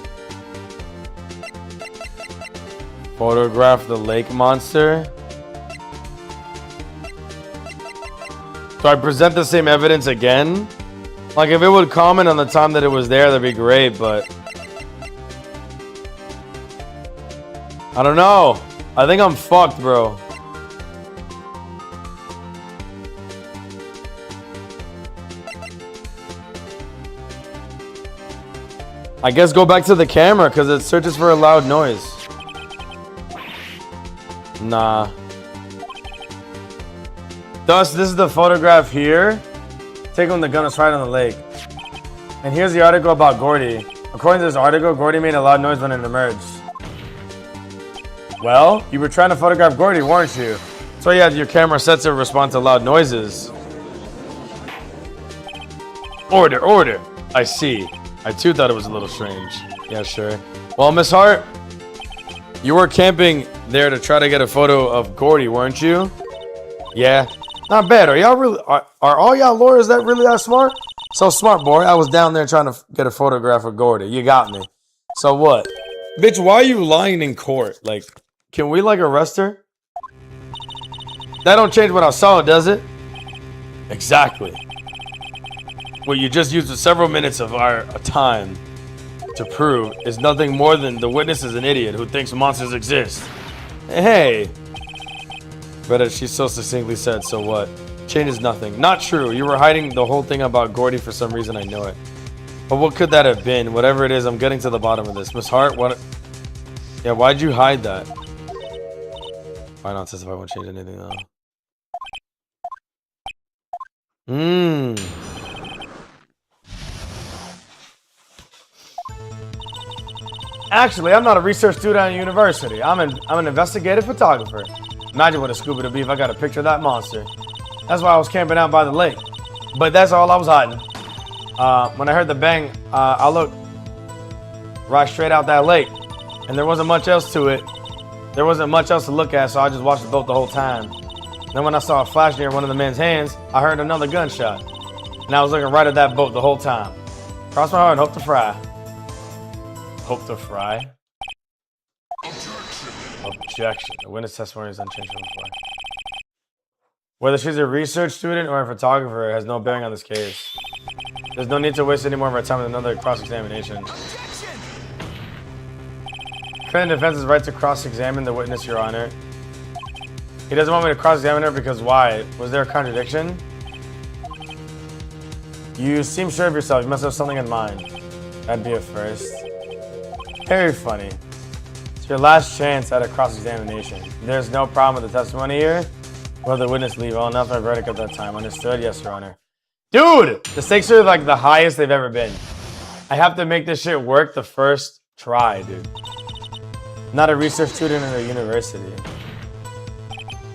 [SPEAKER 1] Photograph the lake monster. So I present the same evidence again? Like, if it would comment on the time that it was there, that'd be great, but... I don't know. I think I'm fucked, bro. I guess go back to the camera because it searches for a loud noise. Nah. Thus, this is the photograph here. Take when the gun is fired on the lake. And here's the article about Gordy. According to this article, Gordy made a loud noise when it emerged. Well, you were trying to photograph Gordy, weren't you? So yeah, your camera set to respond to loud noises. Order, order. I see. I too thought it was a little strange. Yeah, sure. Well, Miss Hart, you were camping there to try to get a photo of Gordy, weren't you? Yeah. Not bad. Are y'all really? Are all y'all lawyers that really that smart? So smart, boy. I was down there trying to get a photograph of Gordy. You got me. So what? Bitch, why are you lying in court? Like, can we like arrest her? That don't change what I saw, does it? Exactly. What you just used several minutes of our time to prove is nothing more than the witness is an idiot who thinks monsters exist. Hey. But as she so succinctly said, so what? Changes nothing. Not true. You were hiding the whole thing about Gordy for some reason, I know it. But what could that have been? Whatever it is, I'm getting to the bottom of this. Miss Hart, what? Yeah, why'd you hide that? Why not testify won't change anything though? Actually, I'm not a research student at a university. I'm an investigative photographer. Imagine what a scuba to be if I got a picture of that monster. That's why I was camping out by the lake. But that's all I was hiding. When I heard the bang, I looked right straight out that lake. And there wasn't much else to it. There wasn't much else to look at, so I just watched the boat the whole time. Then when I saw a flash near one of the men's hands, I heard another gunshot. And I was looking right at that boat the whole time. Cross my heart and hope to fry. Hope to fry? Objection. The witness testimony is unchanged from before. Whether she's a research student or a photographer has no bearing on this case. There's no need to waste any more of our time with another cross-examination. Defendant defense's right to cross-examine the witness, Your Honor. He doesn't want me to cross-examine her because why? Was there a contradiction? You seem sure of yourself. You must have something in mind. That'd be a first. Very funny. It's your last chance at a cross-examination. There's no problem with the testimony here. Will the witness leave? Well enough, my verdict at that time. Understood? Yes, Your Honor. Dude! The stakes are like the highest they've ever been. I have to make this shit work the first try, dude. I'm not a research student in a university.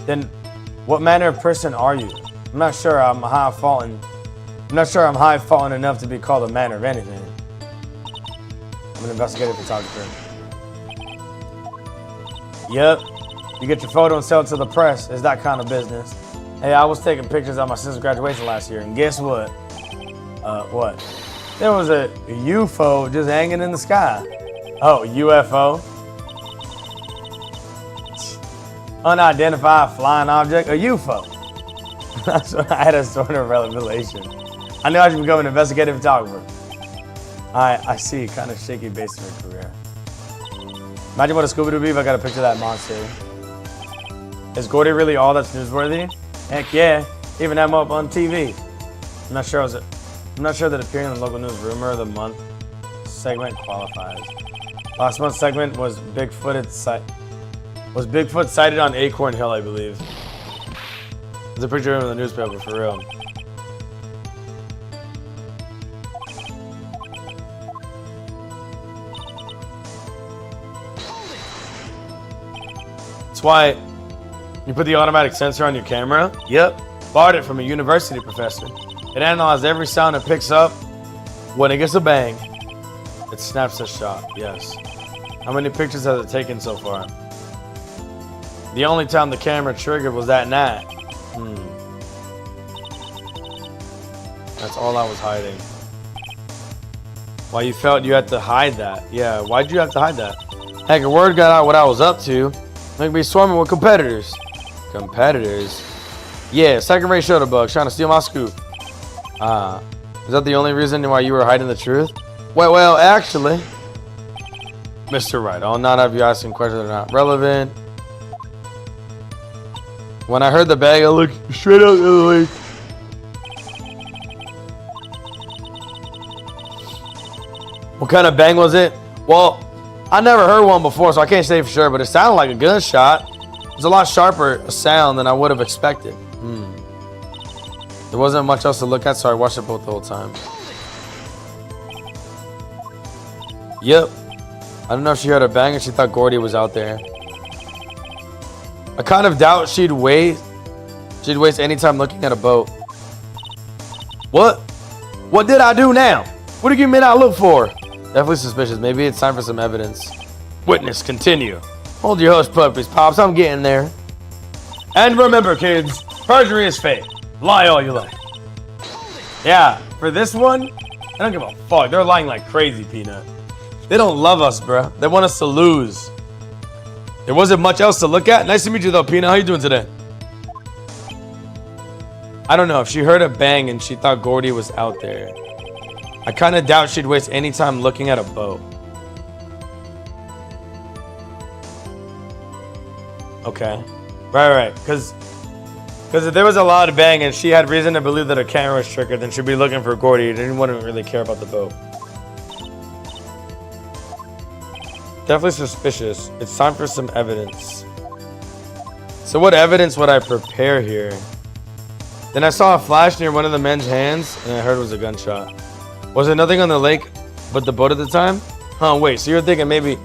[SPEAKER 1] Then, what manner of person are you? I'm not sure I'm high faulting enough to be called a man of anything. I'm an investigative photographer. Yep. You get your photo and sell it to the press. It's that kind of business. Hey, I was taking pictures of my sister's graduation last year, and guess what? What? There was a UFO just hanging in the sky. Oh, UFO? Unidentified flying object, a UFO. That's when I had a sort of revelation. I knew I should become an investigative photographer. I see, kind of shaky base of her career. Imagine what a Scooby-Doo would be if I got a picture of that monster. Is Gordy really all that's newsworthy? Heck yeah, even have him up on TV. I'm not sure that appearing in the local news rumor of the month segment qualifies. Last month's segment was Bigfoot sighted on Acorn Hill, I believe. There's a picture of him in the newspaper, for real. That's why you put the automatic sensor on your camera. Yep. Borrowed it from a university professor. It analyzes every sound it picks up. When it gets a bang, it snaps a shot. Yes. How many pictures has it taken so far? The only time the camera triggered was that night. That's all I was hiding. Why you felt you had to hide that? Yeah, why'd you have to hide that? Heck, a word got out what I was up to. Make me swarming with competitors. Competitors? Yeah, second-rate shutterbugs trying to steal my scoop. Is that the only reason why you were hiding the truth? Well, actually, Mr. Right, I'll not have you asking questions that are not relevant. When I heard the bag, I looked straight out the other way. What kind of bang was it? Well, I never heard one before, so I can't say for sure, but it sounded like a gunshot. It was a lot sharper a sound than I would have expected. There wasn't much else to look at, so I watched it both the whole time. Yep. I don't know if she heard a bang and she thought Gordy was out there. I kind of doubt she'd waste any time looking at a boat. What? What did I do now? What do you mean I look for? Definitely suspicious. Maybe it's time for some evidence. Witness, continue. Hold your hush puppies, Pops. I'm getting there. And remember, kids, perjury is fake. Lie all you like. Yeah, for this one, I don't give a fuck. They're lying like crazy, Peanut. They don't love us, bro. They want us to lose. There wasn't much else to look at. Nice to meet you, though, Peanut. How you doing today? I don't know. If she heard a bang and she thought Gordy was out there, I kind of doubt she'd waste any time looking at a boat. Okay. Right. Because if there was a lot of bang and she had reason to believe that her camera was triggered, then she'd be looking for Gordy. She wouldn't really care about the boat. Definitely suspicious. It's time for some evidence. So what evidence would I prepare here? Then I saw a flash near one of the men's hands, and I heard it was a gunshot. Was there nothing on the lake but the boat at the time? Huh, wait, so you're thinking maybe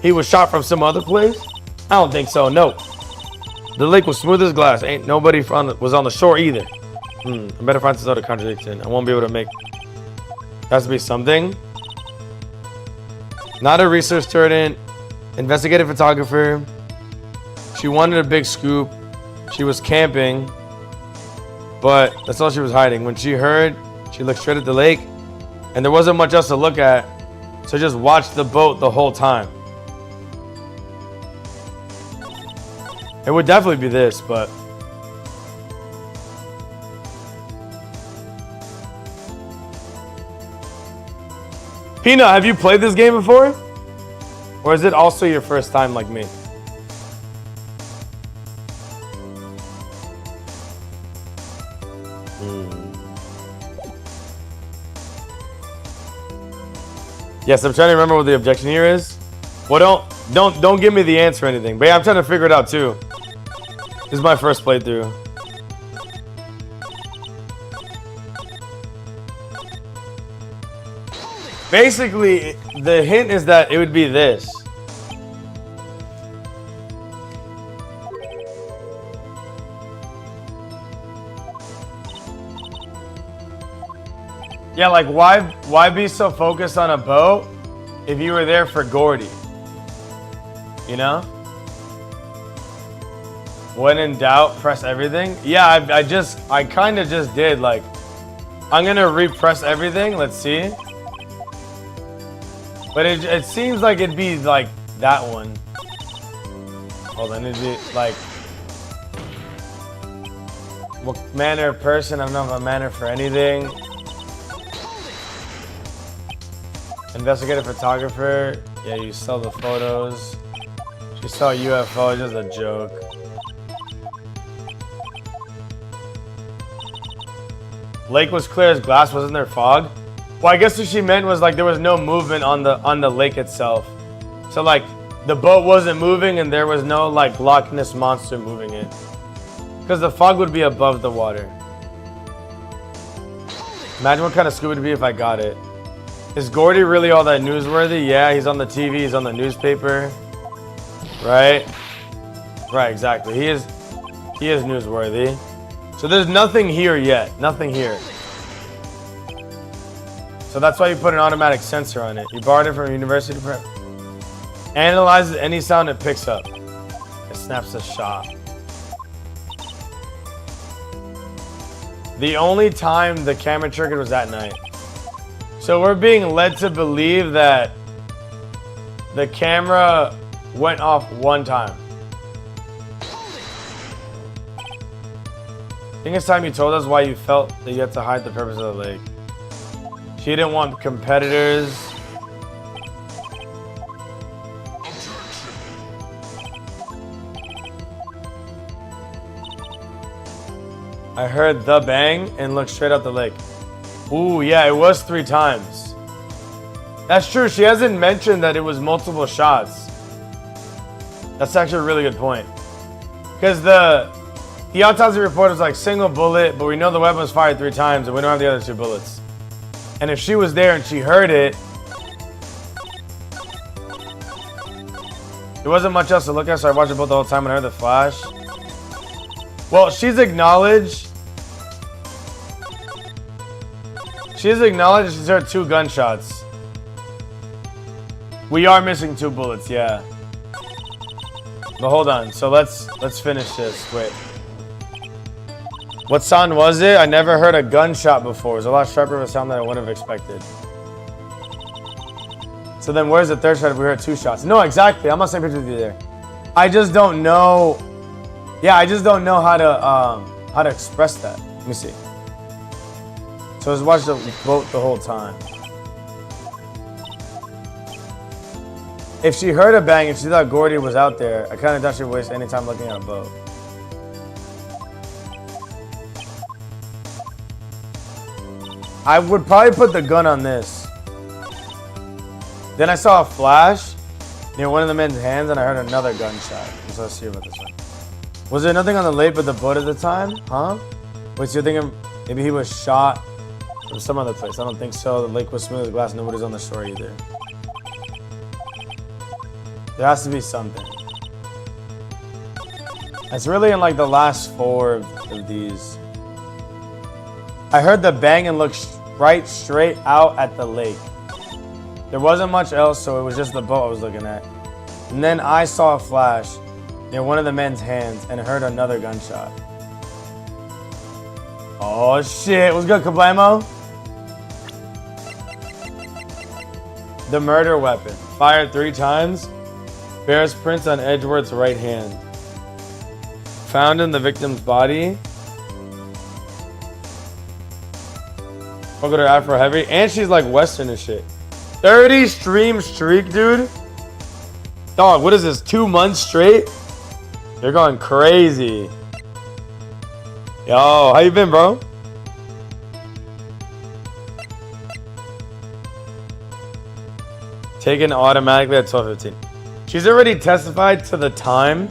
[SPEAKER 1] he was shot from some other place? I don't think so, no. The lake was smooth as glass. Ain't nobody was on the shore either. I better find some sort of contradiction. I won't be able to make... There has to be something. Not a research student. Investigative photographer. She wanted a big scoop. She was camping. But that's all she was hiding. When she heard, she looked straight at the lake. And there wasn't much else to look at. So just watched the boat the whole time. It would definitely be this, but... Peanut, have you played this game before? Or is it also your first time like me? Yes, I'm trying to remember what the objection here is. Well, don't give me the answer or anything. But yeah, I'm trying to figure it out too. This is my first playthrough. Basically, the hint is that it would be this. Yeah, like why be so focused on a boat if you were there for Gordy? You know? When in doubt, press everything. Yeah, I kind of just did. Like, I'm gonna repress everything. Let's see. But it seems like it'd be like that one. Hold on, is it like what manner of person? I'm not a manner for anything. Investigative photographer. Yeah, you sell the photos. She saw a UFO, just a joke. Lake was clear as glass, wasn't there fog? Well, I guess what she meant was like there was no movement on the lake itself. So like the boat wasn't moving and there was no like Loch Ness monster moving it. Because the fog would be above the water. Imagine what kind of scuba it'd be if I got it. Is Gordy really all that newsworthy? Yeah, he's on the TV, he's on the newspaper. Right? Right, exactly. He is newsworthy. So there's nothing here yet. Nothing here. So that's why you put an automatic sensor on it. You borrowed it from a university prep. Analyzes any sound it picks up. It snaps a shot. The only time the camera triggered was at night. So we're being led to believe that the camera went off one time. I think it's time you told us why you felt that you had to hide the purpose of the lake. She didn't want competitors. I heard the bang and looked straight up the lake. Ooh, yeah, it was 3 times. That's true. She hasn't mentioned that it was multiple shots. That's actually a really good point. Because the autopsy report was like single bullet, but we know the weapon was fired 3 times and we don't have the other 2 bullets. And if she was there and she heard it, there wasn't much else to look at, so I watched it both the whole time and I heard the flash. Well, she's acknowledged. She's acknowledged she's heard 2 gunshots. We are missing 2 bullets, yeah. But hold on, so let's finish this. Wait. What sound was it? I never heard a gunshot before. It was a lot sharper of a sound than I would have expected. So then where's the 3rd shot if we heard 2 shots? No, exactly. I'm not saying picture with you there. I just don't know. Yeah, I just don't know how to express that. Let me see. So just watch the boat the whole time. If she heard a bang and she thought Gordy was out there, I kind of doubt she'd waste any time looking at a boat. I would probably put the gun on this. Then I saw a flash near one of the men's hands and I heard another gunshot. So let's see about this one. Was there nothing on the lake but the boat at the time? Huh? Wait, so you're thinking maybe he was shot from some other place? I don't think so. The lake was smooth as glass. Nobody's on the shore either. There has to be something. It's really in like the last 4 of these. I heard the bang and looked right straight out at the lake. There wasn't much else, so it was just the boat I was looking at. And then I saw a flash near one of the men's hands and heard another gunshot. Oh shit, what's good, Kablamo? The murder weapon. Fired 3 times. Bears prints on Edgeworth's right hand. Found in the victim's body. Look at her Afro heavy. And she's like Western and shit. 30 stream streak, dude. Dog, what is this? 2 months straight? You're going crazy. Yo, how you been, bro? Taken automatically at 12:15. She's already testified to the time,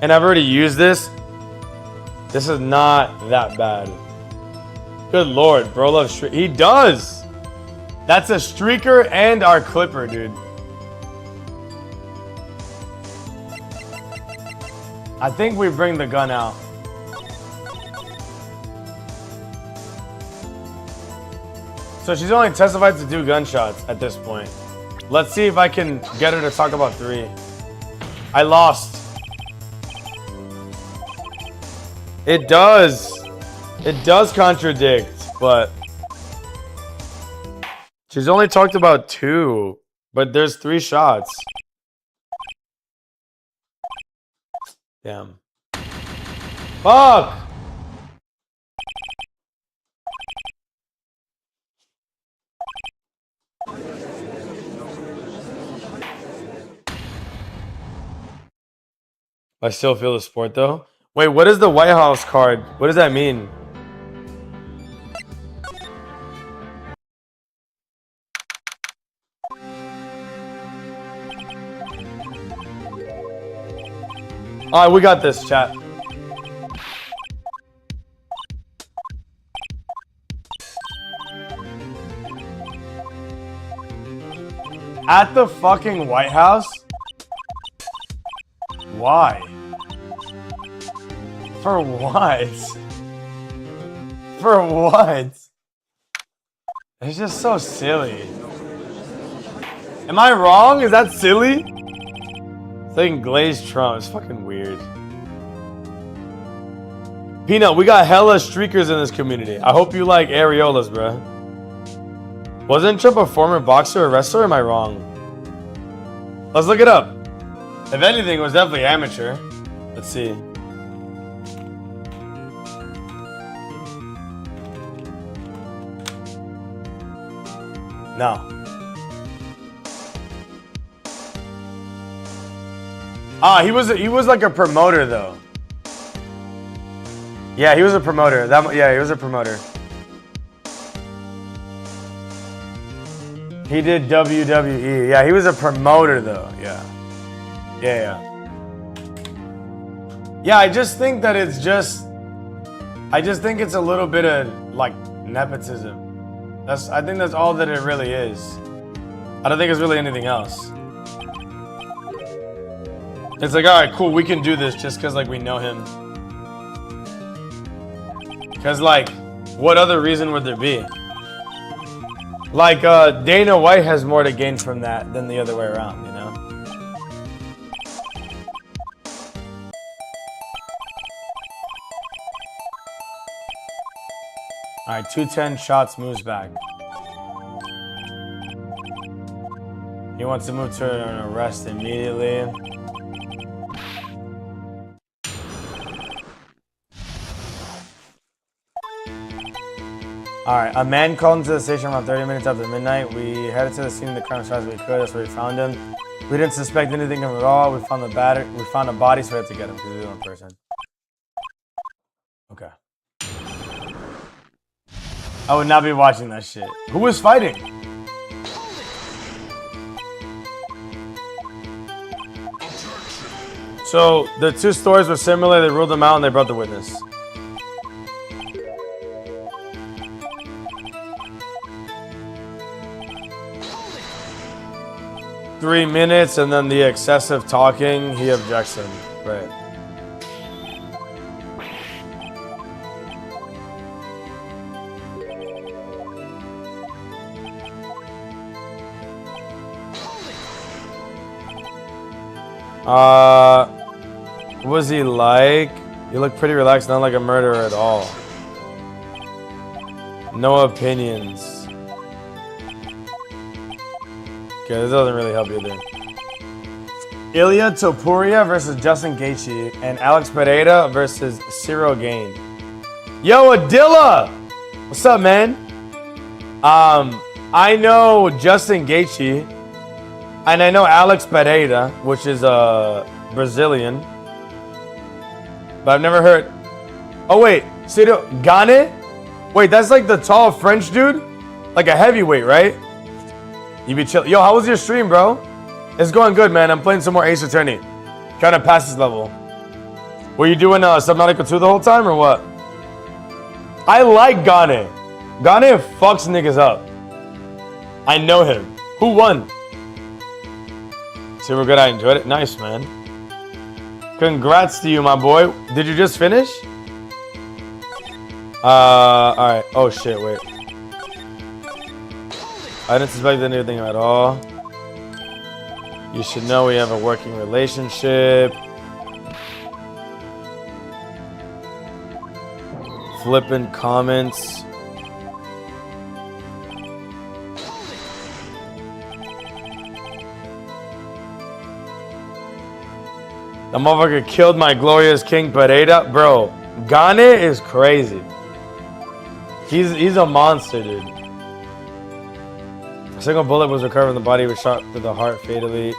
[SPEAKER 1] and I've already used this. This is not that bad. Good lord, bro loves streak. He does. That's a streaker and our clipper, dude. I think we bring the gun out. So she's only testified to 2 gunshots at this point. Let's see if I can get her to talk about 3. I lost. It does. It does contradict, but she's only talked about 2, but there's 3 shots. Damn. Fuck! I still feel the sport though. Wait, what is the White House card? What does that mean? Alright, we got this, chat. At the fucking White House? Why? For what? For what? It's just so silly. Am I wrong? Is that silly? It's like glazed Trump. It's fucking weird. Peanut, we got hella streakers in this community. I hope you like areolas, bruh. Wasn't Trump a former boxer or wrestler? Or am I wrong? Let's look it up. If anything, it was definitely amateur. Let's see. No. Ah, he was like a promoter though. Yeah, he was a promoter. Yeah, he was a promoter. He did WWE. Yeah, he was a promoter though. Yeah. Yeah. Yeah, I just think that it's just I just think it's a little bit of like nepotism. I think that's all that it really is. I don't think it's really anything else. It's like, all right, cool, we can do this just because like we know him. Because like, what other reason would there be? Like Dana White has more to gain from that than the other way around, you know? All right, 210 shots, moves back. He wants to move to an arrest immediately. All right, a man called into the station around 30 minutes after midnight. We headed to the scene of the crime as fast as we could. That's where we found him. We didn't suspect anything of it at all. We found a body, so we had to get him because he was one person. Okay. I would not be watching that shit. Who was fighting? So the 2 stories were similar. They ruled them out and they brought the witness. Three minutes and then the excessive talking, he objects him. Right. What was he like? You look pretty relaxed, not like a murderer at all. No opinions. Okay, this doesn't really help either. Ilya Topuria versus Justin Gaethje and Alex Pereira versus Cyril Gane. Yo, Adilla! What's up, man? I know Justin Gaethje. And I know Alex Pereira, which is Brazilian. But I've never heard. Oh, wait. Ciro Gane? Wait, that's like the tall French dude? Like a heavyweight, right? You be chill. Yo, how was your stream, bro? It's going good, man. I'm playing some more Ace Attorney. Trying to pass this level. Were you doing Subnautica 2 the whole time or what? I like Gane. Gane fucks niggas up. I know him. Who won? Super good. I enjoyed it. Nice, man. Congrats to you, my boy. Did you just finish? Alright. Oh, shit. Wait. I didn't suspect anything at all. You should know we have a working relationship. Flipping comments. The motherfucker killed my glorious King Pereira. Bro, Gane is crazy. He's a monster, dude. A single bullet was recovered in the body, was shot through the heart fatally.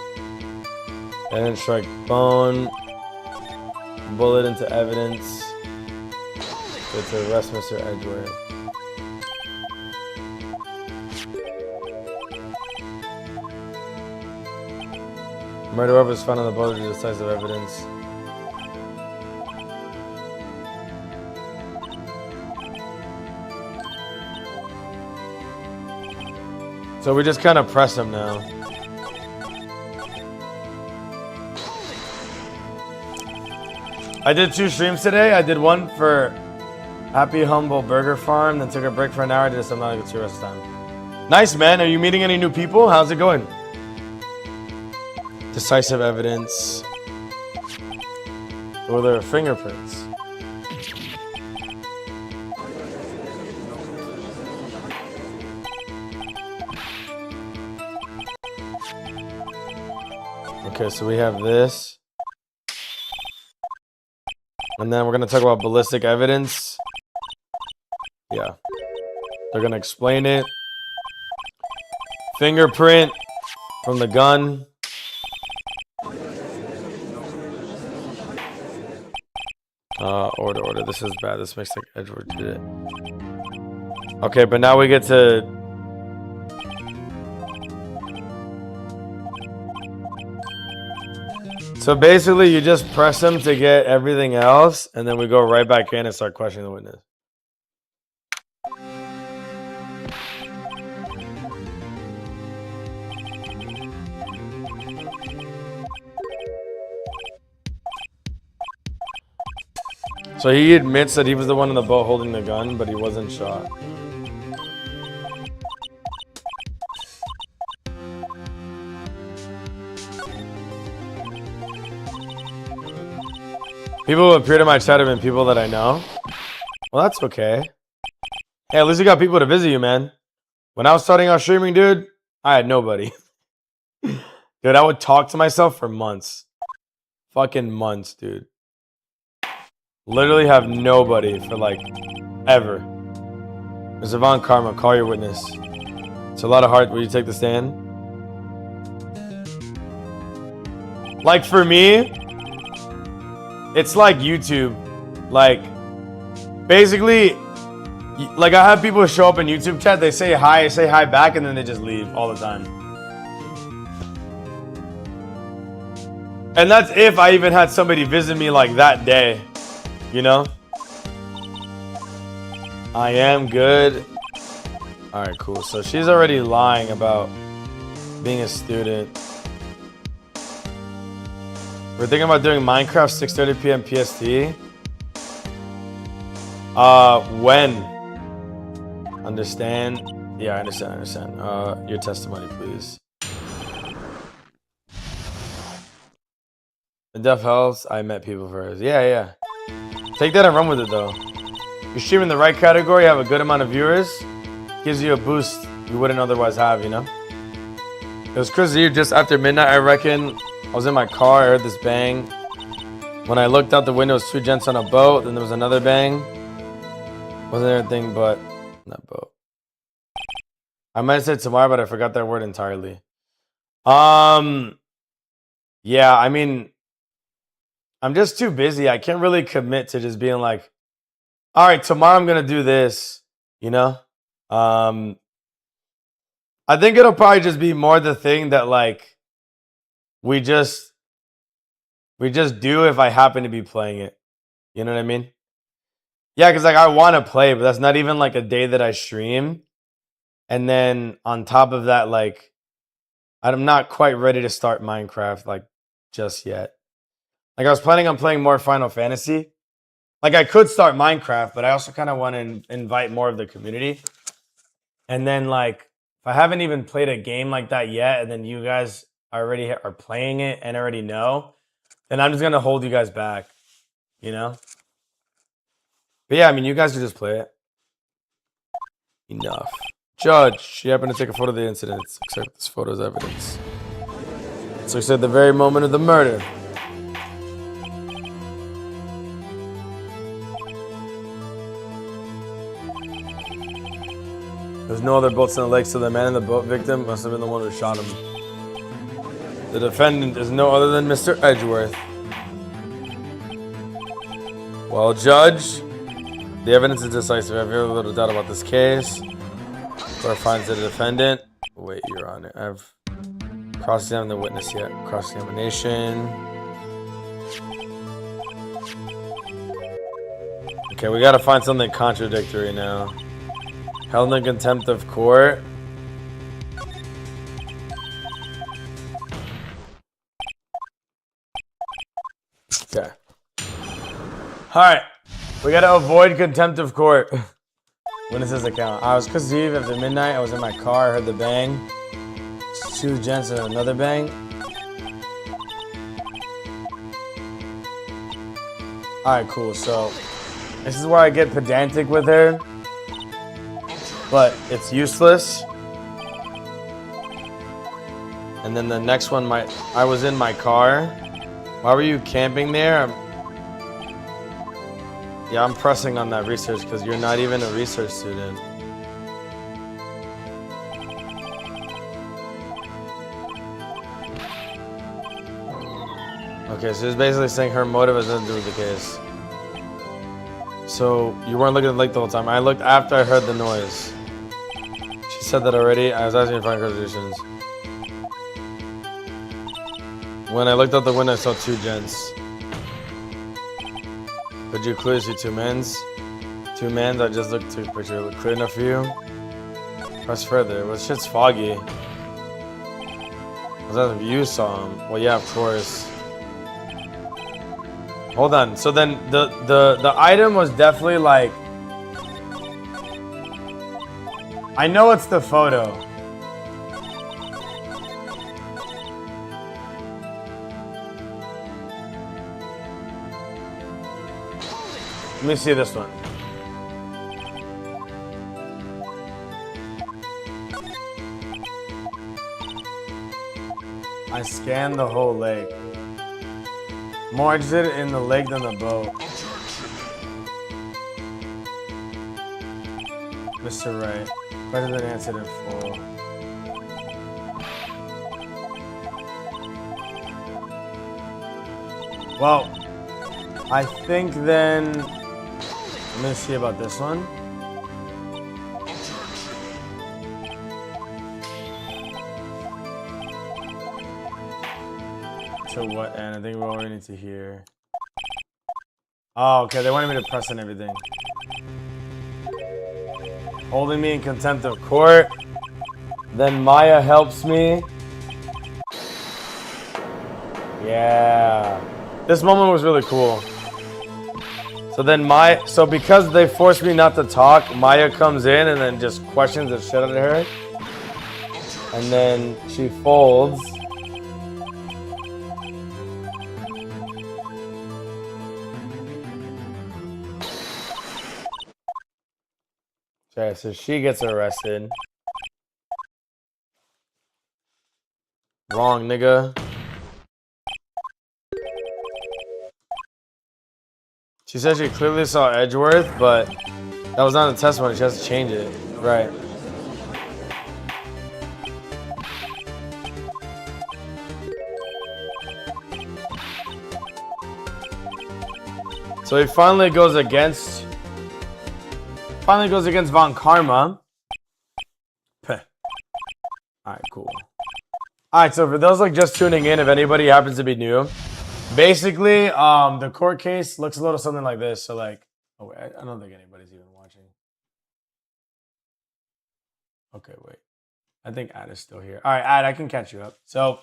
[SPEAKER 1] And then strike bone. Bullet into evidence. To arrest Mr. Edgeworth. Murder weapon was found on the boat as decisive evidence. So we just kind of press him now. I did 2 streams today. I did one for Happy Humble Burger Farm, then took a break for an hour. I did some not good rest time. Nice, man. Are you meeting any new people? How's it going? Decisive evidence. Or their fingerprints. Okay, so we have this. And then we're going to talk about ballistic evidence. Yeah. They're going to explain it. Fingerprint from the gun. Order. This is bad. This makes like Edward did it. Okay, but now we get to... So basically, you just press them to get everything else, and then we go right back in and start questioning the witness. So he admits that he was the one in the boat holding the gun, but he wasn't shot. People who appeared in my chat have been people that I know. Well, that's okay. Hey, at least you got people to visit you, man. When I was starting out streaming, dude, I had nobody. Dude, I would talk to myself for months. Fucking months, dude. Literally have nobody for like ever. There's Savant Karma, call your witness. It's a lot of heart. Will you take the stand? Like for me, it's like YouTube. Like basically, like I have people show up in YouTube chat, they say hi, I say hi back, and then they just leave all the time. And that's if I even had somebody visit me like that day. You know? I am good. Alright, cool. So she's already lying about being a student. We're thinking about doing Minecraft 6:30 p.m. PST. When? Understand? Yeah, I understand. Your testimony, please. The deaf helps. I met people first. Yeah. Take that and run with it, though. You're streaming the right category, have a good amount of viewers. Gives you a boost you wouldn't otherwise have, you know? It was Chris Eve just after midnight, I reckon. I was in my car, I heard this bang. When I looked out the window, it was 2 gents on a boat. Then there was another bang. Wasn't anything but that boat. I might have said tomorrow, but I forgot that word entirely. Yeah, I mean, I'm just too busy. I can't really commit to just being like, all right, tomorrow I'm gonna do this, you know? Um, I think it'll probably just be more the thing that like we just do if I happen to be playing it. You know what I mean? Yeah, because like I want to play, but that's not even like a day that I stream. And then on top of that, like I'm not quite ready to start Minecraft like just yet. Like I was planning on playing more Final Fantasy. Like I could start Minecraft, but I also kind of want to invite more of the community. And then like if I haven't even played a game like that yet, and then you guys already are playing it and already know, then I'm just gonna hold you guys back, you know? But yeah, I mean you guys can just play it. Enough. Judge, she happened to take a photo of the incident. Accept this photo as evidence. So said the very moment of the murder. There's no other boats in the lake, so the man in the boat victim must have been the one who shot him. The defendant is no other than Mr. Edgeworth. Well, Judge, the evidence is decisive. I have very little doubt about this case. Court finds the defendant. Wait, Your Honor. I've cross-examined the witness yet. Cross-examination. Okay, we gotta find something contradictory now. Held in contempt of court. Okay. Alright. We gotta avoid contempt of court. Witness's account. I was Christmas Eve after midnight. I was in my car. I heard the bang. Two gents and another bang. Alright, cool. So, this is where I get pedantic with her. But it's useless. And then the next one, I was in my car. Why were you camping there? Yeah, I'm pressing on that research because you're not even a research student. Okay, so it's basically saying her motive has nothing to do with the case. So you weren't looking at the lake the whole time. I looked after I heard the noise. She said that already. I was asking her for contradictions. When I looked out the window, I saw two gents. Could you clearly see two men's? Two men's? I just looked to picture. Look clear enough for you? Press further. Well, shit's foggy. Was that if you saw him? Well, yeah, of course. Hold on. So then the item was definitely like. I know it's the photo. Let me see this one. I scanned the whole lake. More interested in the lake than the boat. Mr. Wright. Better than answered in full. Well, I think then... I'm gonna see about this one. To what end? I think we already need to hear. Oh, okay. They wanted me to press on everything. Holding me in contempt of court. Then Maya helps me. Yeah. This moment was really cool. So then so because they forced me not to talk, Maya comes in and then just questions the shit out of her. And then she folds. Okay, so she gets arrested. Wrong, nigga. She said she clearly saw Edgeworth, but that was not a testimony. She has to change it. Right. So he finally goes against Von Karma. Alright, cool. Alright, so for those like just tuning in, if anybody happens to be new, basically, the court case looks a little something like this. So like, oh wait, I don't think anybody's even watching. Okay, wait. I think Ad is still here. Alright, Ad, I can catch you up. So,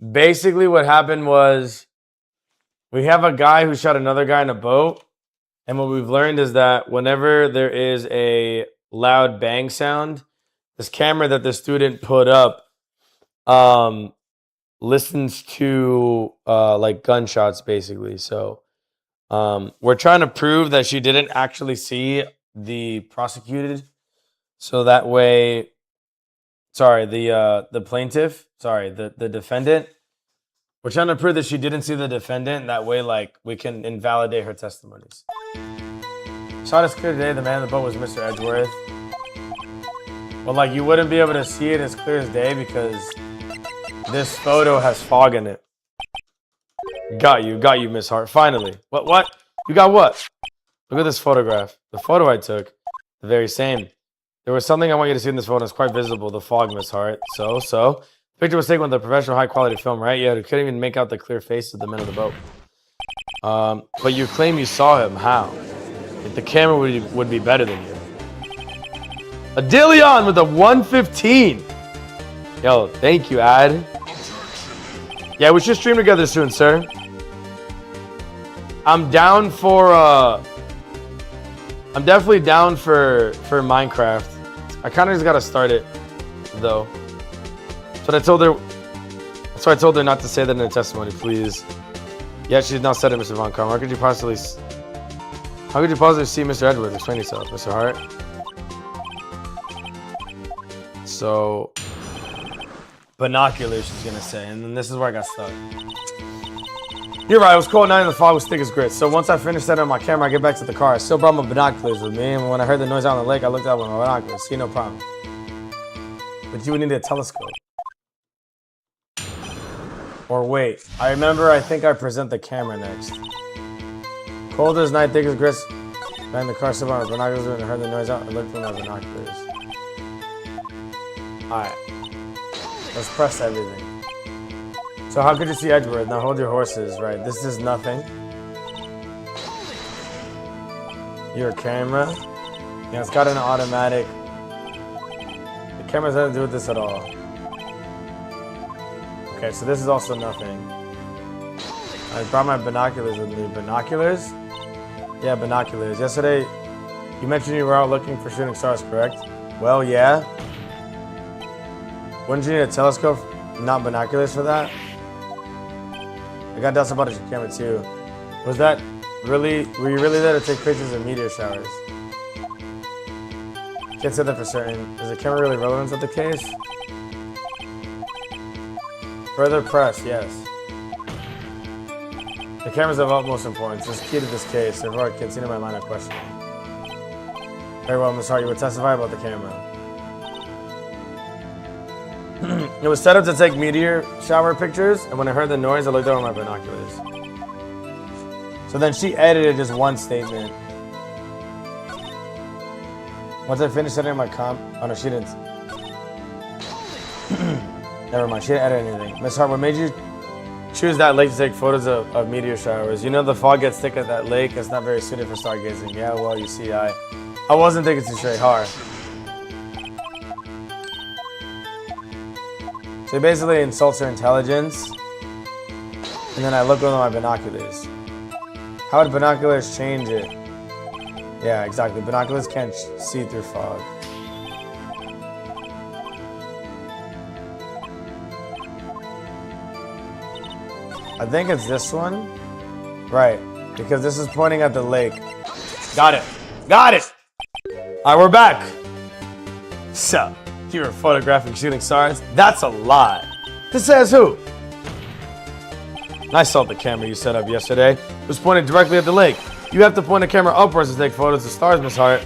[SPEAKER 1] basically what happened was we have a guy who shot another guy in a boat. And what we've learned is that whenever there is a loud bang sound, this camera that the student put up listens to like gunshots, basically. So we're trying to prove that she didn't actually see the prosecuted. So that way, the plaintiff, the defendant. We're trying to prove that she didn't see the defendant. That way, like, we can invalidate her testimonies. Shot is clear today. The man in the boat was Mr. Edgeworth. But, like, you wouldn't be able to see it as clear as day because this photo has fog in it. Got you, Miss Hart. Finally. What? You got what? Look at this photograph. The photo I took, the very same. There was something I want you to see in this photo. It's quite visible. The fog, Miss Hart. So. Picture was taken with a professional high-quality film, right? Yeah, you couldn't even make out the clear face of the men of the boat. But you claim you saw him. How? If the camera would be better than you. A Dillion with a 115. Yo, thank you, Ad. Yeah, we should stream together soon, sir. I'm down for I'm definitely down for Minecraft. I kind of just gotta start it, though. So I told her not to say that in her testimony, please. Yeah, she's not said it, Mr. Von Karma. How could you possibly see Mr. Edwards? Explain yourself, Mr. Hart. So, binoculars, she's gonna say, and then this is where I got stuck. You're right, it was cold at night and the fog was thick as grits. So once I finished setting up my camera, I get back to the car. I still brought my binoculars with me, and when I heard the noise out on the lake, I looked out with my binoculars. See, no problem. But you would need a telescope. Or wait, I think I present the camera next. Cold as night, thick as grits. Ran the car, still on my binoculars, and I heard the noise out. I looked for my binoculars. Alright. Let's press everything. So how could you see Edgeworth? Now hold your horses, right? This is nothing. Your camera. Yeah, it's got an automatic. The camera has nothing to do with this at all. Okay, so this is also nothing. I brought my binoculars with me. Binoculars? Yeah, binoculars. Yesterday, you mentioned you were out looking for shooting stars, correct? Well, yeah. Wouldn't you need a telescope, not binoculars for that? I got doubts about your camera too. Was that really, were you really there to take pictures of meteor showers? Can't say that for certain. Is the camera really relevant to the case? Further press, yes. The camera's of utmost importance. It's key to this case. Therefore, I continue my line of questioning. Very well, Ms. Hart, you would testify about the camera. It was set up to take meteor shower pictures, and when I heard the noise, I looked over my binoculars. So then she edited just one statement. Once I finished editing my oh no, she didn't. Never mind, she didn't edit anything. Miss Hart, what made you choose that lake to take photos of meteor showers? You know the fog gets thick at that lake. It's not very suited for stargazing. Yeah, well, you see, I wasn't thinking too straight hard. So he basically insults her intelligence, and then I look with my binoculars. How would binoculars change it? Yeah, exactly. Binoculars can't see through fog. I think it's this one. Right, because this is pointing at the lake. Got it. Got it! Alright, we're back. So, you were photographing shooting stars? That's a lie. This says who? I saw the camera you set up yesterday. It was pointed directly at the lake. You have to point the camera upwards to take photos of stars, Miss Hart.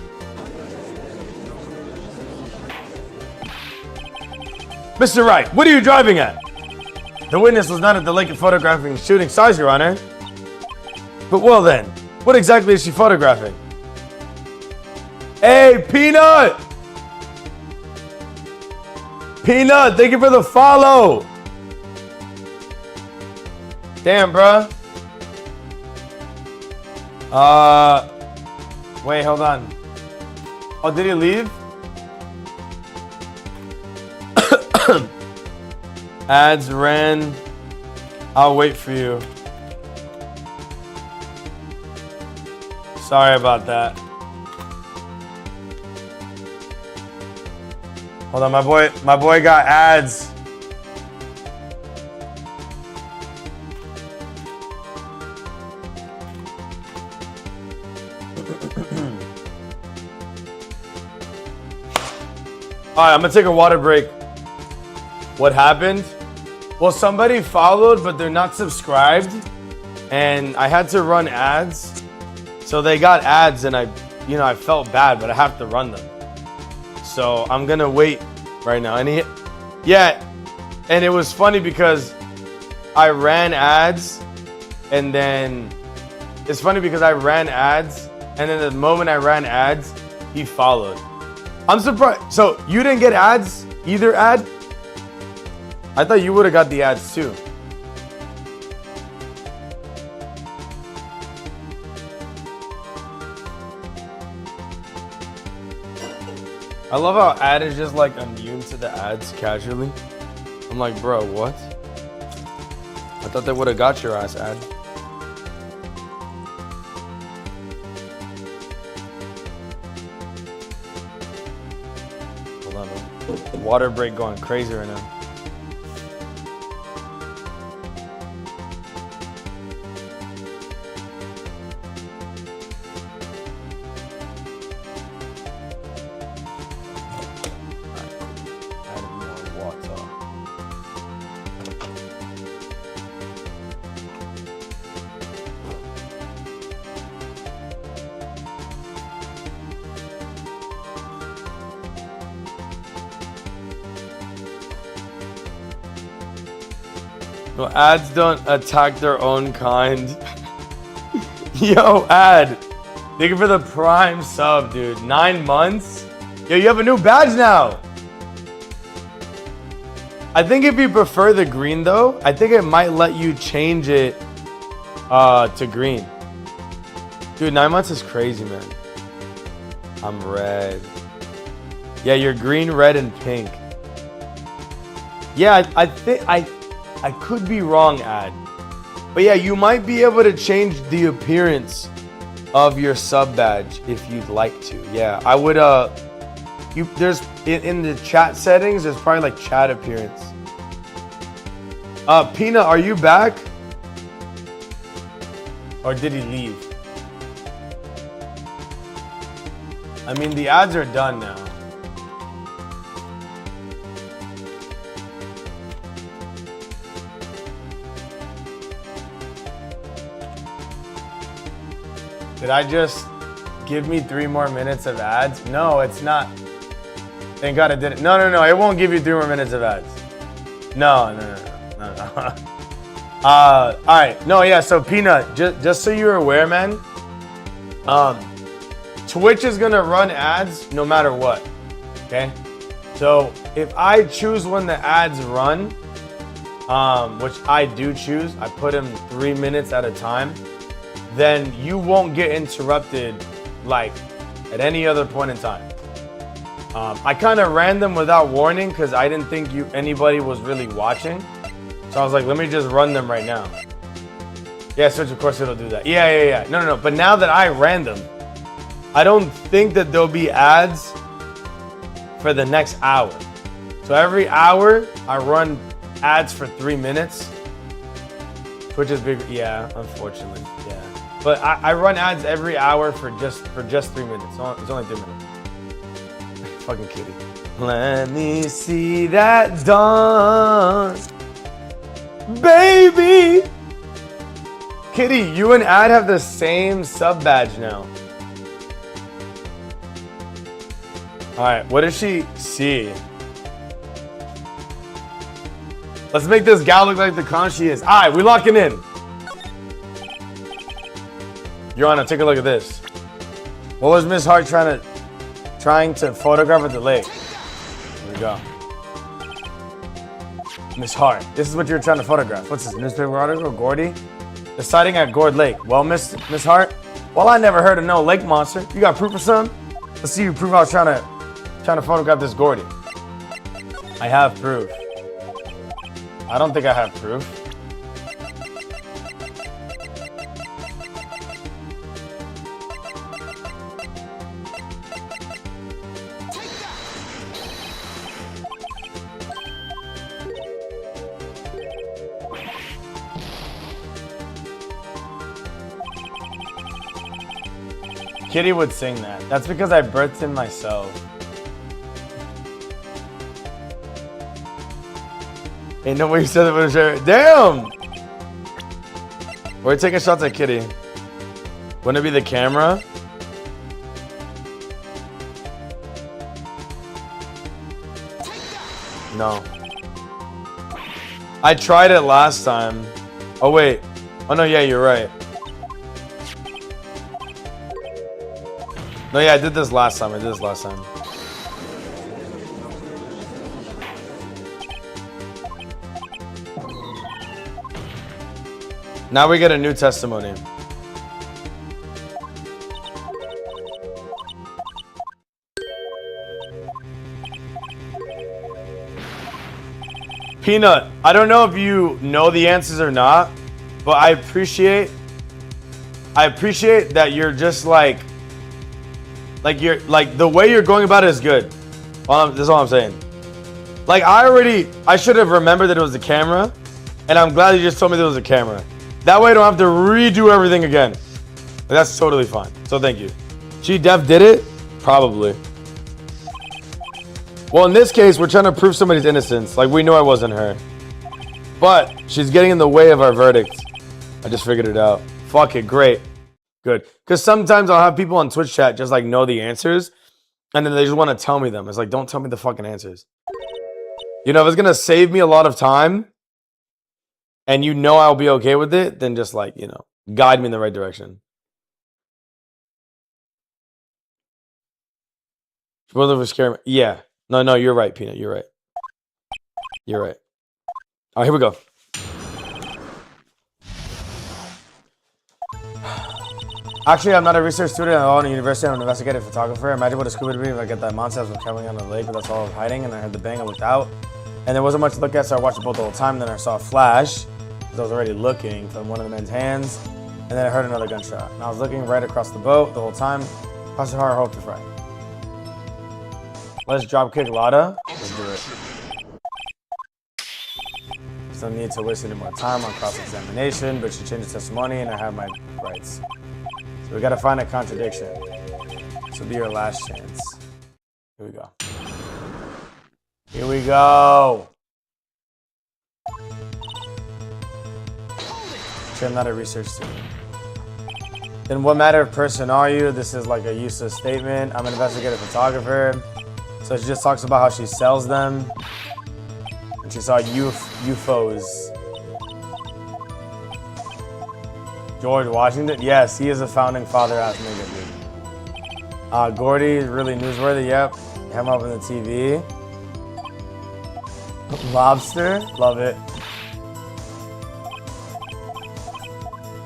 [SPEAKER 1] Mr. Wright, what are you driving at? The witness was not at the lake photographing shooting stars, Your Honor. But well then, what exactly is she photographing? Hey, Peanut! Peanut, thank you for the follow. Damn, bruh. Wait, hold on. Oh, did he leave? Ads ran. I'll wait for you. Sorry about that. Hold on, my boy got ads. All right, I'm gonna take a water break. What happened? Well, somebody followed, but they're not subscribed, and I had to run ads. So they got ads, and I felt bad, but I have to run them. So I'm gonna wait right now. And and it was funny because I ran ads, and then it's funny because I ran ads, and then the moment I ran ads, he followed. I'm surprised. So you didn't get ads? Either ad? I thought you would have got the ads too. I love how ad is just like immune to the ads casually. I'm like, bro, what? I thought they would have got your ass ad. Hold on, man. Water break going crazy right now. No, ads don't attack their own kind. Yo, ad. Thank you for the prime sub, dude. 9 months? Yo, you have a new badge now. I think if you prefer the green, though, I think it might let you change it to green. Dude, 9 months is crazy, man. I'm red. Yeah, you're green, red, and pink. Yeah, I think I could be wrong, ad. But yeah, you might be able to change the appearance of your sub badge if you'd like to. Yeah, I would there's in the chat settings, there's probably like chat appearance. Peanut, are you back? Or did he leave? I mean, the ads are done now. Did I just give me 3 more minutes of ads? No, it's not. Thank God it didn't. No, it won't give you 3 more minutes of ads. No. All right. No, yeah. So Peanut, just so you're aware, man. Twitch is gonna run ads no matter what. Okay. So if I choose when the ads run, which I do choose, I put them 3 minutes at a time. Then you won't get interrupted like at any other point in time. I kind of ran them without warning because I didn't think anybody was really watching. So I was like, let me just run them right now. Yeah, Switch, of course it'll do that. Yeah. No. But now that I ran them, I don't think that there'll be ads for the next hour. So every hour I run ads for 3 minutes. Twitch is bigger. Yeah, unfortunately. Yeah. But I run ads every hour for just 3 minutes. It's only 3 minutes. Fucking kitty. Let me see that dawn, baby. Kitty, you and Ad have the same sub badge now. All right, what does she see? Let's make this gal look like the con she is. All right, we locking in. Your Honor, take a look at this. What was Miss Hart trying to photograph at the lake? Here we go. Miss Hart, this is what you were trying to photograph. What's this, newspaper article? Gordy? The sighting at Gourd Lake. Well, Miss Hart, well, I never heard of no lake monster. You got proof of something? Let's see you prove I was trying to photograph this Gordy. I have proof. I don't think I have proof. Kitty would sing that. That's because I birthed him myself. Ain't nobody said it for sure. Damn! We're taking shots at Kitty. Wouldn't it be the camera? No. I tried it last time. Oh, wait. Oh, no, yeah, you're right. No, yeah, I did this last time. Now we get a new testimony. Peanut, I don't know if you know the answers or not, but I appreciate that you're just like you're like the way you're going about it is good. This is all I'm saying. Like I should have remembered that it was a camera, and I'm glad you just told me there was a camera. That way I don't have to redo everything again. That's totally fine. So thank you. She def did it? Probably. Well, in this case, we're trying to prove somebody's innocence. Like we know it wasn't her. But she's getting in the way of our verdict. I just figured it out. Fuck it, great. Good. Because sometimes I'll have people on Twitch chat just like know the answers, and then they just want to tell me them. It's like, don't tell me the fucking answers. You know, if it's going to save me a lot of time, and you know I'll be okay with it, then just like, you know, guide me in the right direction. Spoiler for scare me. Yeah. No, you're right, Peanut. You're right. You're right. All right, here we go. Actually, I'm not a research student at all in a university. I'm an investigative photographer. Imagine what a scuba would be if I get that monster was traveling on the lake, but that's all I was hiding. And I heard the bang, I looked out. And there wasn't much to look at, so I watched the boat the whole time. And then I saw a flash, because I was already looking from one of the men's hands. And then I heard another gunshot. And I was looking right across the boat the whole time. Cross the hard hope to fry. Let's dropkick Lada. Let's do it. There's no need to waste any more time on cross-examination, but she changed the testimony and I have my rights. So we gotta find a contradiction. This will be your last chance. Here we go. Here we go. Actually, I'm not a research student. Then what matter of person are you? This is like a useless statement. I'm an investigative photographer. So she just talks about how she sells them. And she saw UFOs. George Washington? Yes, he is a founding father ass nigga, dude. Gordy is really newsworthy, yep. Him up on the TV. Lobster? Love it.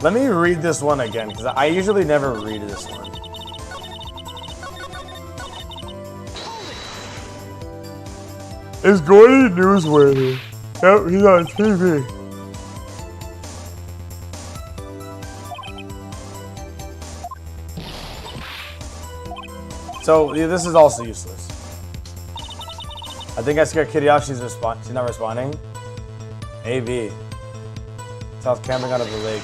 [SPEAKER 1] Let me read this one again, because I usually never read this one. Is Gordy newsworthy? Yep, he's on TV. So yeah, this is also useless. I think I scared Kitty off. She's not responding. AV. South camping out of the lake.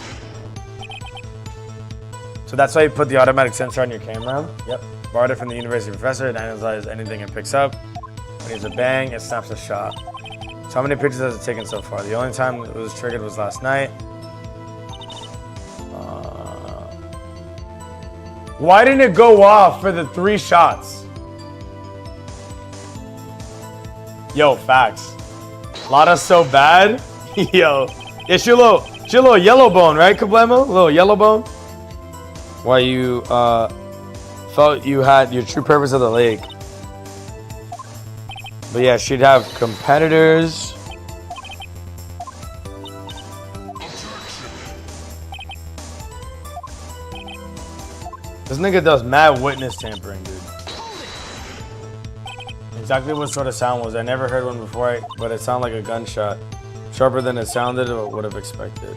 [SPEAKER 1] So that's why you put the automatic sensor on your camera. Yep. Borrowed it from the university professor. It analyzes anything it picks up. When there's a bang, it snaps a shot. So how many pictures has it taken so far? The only time it was triggered was last night. Why didn't it go off for the 3 shots? Yo, facts. Lada's so bad. Yo. Yeah, she a little yellow bone, right, Kablemo? A little yellow bone. why you felt you had your true purpose of the lake. But yeah, she'd have competitors. This nigga does mad witness tampering, dude. Exactly what sort of sound was. I never heard one before, but it sounded like a gunshot. Sharper than it sounded or would have expected.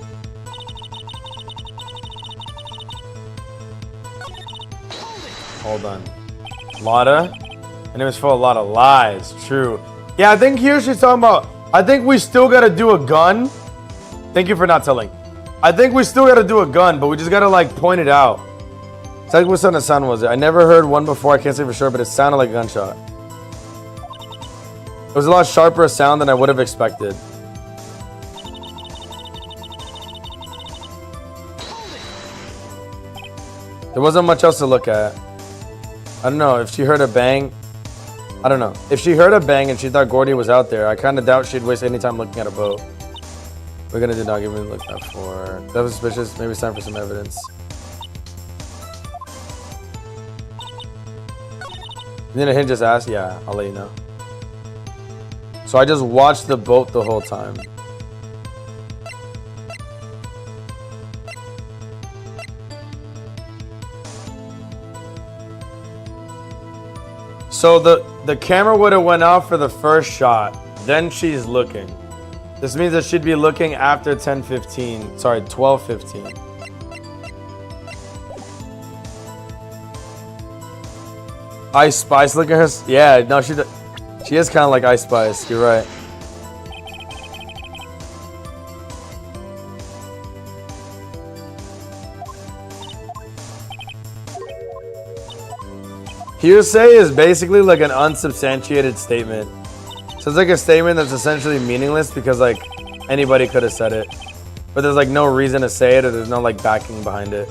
[SPEAKER 1] Hold on. Lotta? And it was full of a lot of lies. True. Yeah, I think here she's talking about, I think we still gotta do a gun. Thank you for not telling. I think we still gotta do a gun, but we just gotta like point it out. Tell me what kind of sound was it? I never heard one before, I can't say for sure, but it sounded like a gunshot. It was a lot sharper a sound than I would have expected. There wasn't much else to look at. I don't know if she heard a bang. I don't know. If she heard a bang and she thought Gordy was out there, I kind of doubt she'd waste any time looking at a boat. We're gonna do not give me a look at for. That was suspicious. Maybe it's time for some evidence. You need a hint, just ask? Yeah, I'll let you know. So I just watched the boat the whole time. So the camera would have went off for the first shot. Then she's looking. This means that she'd be looking after 10:15. Sorry, 12:15. Ice Spice, look at her. Yeah, no, she is kind of like Ice Spice. You're right. Hearsay is basically like an unsubstantiated statement. So it's like a statement that's essentially meaningless because like anybody could have said it. But there's like no reason to say it or there's no like backing behind it.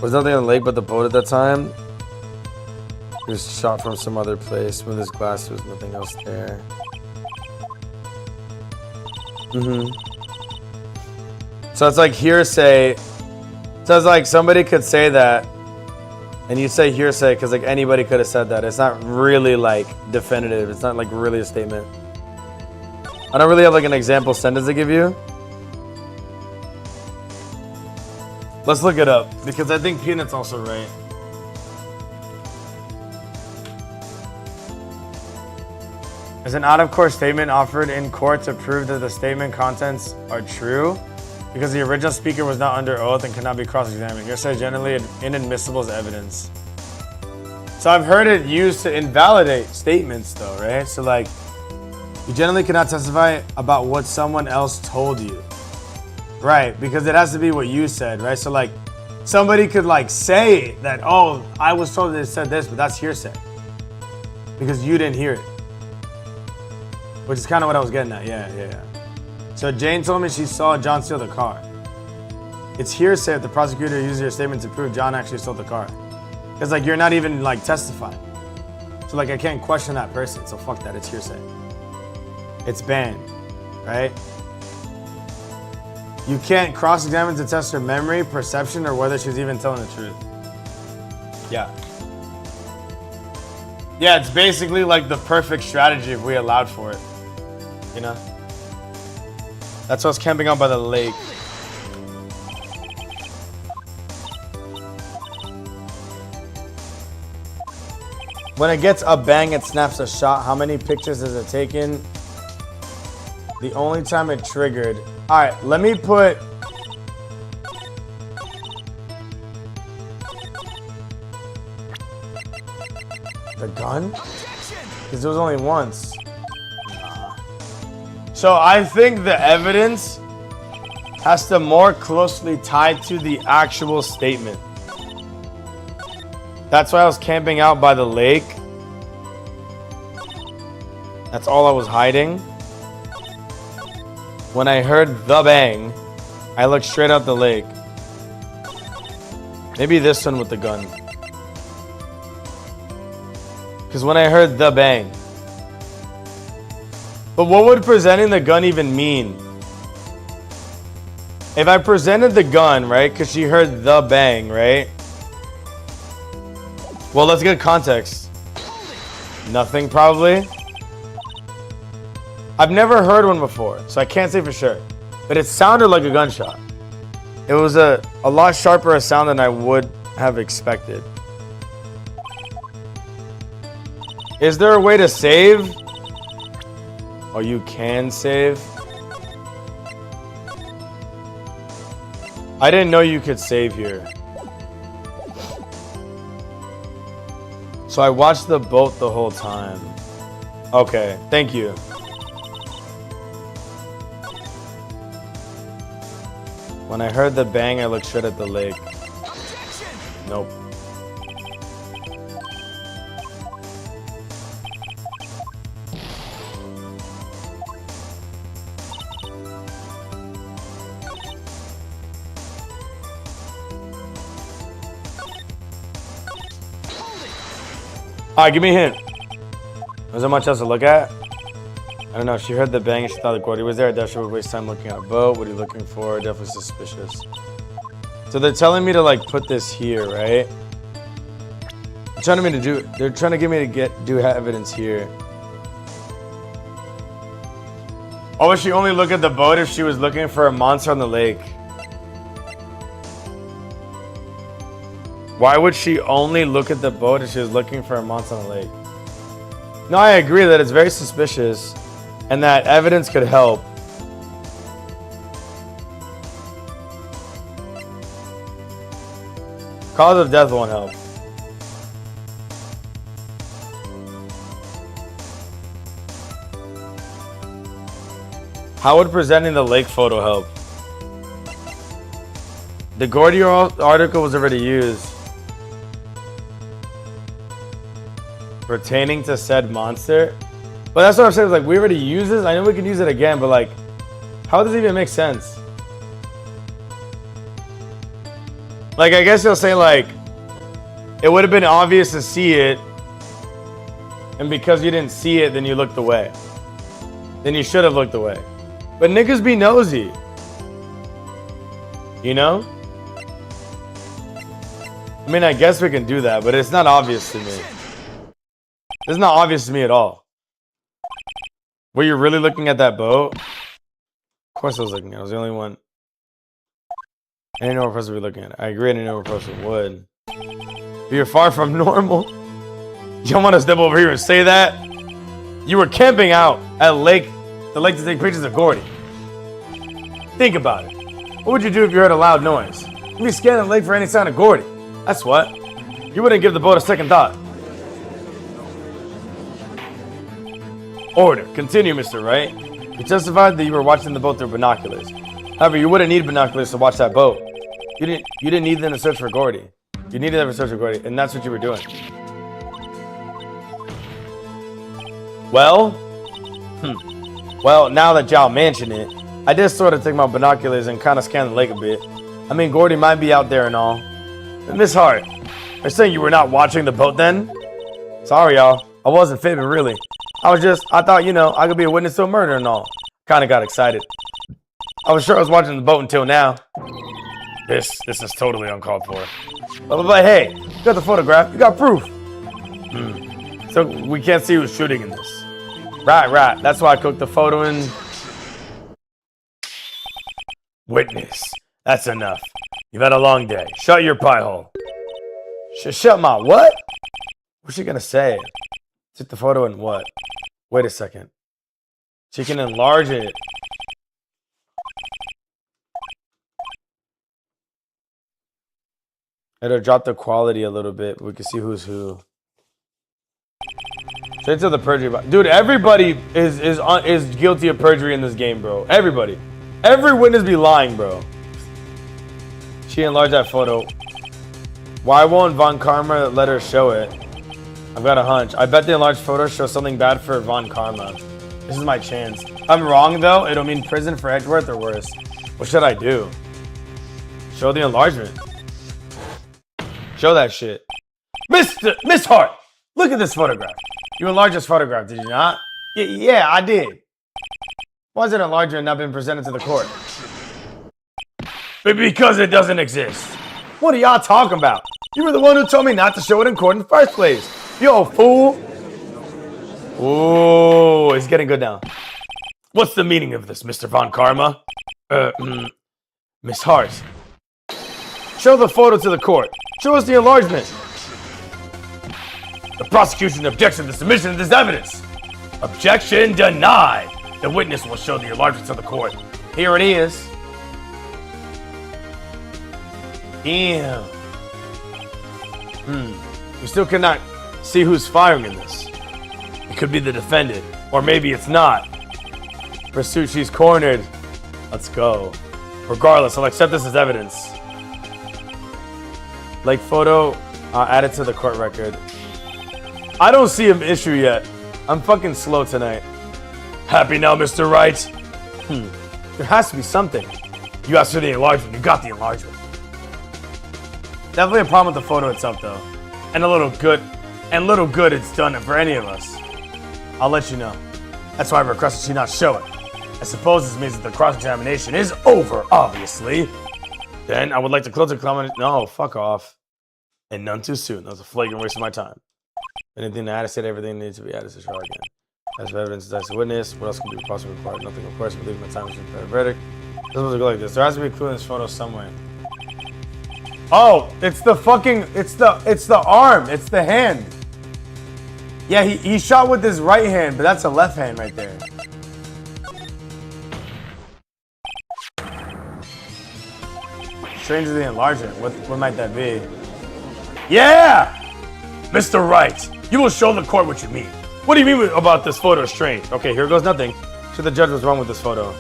[SPEAKER 1] Was nothing on the lake but the boat at that time. He was shot from some other place. With his glass, there was nothing else there. So it's like hearsay. So it's like somebody could say that. And you say hearsay because like anybody could have said that. It's not really like definitive. It's not like really a statement. I don't really have like an example sentence to give you. Let's look it up because I think Peanut's also right. Is an out-of-court statement offered in court to prove that the statement contents are true because the original speaker was not under oath and cannot be cross-examined. Hearsay is generally inadmissible as evidence. So I've heard it used to invalidate statements though, right? So like, you generally cannot testify about what someone else told you. Right, because it has to be what you said, right? So like, somebody could like say that, oh, I was told that it said this, but that's hearsay. Because you didn't hear it. Which is kind of what I was getting at, yeah. So Jane told me she saw John steal the car. It's hearsay if the prosecutor uses your statement to prove John actually stole the car. Because like you're not even like testifying. So like I can't question that person, so fuck that, it's hearsay. It's banned, right? You can't cross-examine to test her memory, perception, or whether she's even telling the truth. Yeah. Yeah, it's basically like the perfect strategy if we allowed for it. You know? That's why I was camping out by the lake. When it gets a bang, it snaps a shot. How many pictures is it taken? The only time it triggered. All right, let me put. The gun? Because it was only once. Nah. So I think the evidence has to more closely tie to the actual statement. That's why I was camping out by the lake. That's all I was hiding. When I heard the bang, I looked straight out the lake. Maybe this one with the gun. Because when I heard the bang. But what would presenting the gun even mean? If I presented the gun, right? Because she heard the bang, right? Well, let's get context. Nothing, probably. I've never heard one before, so I can't say for sure. But it sounded like a gunshot. It was a lot sharper a sound than I would have expected. Is there a way to save? Oh, you can save? I didn't know you could save here. So I watched the boat the whole time. Okay, thank you. When I heard the bang, I looked straight at the lake. Nope. Alright, give me a hint. Was there much else to look at? I don't know. She heard the bang and she thought that Gordy was there. I doubt she would waste time looking at a boat. What are you looking for? Definitely suspicious. So they're telling me to like put this here, right? They're trying to get me to do evidence here. Oh, would she only look at the boat if she was looking for a monster on the lake? Why would she only look at the boat if she was looking for a monster on the lake? No, I agree that it's very suspicious and that evidence could help. Cause of death won't help. How would presenting the lake photo help? The Gordy article was already used. Pertaining to said monster. But that's what I'm saying. Like, we already use this. I know we can use it again, but like, how does it even make sense? Like, I guess you'll say like, it would have been obvious to see it, and because you didn't see it, then you looked away. Then you should have looked away. But niggas be nosy. You know? I mean, I guess we can do that, but it's not obvious to me. It's not obvious to me at all. Were you really looking at that boat? Of course I was looking at it. I was the only one. I didn't know what person would be looking at it. I agree, I didn't know what person would. But you're far from normal. You don't want to step over here and say that? You were camping out at the lake to take pictures of Gordy. Think about it. What would you do if you heard a loud noise? You'd be scanning the lake for any sign of Gordy. That's what. You wouldn't give the boat a second thought. Order. Continue, Mr. Wright. You testified that you were watching the boat through binoculars. However, you wouldn't need binoculars to watch that boat. You didn't need them to search for Gordy. You needed them to search for Gordy, and that's what you were doing. Well, well, now that y'all mention it, I did sort of take my binoculars and kind of scan the lake a bit. I mean, Gordy might be out there and all. But Miss Hart, you're saying you were not watching the boat then? Sorry, y'all. I wasn't fibbing, really. I thought, you know, I could be a witness to a murder and all. Kind of got excited. I was sure I was watching the boat until now. This is totally uncalled for. But hey, you got the photograph. You got proof. So we can't see who's shooting in this. Right. That's why I cooked the photo in. Witness. That's enough. You've had a long day. Shut your pie hole. Shut my what? What's she gonna say? Took the photo and what? Wait a second. She can enlarge it. It'll drop the quality a little bit. We can see who's who. Straight to the perjury. Dude, everybody is guilty of perjury in this game, bro. Everybody. Every witness be lying, bro. She enlarged that photo. Why won't Von Karma let her show it? I've got a hunch. I bet the enlarged photo shows something bad for Von Karma. This is my chance. If I'm wrong, though, it'll mean prison for Edgeworth or worse. What should I do? Show the enlargement. Show that shit. Miss Hart, look at this photograph. You enlarged this photograph, did you not? Yeah, I did. Why is it enlarged and not been presented to the court? Because it doesn't exist. What are y'all talking about? You were the one who told me not to show it in court in the first place. Yo, fool. Oh, he's getting good now. What's the meaning of this, Mr. Von Karma? Miss Hart. Show the photo to the court. Show us the enlargement. The prosecution objects to the submission of this evidence. Objection denied. The witness will show the enlargement to the court. Here it is. Damn. We still cannot see who's firing in this. It could be the defendant, or maybe it's not. Pursuit, she's cornered. Let's go. Regardless, I'll accept this as evidence. Like photo, added to the court record. I don't see an issue yet. I'm fucking slow tonight. Happy now, Mr. Wright? There has to be something. You asked for the enlargement. You got the enlargement. Definitely a problem with the photo itself, though. And little good it's done for any of us. I'll let you know. That's why I requested she not show it. I suppose this means that the cross-examination is over, obviously. Then I would like to close the comment. No, fuck off. And none too soon. That was a flagrant waste of my time. Anything to add, I said everything needs to be added to trial again. As for evidence, as a witness, what else can be possibly required? Nothing, of course, believe my time is a verdict. This supposed to go like this. There has to be a clue in this photo somewhere. Oh, it's the fucking, it's the arm, it's the hand. Yeah, he shot with his right hand, but that's a left hand right there. Strange to the enlargement. What might that be? Yeah! Mr. Wright, you will show the court what you mean. What do you mean about this photo strange? Okay, here goes nothing. Sure, the judge was wrong with this photo.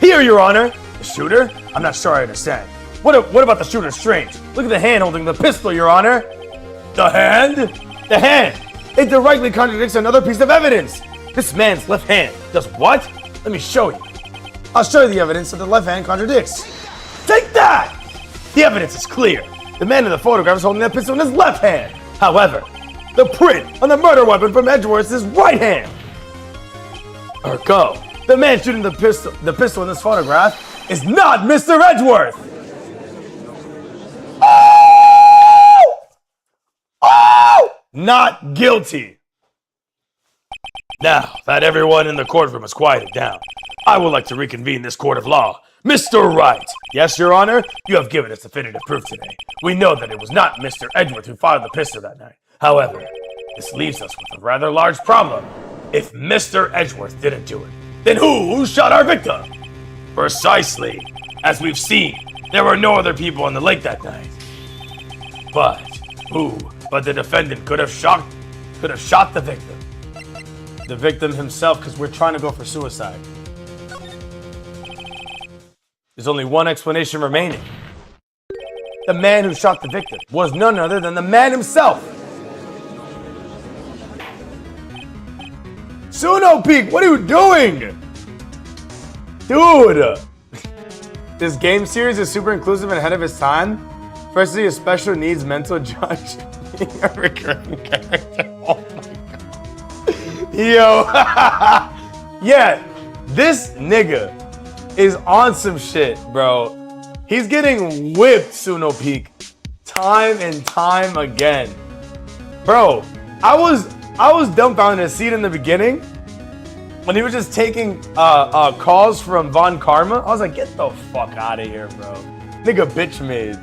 [SPEAKER 1] Here, Your Honor. The shooter? I'm not sure I understand. What about the shooter strange? Look at the hand holding the pistol, Your Honor. The hand? The hand. It directly contradicts another piece of evidence. This man's left hand does what? Let me show you. I'll show you the evidence that the left hand contradicts. Take that! The evidence is clear. The man in the photograph is holding that pistol in his left hand. However, the print on the murder weapon from Edgeworth is his right hand. Ergo, the man shooting the pistol in this photograph is not Mr. Edgeworth. Oh! Oh! Not guilty. Now that everyone in the courtroom has quieted down, I would like to reconvene this court of law. Mr. Wright. Yes, Your Honor, you have given us definitive proof today. We know that it was not Mr. Edgeworth who fired the pistol that night. However, this leaves us with a rather large problem. If Mr. Edgeworth didn't do it, then who shot our victim? Precisely. As we've seen, there were no other people on the lake that night. But who but the defendant could have shot the victim? The victim himself, because we're trying to go for suicide. There's only one explanation remaining. The man who shot the victim was none other than the man himself. Suno Peak, what are you doing? Dude! This game series is super inclusive and ahead of its time. Firstly, a special needs mental judge. A recurring character. Oh my god. Yo. Yeah, this nigga is on some shit, bro. He's getting whipped, Suno Peak. Time and time again. Bro, I was dumbfounded to see it in the beginning. When he was just taking calls from Von Karma, I was like, get the fuck out of here, bro. Nigga bitch made.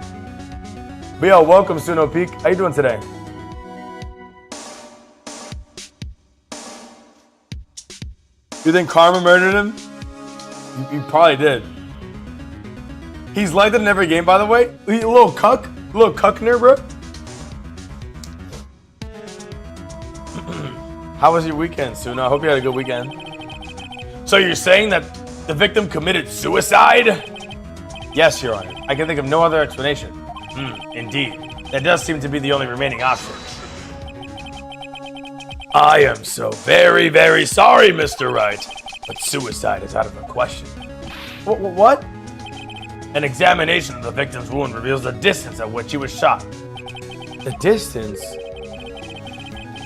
[SPEAKER 1] But yo, welcome, Suno Peak. How you doing today? You think Karma murdered him? You probably did. He's like that in every game, by the way. A little cuckner, bro. How was your weekend, Suno? I hope you had a good weekend. So you're saying that the victim committed suicide? Yes, Your Honor. I can think of no other explanation. Indeed. That does seem to be the only remaining option. I am so very, very sorry, Mr. Wright, but suicide is out of the question. What? An examination of the victim's wound reveals the distance at which he was shot. The distance?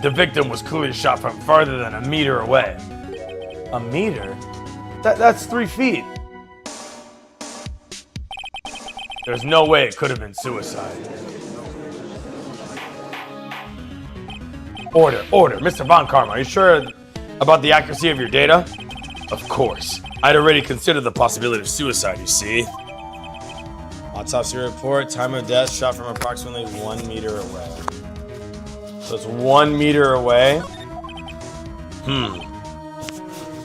[SPEAKER 1] The victim was clearly shot from farther than a meter away. A meter? That's 3 feet. There's no way it could have been suicide. Order. Mr. Von Karma, are you sure about the accuracy of your data? Of course. I'd already considered the possibility of suicide, you see. Autopsy report, time of death, shot from approximately 1 meter away. So it's 1 meter away?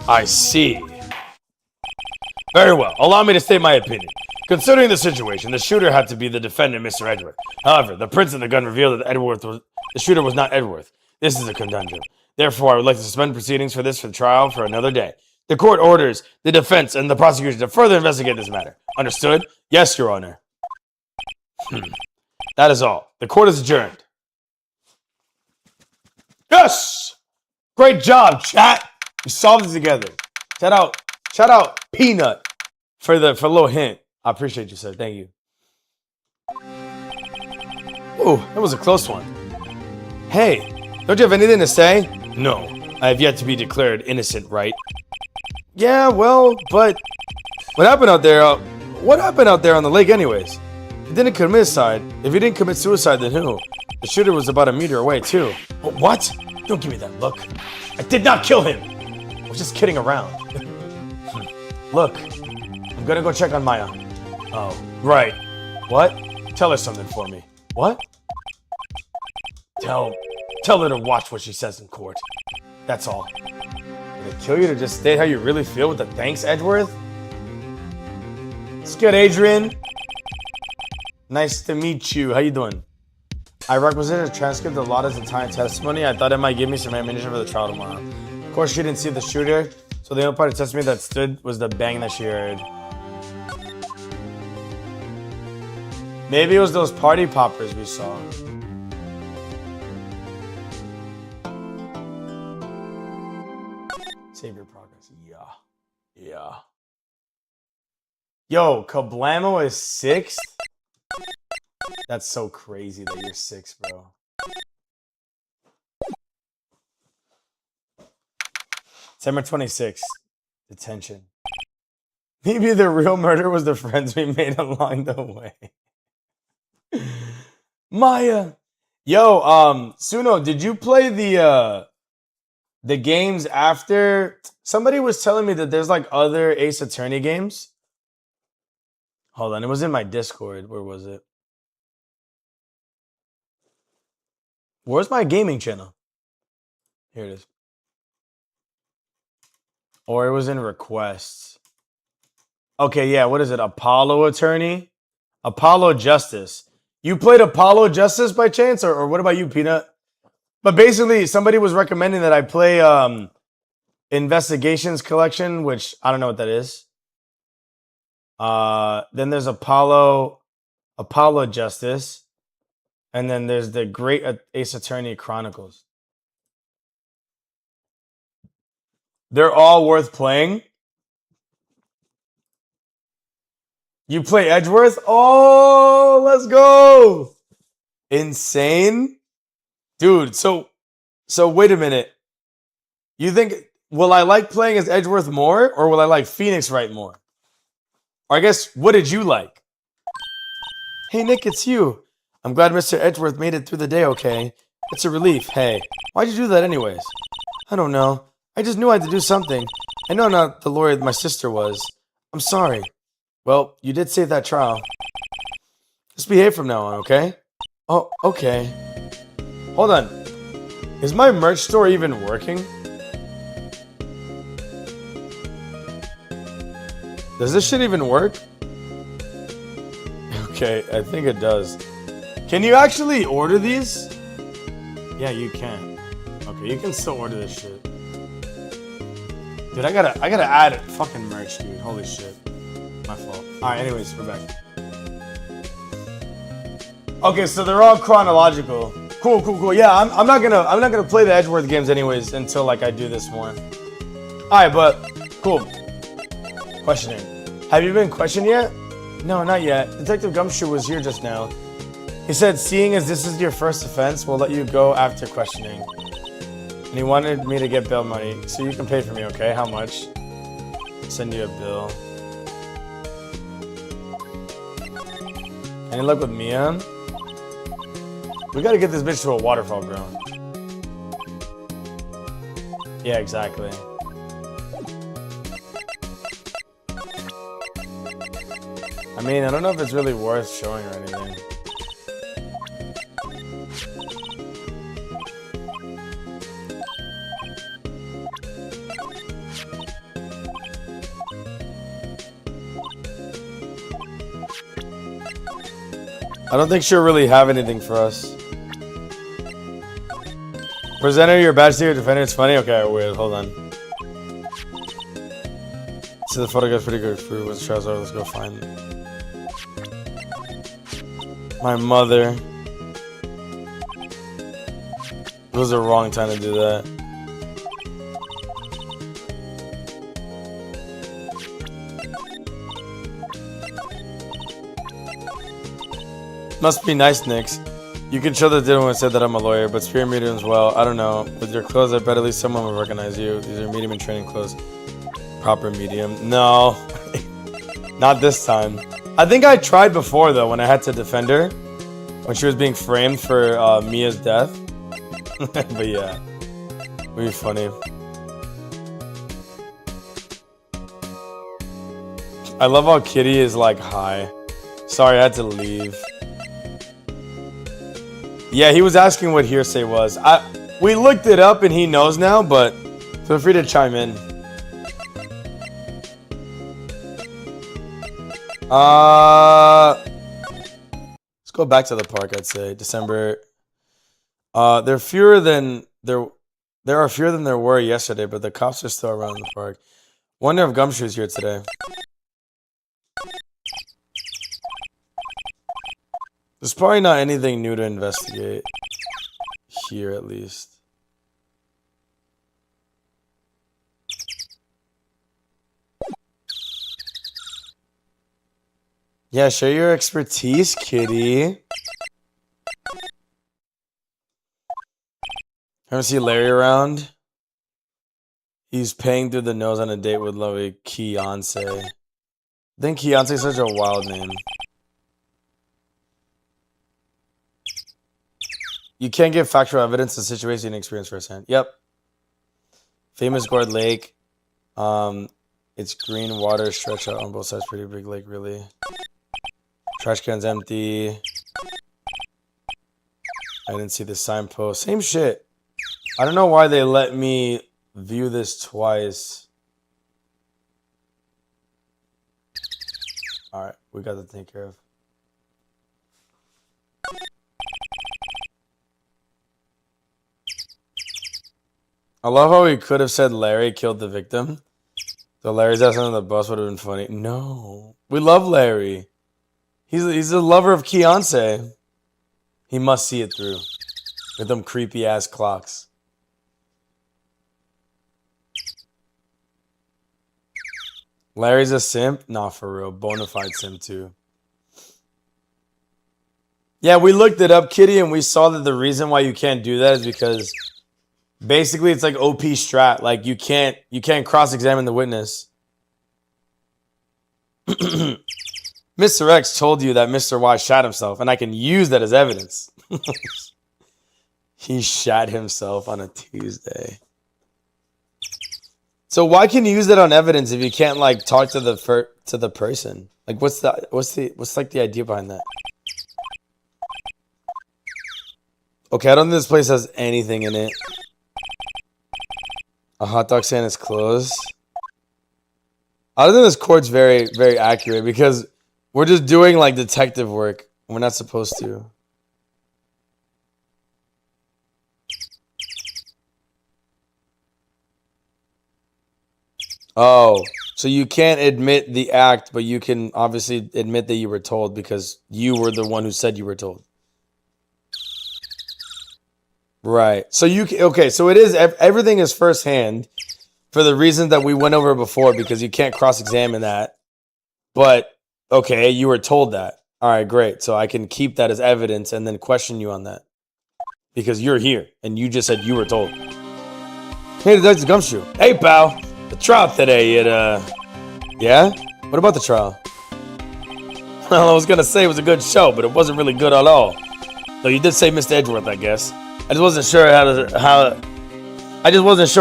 [SPEAKER 1] I see. Very well. Allow me to state my opinion. Considering the situation, the shooter had to be the defendant, Mr. Edgeworth. However, the prints in the gun revealed that the shooter was not Edgeworth. This is a conundrum. Therefore, I would like to suspend proceedings for the trial for another day. The court orders the defense and the prosecution to further investigate this matter. Understood? Yes, Your Honor. That is all. The court is adjourned. Yes! Great job, chat. We solved it together. Shout out Peanut for a little hint. I appreciate you, sir. Thank you. Ooh, that was a close one. Hey, don't you have anything to say? No, I have yet to be declared innocent, right? Yeah, well, but what happened out there? What happened out there on the lake, anyways? He didn't commit suicide. If he didn't commit suicide, then who? The shooter was about 1 meter away, too. What? Don't give me that look. I did not kill him. I was just kidding around. Look, I'm gonna go check on Maya. Oh, right. What? Tell her something for me. What? Tell her to watch what she says in court. That's all. Did it kill you to just state how you really feel with the thanks, Edgeworth? It's good, Adrian. Nice to meet you. How you doing? I requisited a transcript of Lotta's entire testimony. I thought it might give me some ammunition for the trial tomorrow. Of course, she didn't see the shooter, so the only part of testimony that stood was the bang that she heard. Maybe it was those party poppers we saw. Save your progress. Yeah. Yo, Kablamo is 6th? That's so crazy that you're 6, bro. December 26th. Detention. Maybe the real murder was the friends we made along the way. Maya. Yo, Suno, did you play the games after? Somebody was telling me that there's like other Ace Attorney games. Hold on, it was in my Discord. Where was it? Where's my gaming channel? Here it is. Or it was in requests. Okay, yeah, what is it? Apollo Attorney? Apollo Justice. You played Apollo Justice by chance? Or what about you, Peanut? But basically, somebody was recommending that I play Investigations Collection, which I don't know what that is. Then there's Apollo Justice. And then there's the Great Ace Attorney Chronicles. They're all worth playing. You play Edgeworth? Oh, let's go. Insane. Dude, so wait a minute. You think, will I like playing as Edgeworth more, or will I like Phoenix Wright more? Or I guess, what did you like? Hey, Nick, it's you. I'm glad Mr. Edgeworth made it through the day okay. It's a relief. Hey, why'd you do that anyways? I don't know. I just knew I had to do something. I know I'm not the lawyer my sister was. I'm sorry. Well, you did save that trial. Just behave from now on, okay? Oh, okay. Hold on. Is my merch store even working? Does this shit even work? Okay, I think it does. Can you actually order these? Yeah, you can. Okay, you can still order this shit. Dude, I gotta add fucking merch, dude. Holy shit. My fault. Alright, anyways, we're back. Okay, so they're all chronological. Cool. Yeah, I'm not gonna play the Edgeworth games anyways until like I do this more. Alright, but cool. Questioning. Have you been questioned yet? No, not yet. Detective Gumshoe was here just now. He said, seeing as this is your first offense, we'll let you go after questioning. And he wanted me to get bail money, so you can pay for me, okay? How much? Send you a bill. Any luck with Mia? We gotta get this bitch to a waterfall, bro. Yeah, exactly. I mean, I don't know if it's really worth showing or anything. I don't think she'll really have anything for us. Presenter your badge to your defender. It's funny. Okay, wait, hold on. See, the photograp's pretty good. Fruit with trousers. Let's go find my mother. It was the wrong time to do that. Must be nice, Nix. You can show the deal when I said that I'm a lawyer, but spirit medium as well. I don't know. With your clothes, I bet at least someone will recognize you. These are medium and training clothes. Proper medium. No. Not this time. I think I tried before, though, when I had to defend her. When she was being framed for Mia's death. But yeah. It would be funny. I love how Kitty is like, hi. Sorry, I had to leave. Yeah, he was asking what hearsay was. We looked it up and he knows now, but feel free to chime in. Let's go back to the park, I'd say. December. There are fewer than there were yesterday, but the cops are still around the park. Wonder if Gumshoe's here today. There's probably not anything new to investigate. Here, at least. Yeah, show your expertise, kitty. Ever see Larry around? He's paying through the nose on a date with lovely Keonce. I think Keonce's such a wild name. You can't give factual evidence in situation and experience firsthand. Yep. Famous Gourd Lake. It's green water stretch out on both sides. Pretty big lake, really. Trash can's empty. I didn't see the signpost. Same shit. I don't know why they let me view this twice. Alright, we got that taken care of. I love how he could have said Larry killed the victim. So Larry's ass on the bus would have been funny. No. We love Larry. He's a lover of Keonce. He must see it through. With them creepy ass clocks. Larry's a simp? Nah, for real. Bonafide simp too. Yeah, we looked it up, Kitty, and we saw that the reason why you can't do that is because basically it's like OP strat. Like you can't cross-examine the witness. Mr. X told you that Mr. Y shot himself, and I can use that as evidence. He shot himself on a Tuesday. So why can you use that on evidence if you can't like talk to the person? Like what's like the idea behind that? Okay, I don't think this place has anything in it. A hot dog stand is closed. I don't think this court's very, very accurate because we're just doing like detective work. We're not supposed to. Oh, so you can't admit the act, but you can obviously admit that you were told because you were the one who said you were told. Right. So okay, so it is everything is firsthand for the reason that we went over before because you can't cross-examine that. But okay, you were told that. All right, great. So I can keep that as evidence and then question you on that. Because you're here and you just said you were told. Hey, Detective Gumshoe. Hey, pal. The trial today, Yeah? What about the trial? Well, I was gonna say it was a good show, but it wasn't really good at all. Though you did say Mr. Edgeworth, I guess. I just wasn't sure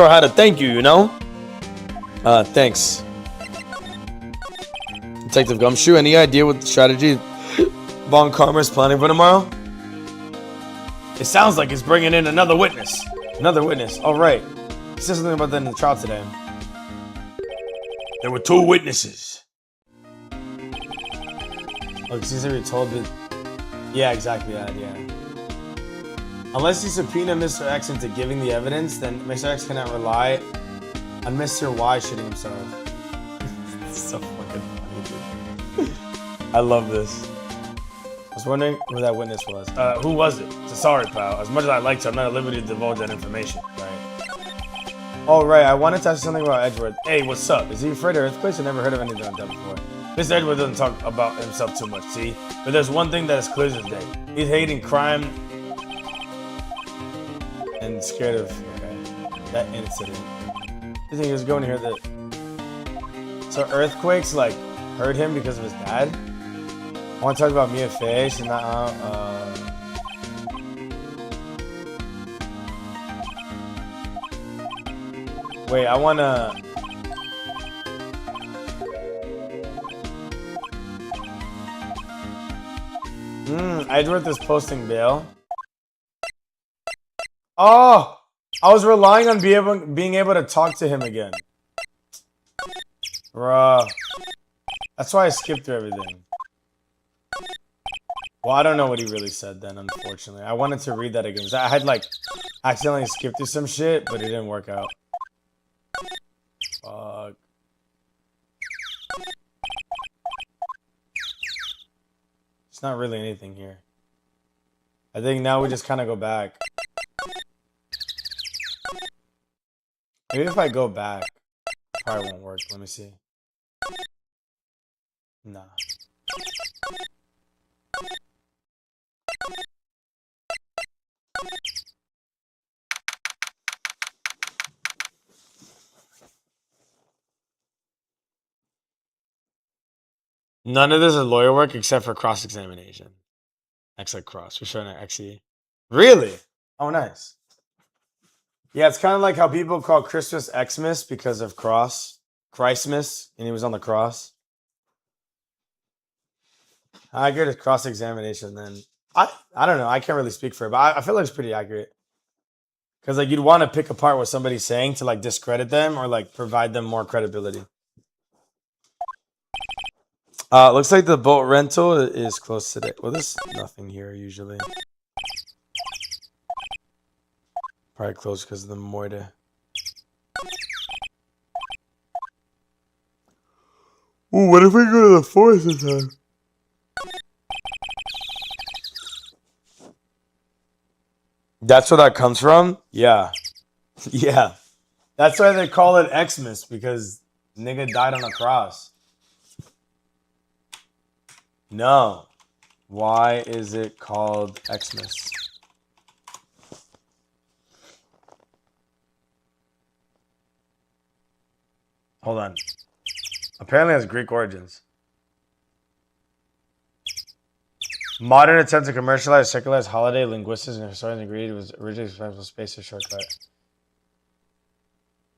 [SPEAKER 1] how to thank you, you know? Thanks. Detective Gumshoe, any idea what the strategy Von Karma is planning for tomorrow? It sounds like he's bringing in another witness. Another witness. Oh, right. He said something about that in the trial today. There were 2 witnesses. Oh, because he's already told me. Yeah, exactly that, yeah. Unless you subpoena Mr. X into giving the evidence, then Mr. X cannot rely on Mr. Y shitting himself. It's so fucking funny, dude. I love this. I was wondering who that witness was. Who was it? So sorry, pal. As much as I like to, I'm not at liberty to divulge that information. Right. Oh, right. I wanted to ask you something about Edgeworth. Hey, what's up? Is he afraid of earthquakes? I've never heard of anything like that before. Mr. Edgeworth doesn't talk about himself too much, see? But there's one thing that is clear as day. He's hating crime and scared of that incident. I think he was going to hear that. So earthquakes like hurt him because of his dad? I want to talk about Mia Face and not wait, I wanna Edgeworth is posting bail. Oh, I was relying on being able to talk to him again. Bruh. That's why I skipped through everything. Well, I don't know what he really said then, unfortunately. I wanted to read that again. I had, like, accidentally skipped through some shit, but it didn't work out. Fuck. It's not really anything here. I think now we just kind of go back. Maybe if I go back, it probably won't work. Let me see. Nah. None of this is lawyer work except for cross-examination. X like cross. We're showing an XE. Really? Oh, nice. Yeah, it's kind of like how people call Christmas Xmas because of cross. Christmas, and he was on the cross. How accurate is cross-examination then? I don't know. I can't really speak for it, but I feel like it's pretty accurate. Because like you'd want to pick apart what somebody's saying to like discredit them or like provide them more credibility. Looks like the boat rental is closed today. Well, there's nothing here usually. Probably closed because of the Moida. Ooh, what if we go to the forest this time? That's where that comes from? Yeah. Yeah. That's why they call it Xmas, because nigga died on a cross. No. Why is it called Xmas? Hold on. Apparently it has Greek origins. Modern attempt to commercialize, secularize holiday linguistics and historians agreed it was originally responsible space or shortcut.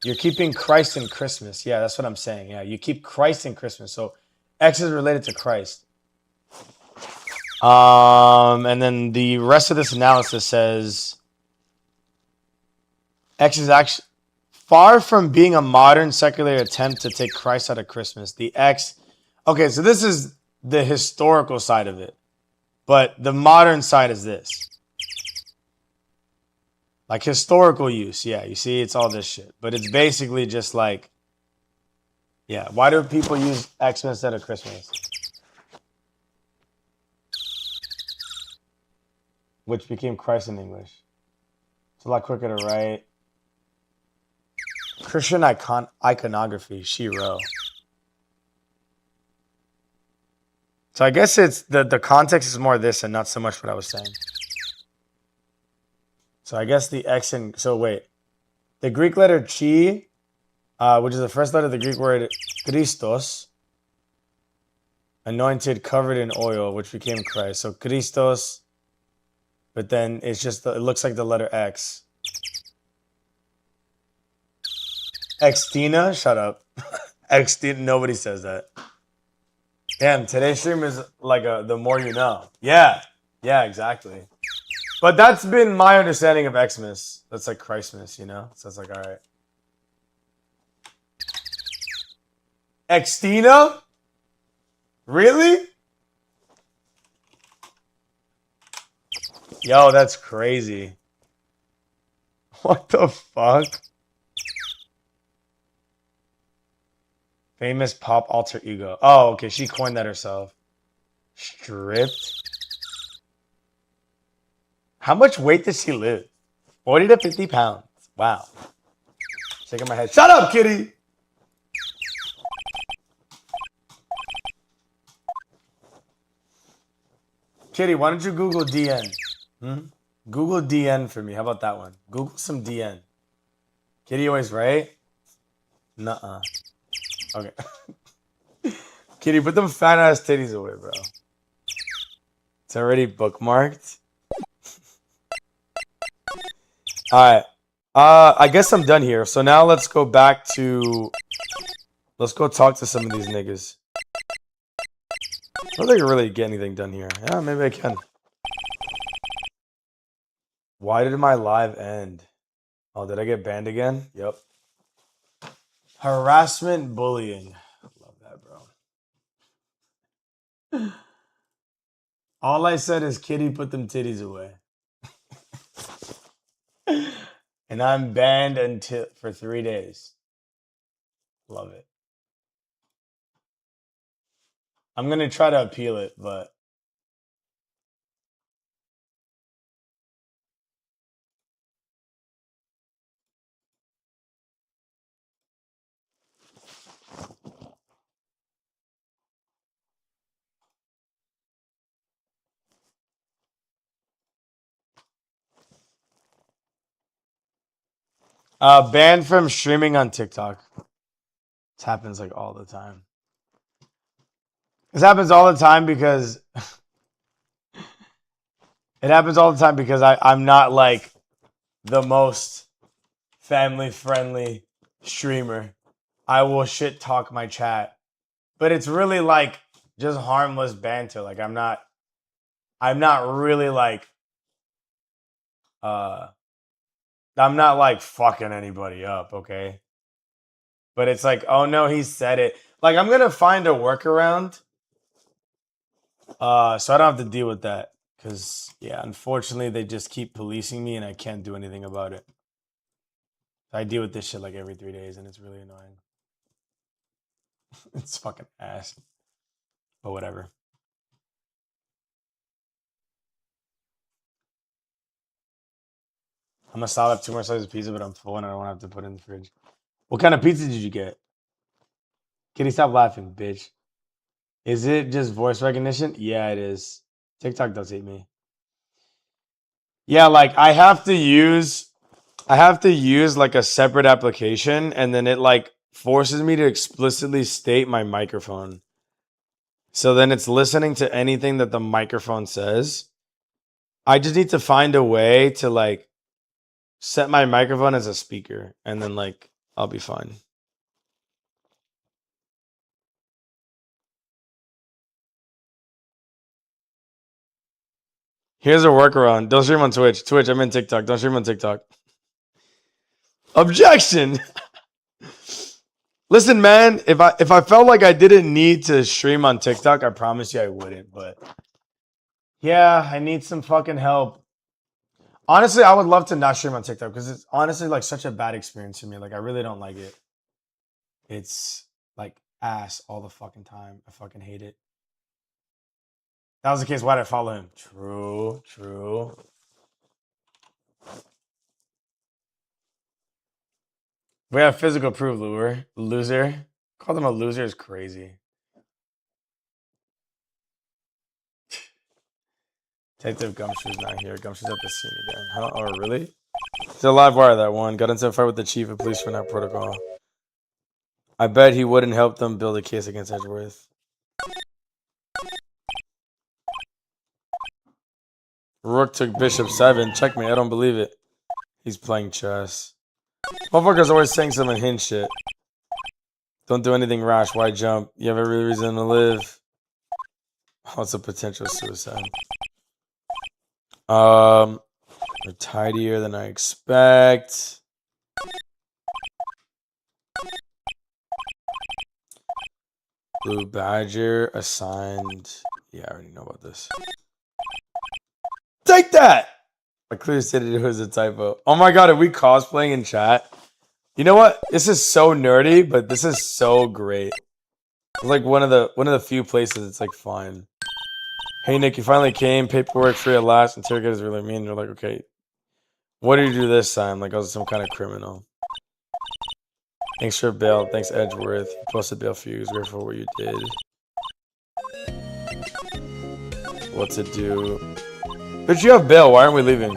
[SPEAKER 1] You're keeping Christ in Christmas. Yeah, that's what I'm saying. Yeah, you keep Christ in Christmas. So X is related to Christ. And then the rest of this analysis says X is actually far from being a modern secular attempt to take Christ out of Christmas. The X. Okay, so this is the historical side of it. But the modern side is this. Like historical use. Yeah, you see, it's all this shit. But it's basically just like, yeah, why do people use Xmas instead of Christmas? Which became Christ in English. It's a lot quicker to write. Christian iconography, Shiro. So I guess it's the context is more this and not so much what I was saying. So I guess the X in, so wait. The Greek letter chi, which is the first letter of the Greek word Christos, Anointed, covered in oil, which became Christ. So Christos, but then it's just, it looks like the letter X. Xtina? Shut up. Xtina, nobody says that. Damn, today's stream is like the more you know. Yeah, yeah, exactly. But that's been my understanding of Xmas. That's like Christmas, you know? So it's like, all right. Xtina? Really? Yo, that's crazy. What the fuck? Famous pop alter ego. Oh, okay. She coined that herself. Stripped? How much weight does she lift? 40 to 50 pounds. Wow. Shaking my head. Shut up, kitty! Kitty, why don't you Google DN? Google DN for me. How about that one? Google some DN. Kitty always right? Nuh-uh. Okay. Kitty, put them fat ass titties away, bro. It's already bookmarked. Alright. I guess I'm done here. So now let's go back to... Let's go talk to some of these niggas. I don't think I can really get anything done here. Yeah, maybe I can. Why did my live end? Oh, did I get banned again? Yep. Harassment, bullying. Love that, bro. All I said is, Kitty, put them titties away. And I'm banned for 3 days. Love it. I'm gonna try to appeal it, but banned from streaming on TikTok. This happens like all the time. This happens all the time because it happens all the time because I'm not like the most family friendly streamer. I will shit talk my chat, but it's really like just harmless banter. Like I'm not really like I'm not like fucking anybody up, okay? But it's like, oh no, he said it. Like I'm gonna find a workaround, so I don't have to deal with that. Cause yeah, unfortunately, they just keep policing me, and I can't do anything about it. I deal with this shit like every 3 days, and it's really annoying. It's fucking ass. But whatever. I'm gonna stop at 2 more slices of pizza, but I'm full and I don't want to have to put it in the fridge. What kind of pizza did you get? Kitty, stop laughing, bitch. Is it just voice recognition? Yeah, it is. TikTok does hate me. Yeah, like I have to use like a separate application, and then it like forces me to explicitly state my microphone. So then it's listening to anything that the microphone says. I just need to find a way to like set my microphone as a speaker, and then like I'll be fine. Here's a workaround. Don't stream on Twitch. Twitch, I'm in TikTok. Don't stream on TikTok. Objection. Listen, man, if I felt like I didn't need to stream on TikTok, I promise you I wouldn't, but yeah, I need some fucking help. Honestly, I would love to not stream on TikTok because it's honestly like such a bad experience for me. Like I really don't like it. It's like ass all the fucking time. I fucking hate it. That was the case. Why did I follow him? True, true. We have physical proof, loser. Call them a loser is crazy. Detective Gumshoe's not here. Gumshoe's at the scene again. Huh? Oh, really? It's a live wire, that one. Got into a fight with the chief of police for that protocol. I bet he wouldn't help them build a case against Edgeworth. Rook took bishop 7. Checkmate. I don't believe it. He's playing chess. Motherfucker's always saying some hint shit. Don't do anything rash. Why jump? You have every reason to live. Oh, it's a potential suicide. We're tidier than I expect. Blue Badger assigned. Yeah, I already know about this. Take that! I clearly stated it was a typo. Oh my god, are we cosplaying in chat? You know what? This is so nerdy, but this is so great. It's like one of the few places it's like fine. Hey Nick, you finally came. Paperwork free at last. Interrogators really mean. They're like, okay, what did you do this time? Like I was some kind of criminal. Thanks for bail. Thanks Edgeworth. He posted bail for you. He's grateful for what you did. What to do? But you have bail. Why aren't we leaving?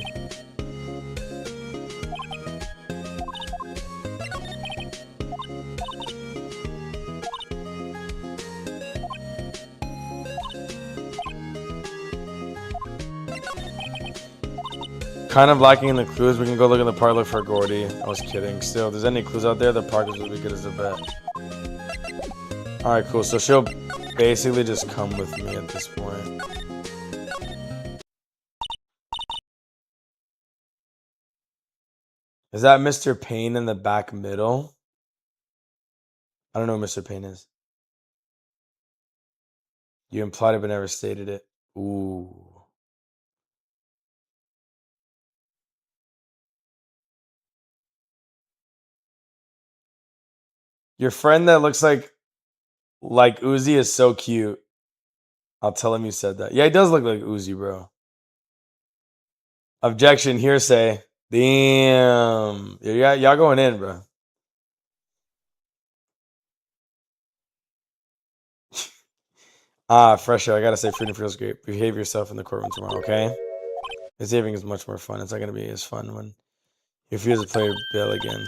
[SPEAKER 1] Kind of lacking in the clues. We can go look in the park, look for Gordy. I was kidding. Still, if there's any clues out there, the park is as good as a bet. Alright, cool. So she'll basically just come with me at this point. Is that Mr. Payne in the back middle? I don't know who Mr. Payne is. You implied it but never stated it. Ooh. Your friend that looks like Uzi is so cute. I'll tell him you said that. Yeah, he does look like Uzi, bro. Objection, hearsay. Damn. Yeah, y'all going in, bro. Fresh air. I gotta say, freedom feels great. Behave yourself in the courtroom tomorrow, okay? Behaving is much more fun. It's not gonna be as fun when you refuse to play bail again.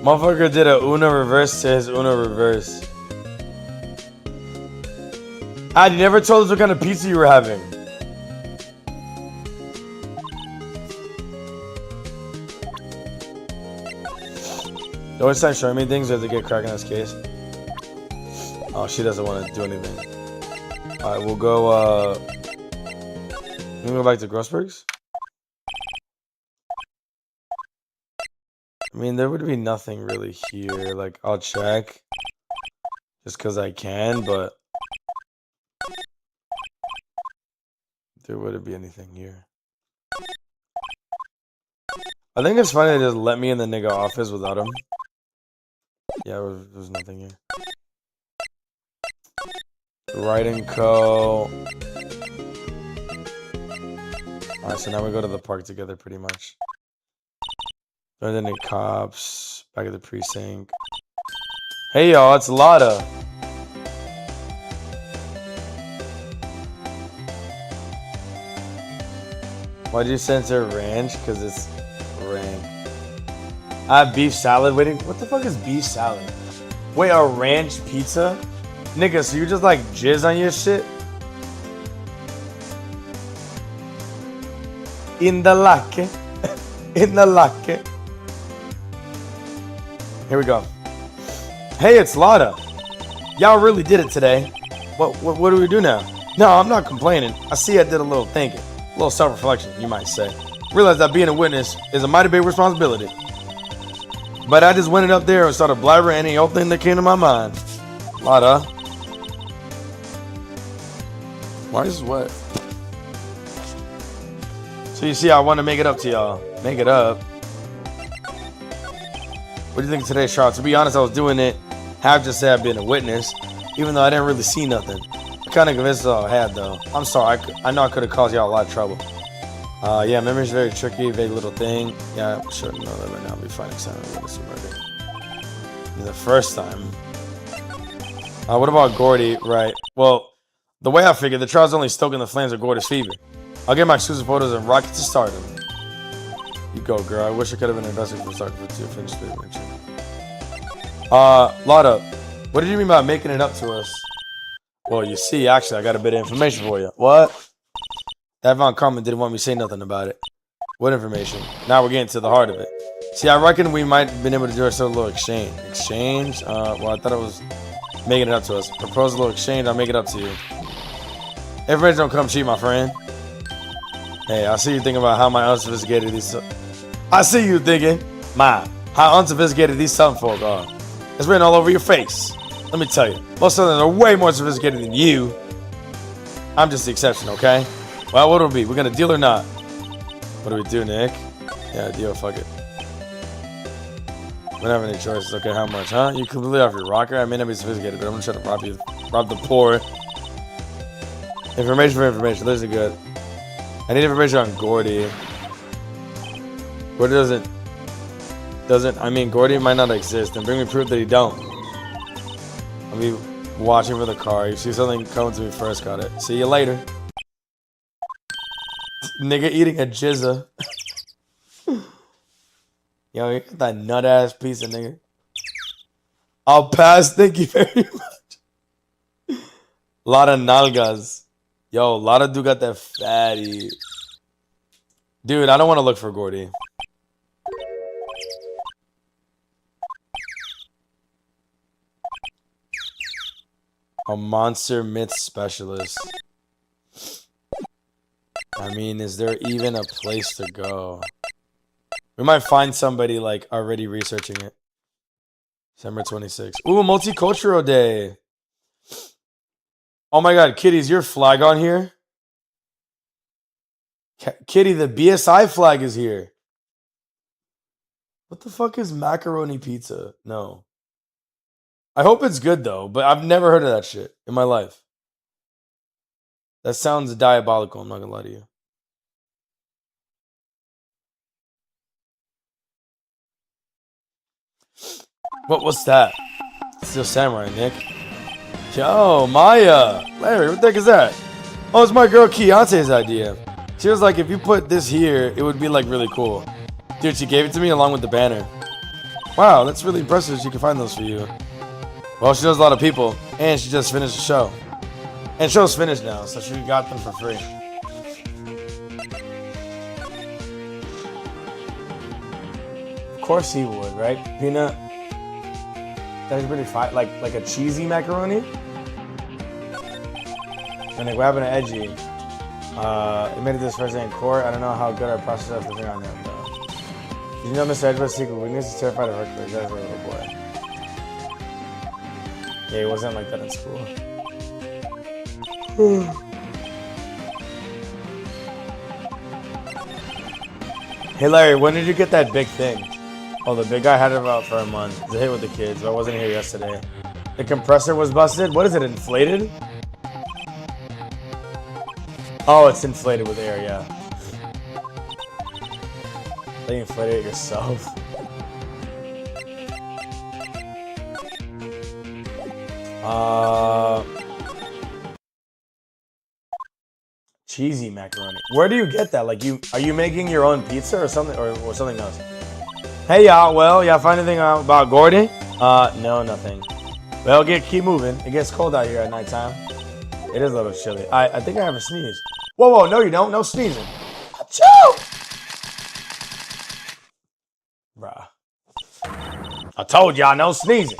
[SPEAKER 1] Motherfucker did a Uno reverse to his Uno reverse. You never told us what kind of pizza you were having. You always start showing me things or to get cracking this case. Oh, she doesn't want to do anything. Alright, we'll go, can we go back to Grossberg's? I mean, there would be nothing really here. Like, I'll check. Just because I can, but... there wouldn't be anything here. I think it's funny they just let me in the nigga office without him. Yeah, there's nothing here. Right and Co. Alright, so now we go to the park together pretty much. There any cops. Back at the precinct. Hey y'all, it's Lotta. Why'd you censor ranch? Because it's rank. I have beef salad waiting. What the fuck is beef salad? Wait, a ranch pizza? Nigga, so you just like jizz on your shit? In the lacke. In the lacke. Here we go. Hey, it's Lotta. Y'all really did it today. What do we do now? No, I'm not complaining. I see I did a little thinking. A little self-reflection, you might say. Realized that being a witness is a mighty big responsibility. But I just went up there and started blabbering any old thing that came to my mind. Lotta. Why is this wet? So you see, I want to make it up to y'all. Make it up. What do you think of today's trial? To be honest, I was doing it. Have just said I've been a witness, even though I didn't really see nothing. I'm kind of convinced all I had, though. I'm sorry. I know I could have caused y'all a lot of trouble. Yeah, memory's very tricky, vague little thing. Yeah, I shouldn't know that right now. I'll be fine next time I witness a murder. The first time. What about Gordy? Right. Well, the way I figured, the trial's only stoking the flames of Gordy's fever. I'll get my exclusive photos and rocket to stardom. You go, girl. I wish I could have been invested for start for two finish the adventure. Lotta, what did you mean by making it up to us? Well, you see, actually, I got a bit of information for you. What? That Von Carmen didn't want me to say nothing about it. What information? Now we're getting to the heart of it. See, I reckon we might have been able to do ourselves a little exchange. Exchange? Well, I thought it was making it up to us. Propose a little exchange, I'll make it up to you. Information don't come cheap, my friend. Hey, I see you thinking about how my unsophisticated these... I see you thinking, how unsophisticated these Southern folk are. It's written all over your face. Let me tell you, most Southerners are way more sophisticated than you. I'm just the exception, okay? Well, what will it be? We're gonna deal or not? What do we do, Nick? Yeah, deal, fuck it. We don't have any choices. Okay, how much, huh? You completely off your rocker? I may not be sophisticated, but I'm gonna try to rob the poor. Information for information. This is good. I need information on Gordy. Gordy I mean, Gordy might not exist, and bring me proof that he don't. I'll be watching for the car. You see something coming to me first, got it. See you later. Nigga eating a jizza. Yo, you got that nut ass pizza, nigga. I'll pass, thank you very much. Lot of nalgas. Yo, Lotta do got that fatty. Dude, I don't want to look for Gordy. A monster myth specialist. I mean, is there even a place to go? We might find somebody like already researching it. December 26th. Ooh, multicultural day. Oh my god, Kitty, is your flag on here? Kitty, the BSI flag is here. What the fuck is macaroni pizza? No. I hope it's good though, but I've never heard of that shit in my life. That sounds diabolical, I'm not gonna lie to you. What's that? Still Samurai, Nick. Yo, Maya! Larry, what the heck is that? Oh, it's my girl Keontae's idea. She was like, if you put this here, it would be like really cool. Dude, she gave it to me along with the banner. Wow, that's really impressive she can find those for you. Well, she knows a lot of people, and she just finished the show. And the show's finished now, so she got them for free. Of course he would, right? Peanut? That's pretty fine. Like a cheesy macaroni? And like, what happened to Edgy? It made it this first day in court. I don't know how good our process is to figure on that, though. Did you know Mr. Edgeworth's secret weakness is terrified of Hercules? That's a little boy. Yeah, he wasn't like that in school. Hey Larry, when did you get that big thing? Oh, the big guy had it about for a month. It's a hit with the kids, but I wasn't here yesterday. The compressor was busted? What is it, inflated? Oh, it's inflated with air, yeah. They inflated it yourself. Cheesy macaroni. Where do you get that? Like, are you making your own pizza or something, or something else? Hey y'all, well, y'all find anything out about Gordy? No, nothing. Well, keep moving. It gets cold out here at nighttime. It is a little chilly. I think I have a sneeze. Whoa, no you don't. No sneezing. Achoo! Bruh. I told y'all, no sneezing.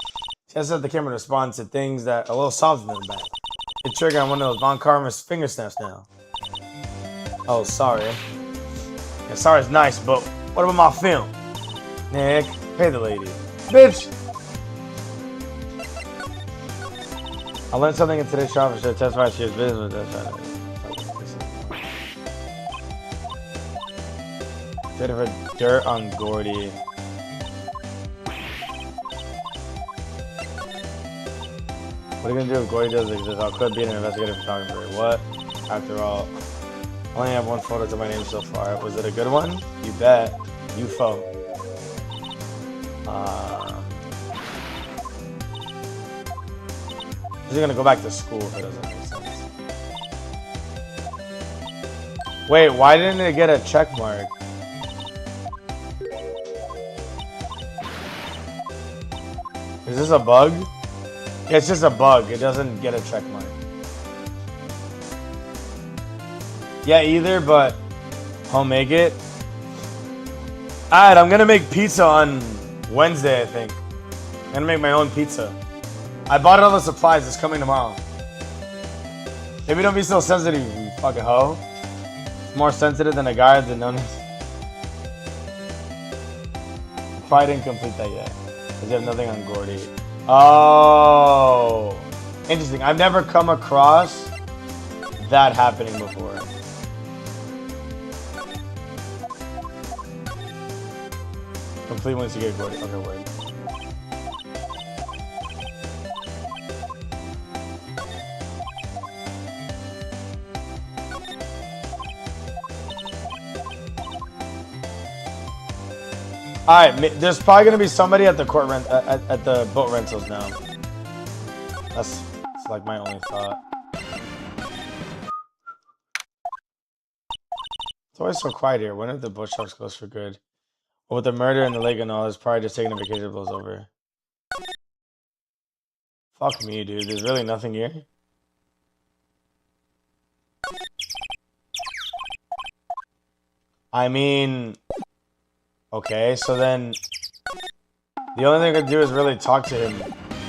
[SPEAKER 1] Just let the camera respond to things that are a little softer than the back. It triggered on one of those Von Karma's finger snaps now. Oh, sorry. Yeah, sorry is nice, but what about my film? Nick, pay the lady. Bitch! I learned something in today's shop and should testify she has business with that. Bit of a dirt on Gordy. What are you gonna do if Gordy does exist? I'll quit being an investigative photographer. What? After all, I only have one photo to my name so far. Was it a good one? You bet. UFO. He's gonna go back to school if it doesn't make sense. Wait, why didn't it get a check mark? Is this a bug? Yeah, it's just a bug. It doesn't get a check mark. Yeah, either, but I'll make it. Alright, I'm gonna make pizza on Wednesday, I think. I'm gonna make my own pizza. I bought all the supplies. It's coming tomorrow. Maybe don't be so sensitive, you fucking hoe. It's more sensitive than a guy that knows. Probably didn't complete that yet. Because you have nothing on Gordy. Oh. Interesting. I've never come across that happening before. Complete once you get Gordy. Okay, word. Alright, there's probably gonna be somebody at the at the boat rentals now. That's like my only thought. It's always so quiet here. When did the boat shops close for good? Well, with the murder in the lake and all, it's probably just taking a vacation blows over. Fuck me, dude. There's really nothing here. I mean... Okay, so then the only thing I could do is really talk to him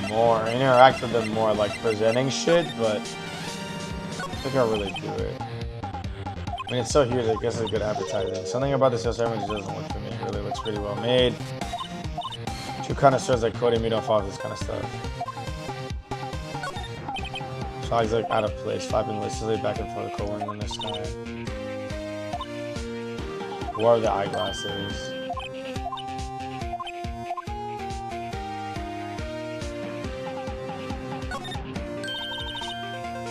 [SPEAKER 1] more, interact with him more, like presenting shit, but I think I'll really do it. I mean, it's so huge, I guess it's good advertising. Something about this sales image doesn't work for me. It really looks pretty well made. Two connoisseurs like Cody and me don't follow this kind of stuff. Flags like out of place, flapping listlessly back and forth, cold wind in the sky. Where are the eyeglasses?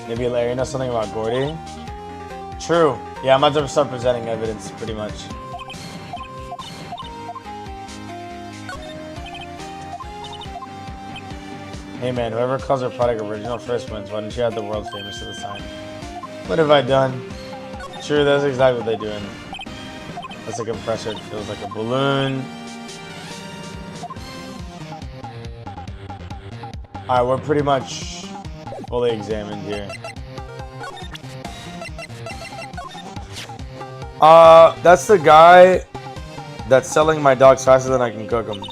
[SPEAKER 1] Maybe Larry knows something about Gordy? True. Yeah, I'm about to start presenting evidence, pretty much. Hey man, whoever calls their product original first wins. Why didn't you have the world famous at the time? What have I done? True, that's exactly what they're doing. That's a compressor. It feels like a balloon. Alright, we're pretty much fully examined here. That's the guy that's selling my dogs faster than I can cook them.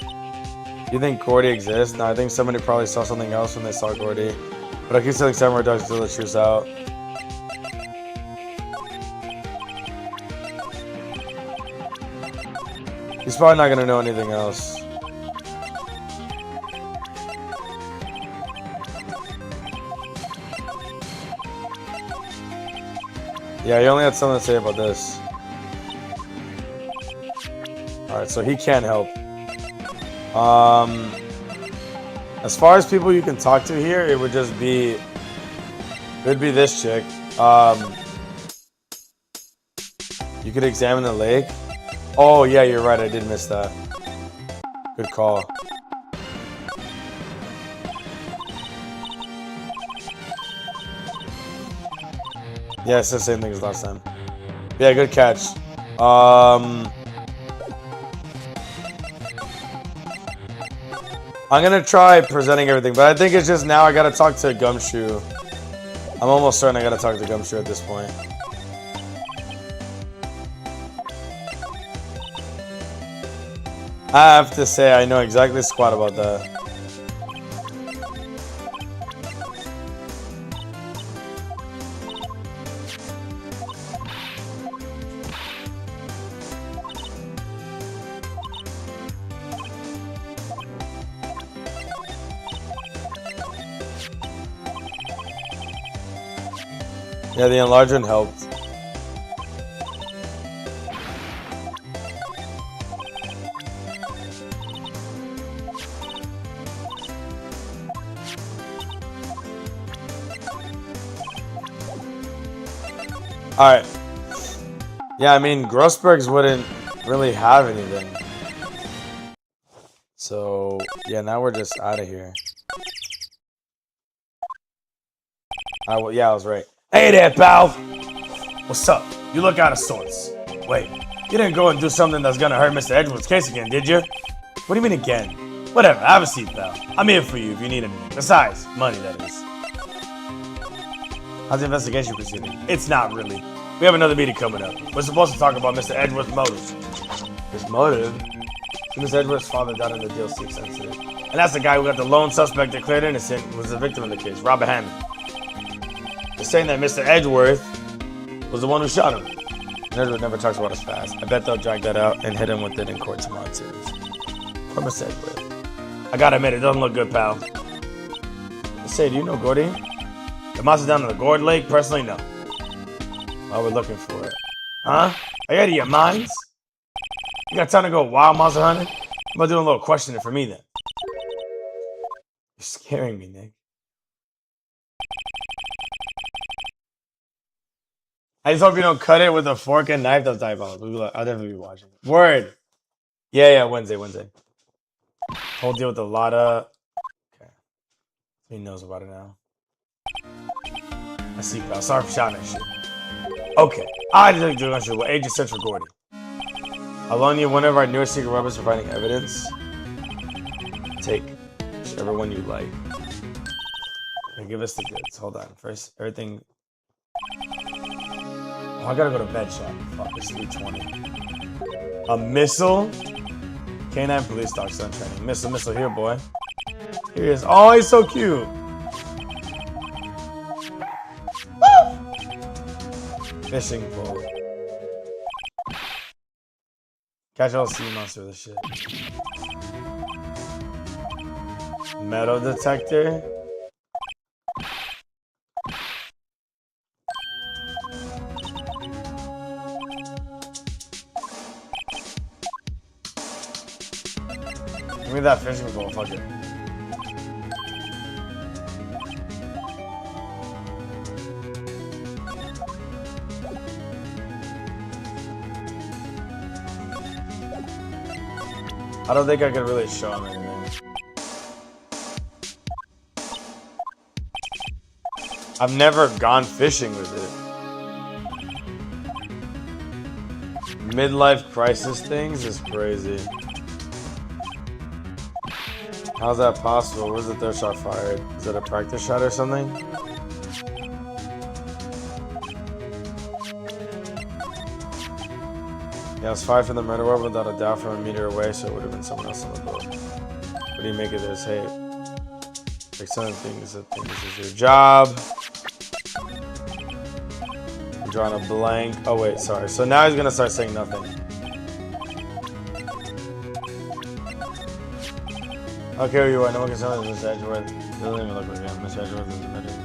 [SPEAKER 1] You think Gordy exists? No, I think somebody probably saw something else when they saw Gordy. But I keep selling 7 more dogs until the truth's out. He's probably not gonna know anything else. Yeah, he only had something to say about this. Alright, so he can't help. As far as people you can talk to here, it would just be... It would be this chick. You could examine the lake. Oh, yeah, you're right. I did miss that. Good call. Yeah, it's the same thing as last time. Yeah, good catch. I'm gonna try presenting everything, but I think it's just now I gotta talk to Gumshoe. I'm almost certain I gotta talk to Gumshoe at this point. I have to say I know exactly squat about that. Yeah, the enlargement helped. Alright. Yeah, I mean, Grossberg's wouldn't really have anything. So, yeah, now we're just out of here. Yeah, I was right. Hey there, pal. What's up? You look out of sorts. Wait, you didn't go and do something that's gonna hurt Mr. Edgeworth's case again, did you? What do you mean again? Whatever, have a seat, pal. I'm here for you if you need anything. Besides, money, that is. How's the investigation proceeding? It's not really. We have another meeting coming up. We're supposed to talk about Mr. Edgeworth's motives. His motive? Mr. Edgeworth's father died in the Deal 6 incident. And that's the guy who got the lone suspect declared innocent and was the victim of the case, Robert Hammond. They're saying that Mr. Edgeworth was the one who shot him. Edgeworth never talks about his past. I bet they'll drag that out and hit him with it in court tomorrow, too. Poor Mr. Edgeworth. I gotta admit, it doesn't look good, pal. Say, do you know Gordy? The monster down in the Gourd Lake? Personally, no. Well, we're looking for it. Huh? Are you out of your minds? You got time to go wild monster hunting? How about doing a little questioning for me, then? You're scaring me, Nick. I just hope you don't cut it with a fork and knife. That's diabolical. I'll definitely be watching. Word. Yeah, Wednesday. Whole deal with the Lotta. Okay. He knows about it now. I see, pal. Sorry for shouting that shit. Okay. I just do not sure what agent sent for Gordy. I'll loan you one of our newest secret weapons for finding evidence. Take whichever one you like. Okay, give us the goods. Hold on. First, everything. Oh, I gotta go to bed, Sean. Fuck, it's 3:20. A missile? K9 police dog son training. Missile here, boy. Here he is. Oh, he's so cute. Fishing pole. Catch all sea monster with this shit. Metal detector. Give me that fishing pole, fuck it. I don't think I could really show him anything. I've never gone fishing with it. Midlife crisis things is crazy. How's that possible? Where's the third shot fired? Is that a practice shot or something? Yeah, it was fired from the murder weapon without a doubt from a meter away, so it would have been someone else on the boat. What do you make of this? Hey, like some things that think this is your job. I'm drawing a blank. Oh wait, sorry. So now he's gonna start saying nothing. Okay, where you are. No one can tell me Mr. Edgeworth. It doesn't even look like him. Mr. Edgeworth is a murderer.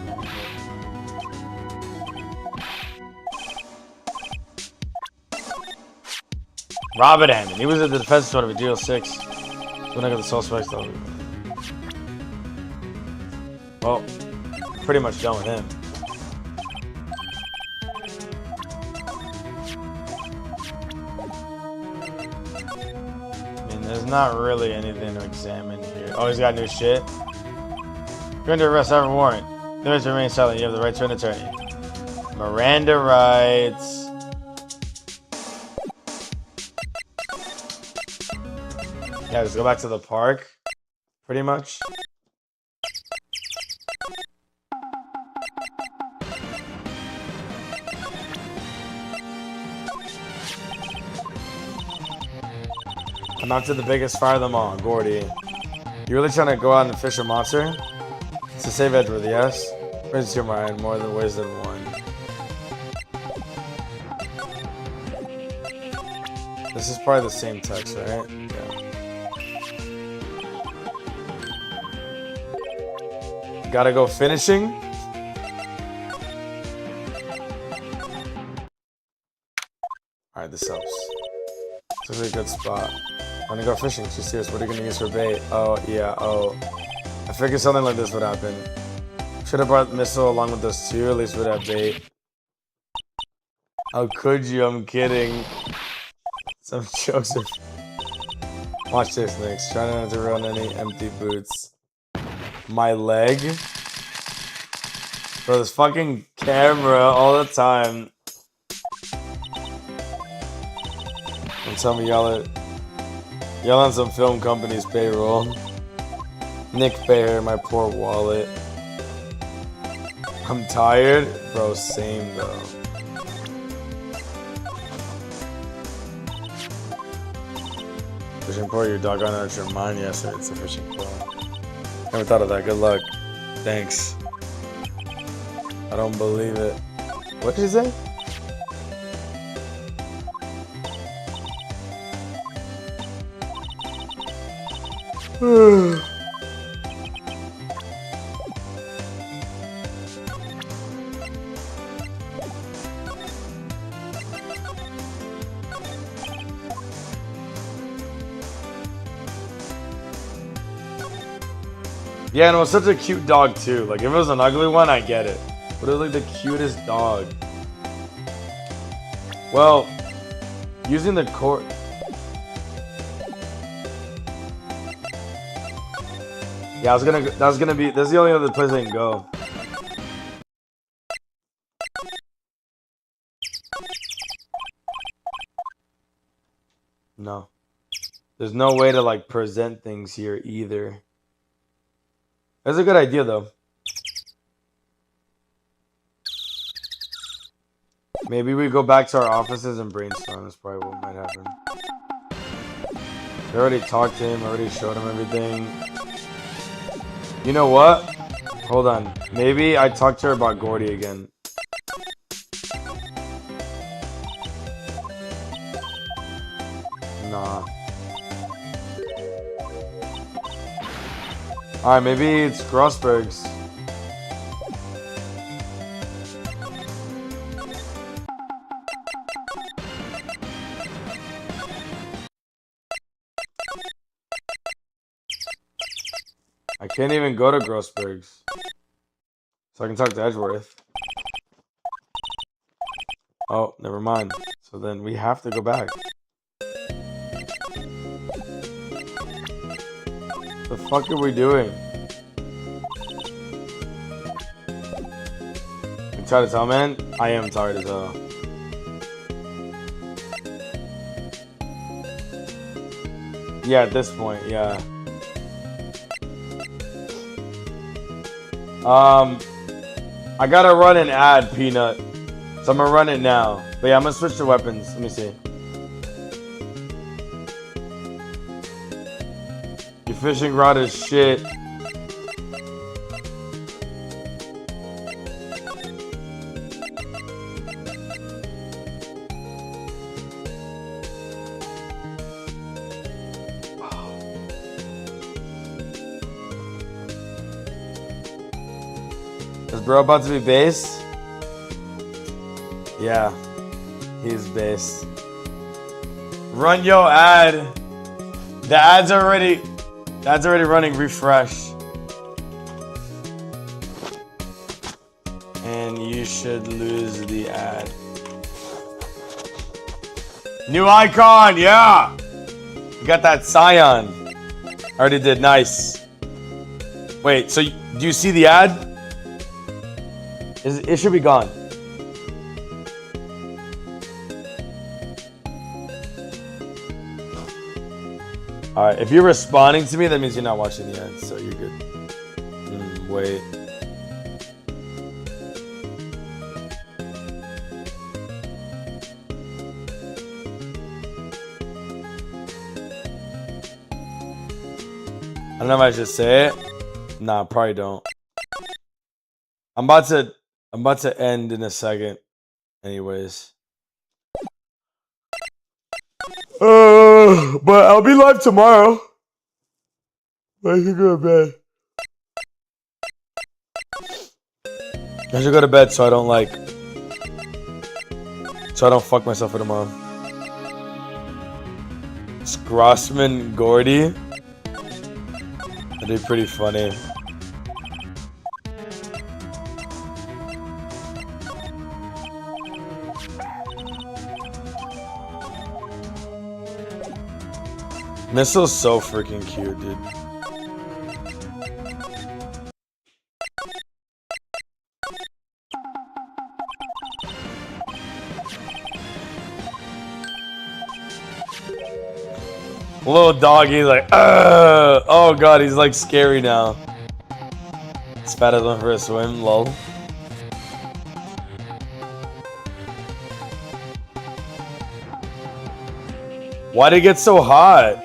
[SPEAKER 1] Robert Hammond. He was at the defense sort of a Deal 6. When I got the suspects, though. Well, pretty much done with him. I mean, there's not really anything to examine here. Oh, he's got new shit. You're under arrest, I have a warrant. The right to remain silent. You have the right to an attorney. Miranda rights. Yeah, just go back to the park, pretty much. I'm after the biggest fire of them all, Gordy. You really trying to go out and fish a monster? It's to save Edgeworth, yes? Where's your mind? More than ways than one. This is probably the same text, right? Yeah. Gotta go finishing. Alright, this helps. It's a really good spot. I'm gonna go fishing. She's serious. What are you gonna use for bait? Oh, yeah. Oh. I figured something like this would happen. Should have brought the missile along with those two. At least with that bait. How could you? I'm kidding. Some jokes are... Watch this, Nix. Try not to run any empty boots. My leg? Bro, this fucking camera all the time. Don't tell me y'all on some film company's payroll. Nick Bayer, my poor wallet. I'm tired. Bro, same though. Fishing pole, your dog got out your mind yesterday. It's a fishing pole. Never thought of that. Good luck. Thanks. I don't believe it. What did he say? Yeah, and it was such a cute dog too. Like if it was an ugly one, I get it. But it was like the cutest dog. Well, using the cord. Yeah, this is the only other place I can go. No. There's no way to like present things here either. That's a good idea though. Maybe we go back to our offices and brainstorm. That's probably what might happen. I already talked to him, already showed him everything. You know what? Hold on. Maybe I talked to her about Gordy again. Nah. Alright, maybe it's Grossberg's. I can't even go to Grossberg's. So I can talk to Edgeworth. Oh, never mind. So then we have to go back. The fuck are we doing? I'm tired as hell, man. I am tired as hell. Yeah, at this point, yeah. I gotta run an ad, Peanut. So I'm gonna run it now. But yeah, I'm gonna switch to weapons. Let me see. Your fishing rod is shit. Is bro about to be base? Yeah, he's base. Run your ad. The ad's already running. Refresh. And you should lose the ad. New icon, yeah. You got that Scion. Already did, nice. Wait, so do you see the ad? It should be gone. Alright, if you're responding to me, that means you're not watching the ad, so you're good. Wait. I don't know if I should say it. Nah, probably don't. I'm about to end in a second. Anyways. But I'll be live tomorrow. I should go to bed. I should go to bed so I don't fuck myself for tomorrow. It's Grossman Gordy. That'd be pretty funny. Missile's so freaking cute, dude. Little doggy, like, oh god, he's like scary now. It's fat as one for a swim, lol. Why'd it get so hot?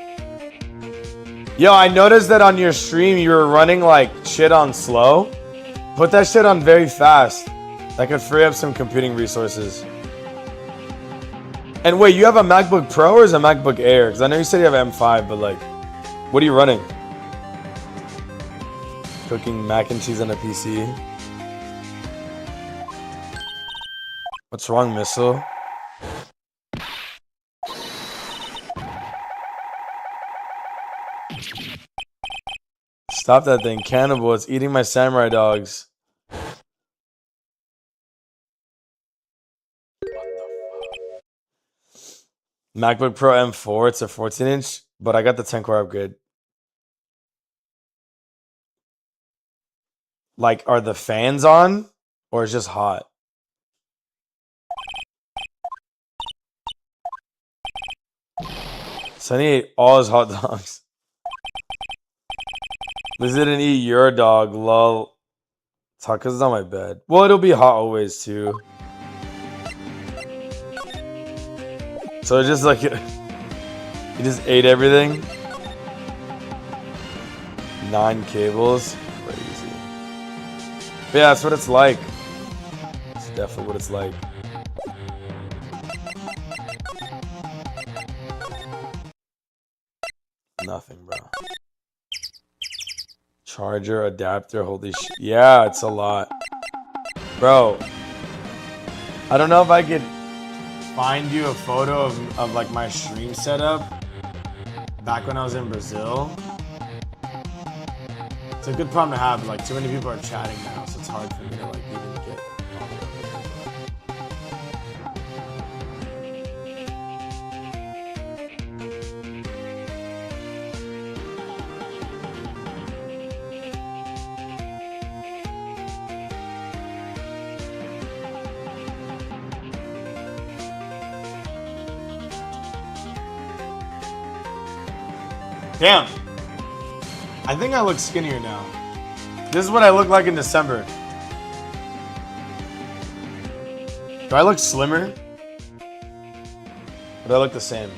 [SPEAKER 1] Yo, I noticed that on your stream you were running like shit on slow. Put that shit on very fast. That could free up some computing resources. And wait, you have a MacBook Pro or is it a MacBook Air? Because I know you said you have M5, but like, what are you running? Cooking mac and cheese on a PC. What's wrong, Missile? Stop that thing, cannibal. It's eating my samurai dogs. MacBook Pro M4, it's a 14-inch, but I got the 10-core upgrade. Like, are the fans on? Or it's just hot? Sonny ate all his hot dogs. Liz didn't eat your dog, lol. Tacos on my bed. Well, it'll be hot always, too. So it's just like, he just ate everything. 9 cables. Crazy. But yeah, that's what it's like. It's definitely what it's like. Nothing, bro. Charger, adapter, holy shit. Yeah, it's a lot. Bro. I don't know if I could find you a photo of like my stream setup back when I was in Brazil. It's a good problem to have, but like too many people are chatting now, so it's hard for me to like even get all the way. Damn. I think I look skinnier now. This is what I look like in December. Do I look slimmer? Or do I look the same?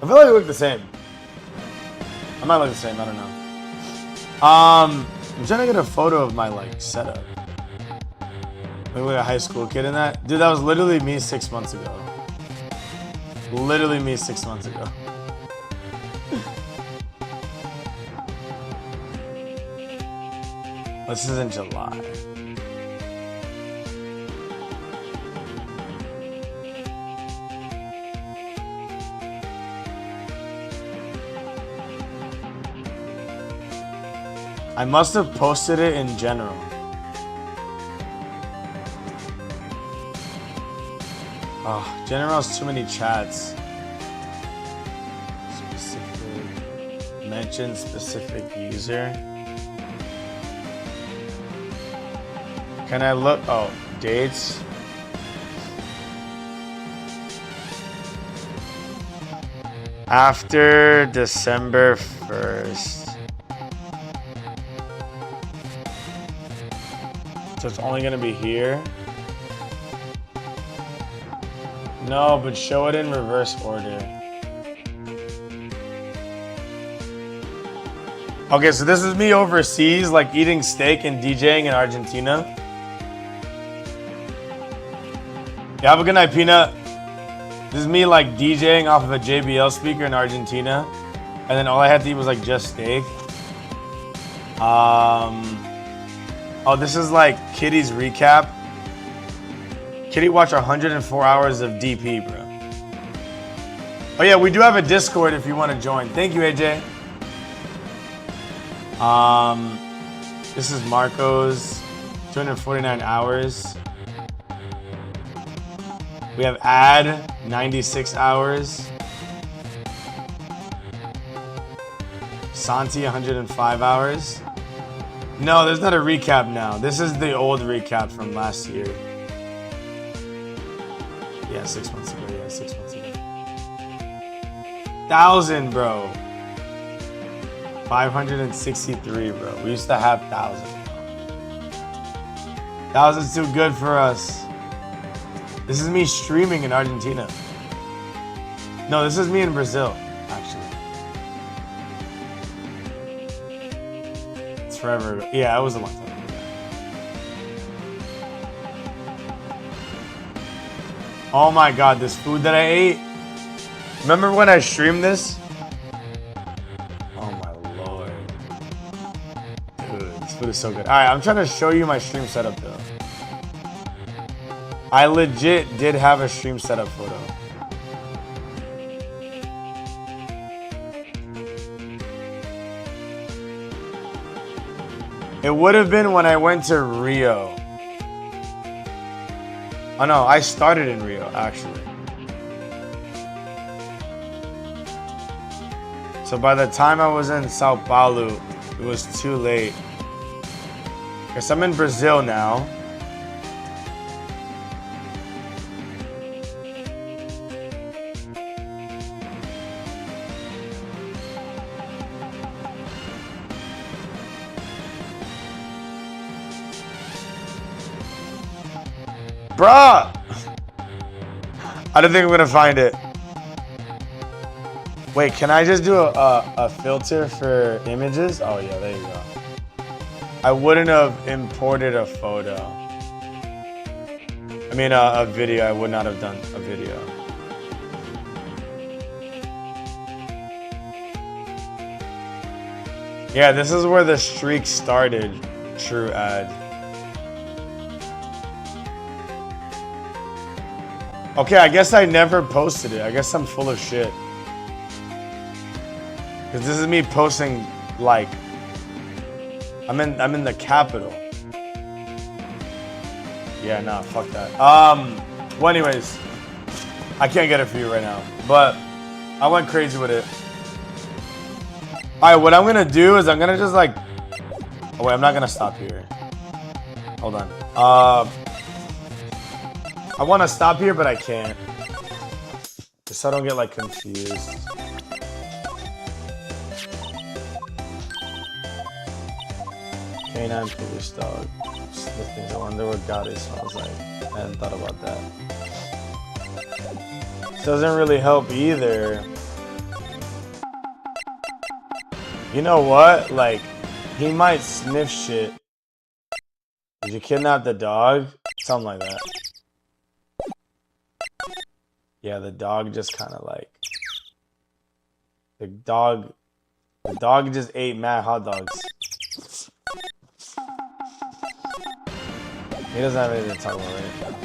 [SPEAKER 1] I feel like I look the same. I might look the same, I don't know. I'm trying to get a photo of my like setup. Look like a high school kid in that. Dude, that was literally me 6 months ago. Literally me 6 months ago. This is in July. I must have posted it in general. Oh, general has too many chats. Specific. Mention specific user. Can I look? Oh, dates. After December 1st. So it's only gonna be here? No, but show it in reverse order. Okay, so this is me overseas, like eating steak and DJing in Argentina. Yeah, have a good night, Peanut. This is me like DJing off of a JBL speaker in Argentina. And then all I had to eat was like just steak. Oh, this is like Kitty's recap. Kitty watched 104 hours of DP, bro. Oh yeah, we do have a Discord if you want to join. Thank you, AJ. This is Marco's 249 hours. We have Ad 96 hours. Santi 105 hours. No, there's not a recap now. This is the old recap from last year. Yeah, 6 months ago. Yeah, 6 months ago. 1,000, bro. 563, bro. We used to have 1,000. 1,000's too good for us. This is me streaming in Argentina. No, this is me in Brazil, actually. It's forever ago. Yeah, it was a long time ago. Oh my god, this food that I ate. Remember when I streamed this? Oh my lord. Dude, this food is so good. Alright, I'm trying to show you my stream setup though. I legit did have a stream setup photo. It would have been when I went to Rio. Oh no, I started in Rio, actually. So by the time I was in Sao Paulo, it was too late. Guess I'm in Brazil now. Bruh! I don't think I'm gonna find it. Wait, can I just do a filter for images? Oh yeah, there you go. I wouldn't have imported a photo. I mean a video, I would not have done a video. Yeah, this is where the streak started, true ad. Okay, I guess I never posted it. I guess I'm full of shit. Cause this is me posting like I'm in the capital. Yeah, nah, fuck that. Well anyways, I can't get it for you right now. But I went crazy with it. Alright, what I'm gonna do is I'm gonna just like oh wait, I'm not gonna stop here. Hold on. I want to stop here, but I can't. Just so I don't get like confused. Canine police dog. Sniffing. I wonder what Gotti smells like. I hadn't thought about that. Doesn't really help either. You know what? Like, he might sniff shit. Did you kidnap the dog? Something like that. Yeah, the dog just kind of like... The dog just ate mad hot dogs. He doesn't have anything to talk about right now.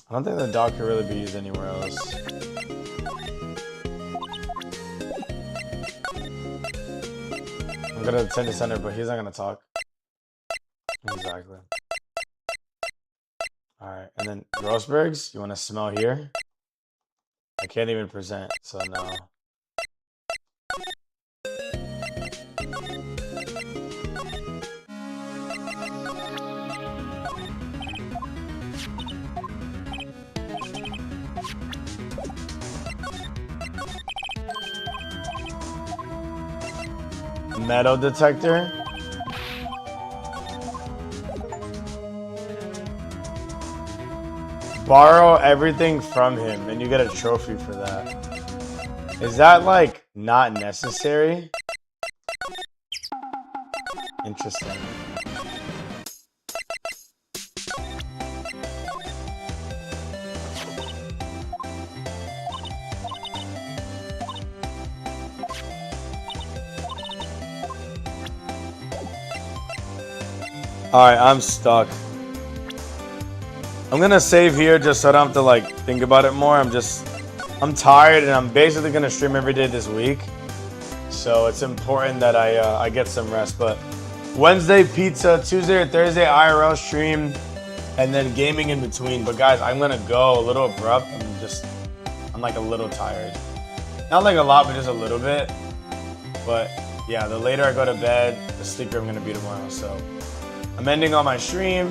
[SPEAKER 1] I don't think the dog could really be used anywhere else. I'm gonna attend the center, but he's not gonna talk. Exactly. Alright, and then Grossbergs, you wanna smell here? I can't even present, so no. Metal detector. Borrow everything from him and you get a trophy for that. Is that like not necessary? Interesting. Alright, I'm stuck. I'm gonna save here just so I don't have to like think about it more. I'm tired and I'm basically gonna stream every day this week. So it's important that I get some rest. But Wednesday pizza, Tuesday or Thursday IRL stream, and then gaming in between. But guys, I'm gonna go a little abrupt. I'm like a little tired. Not like a lot, but just a little bit. But yeah, the later I go to bed, the sleepier I'm gonna be tomorrow. So I'm ending on my stream.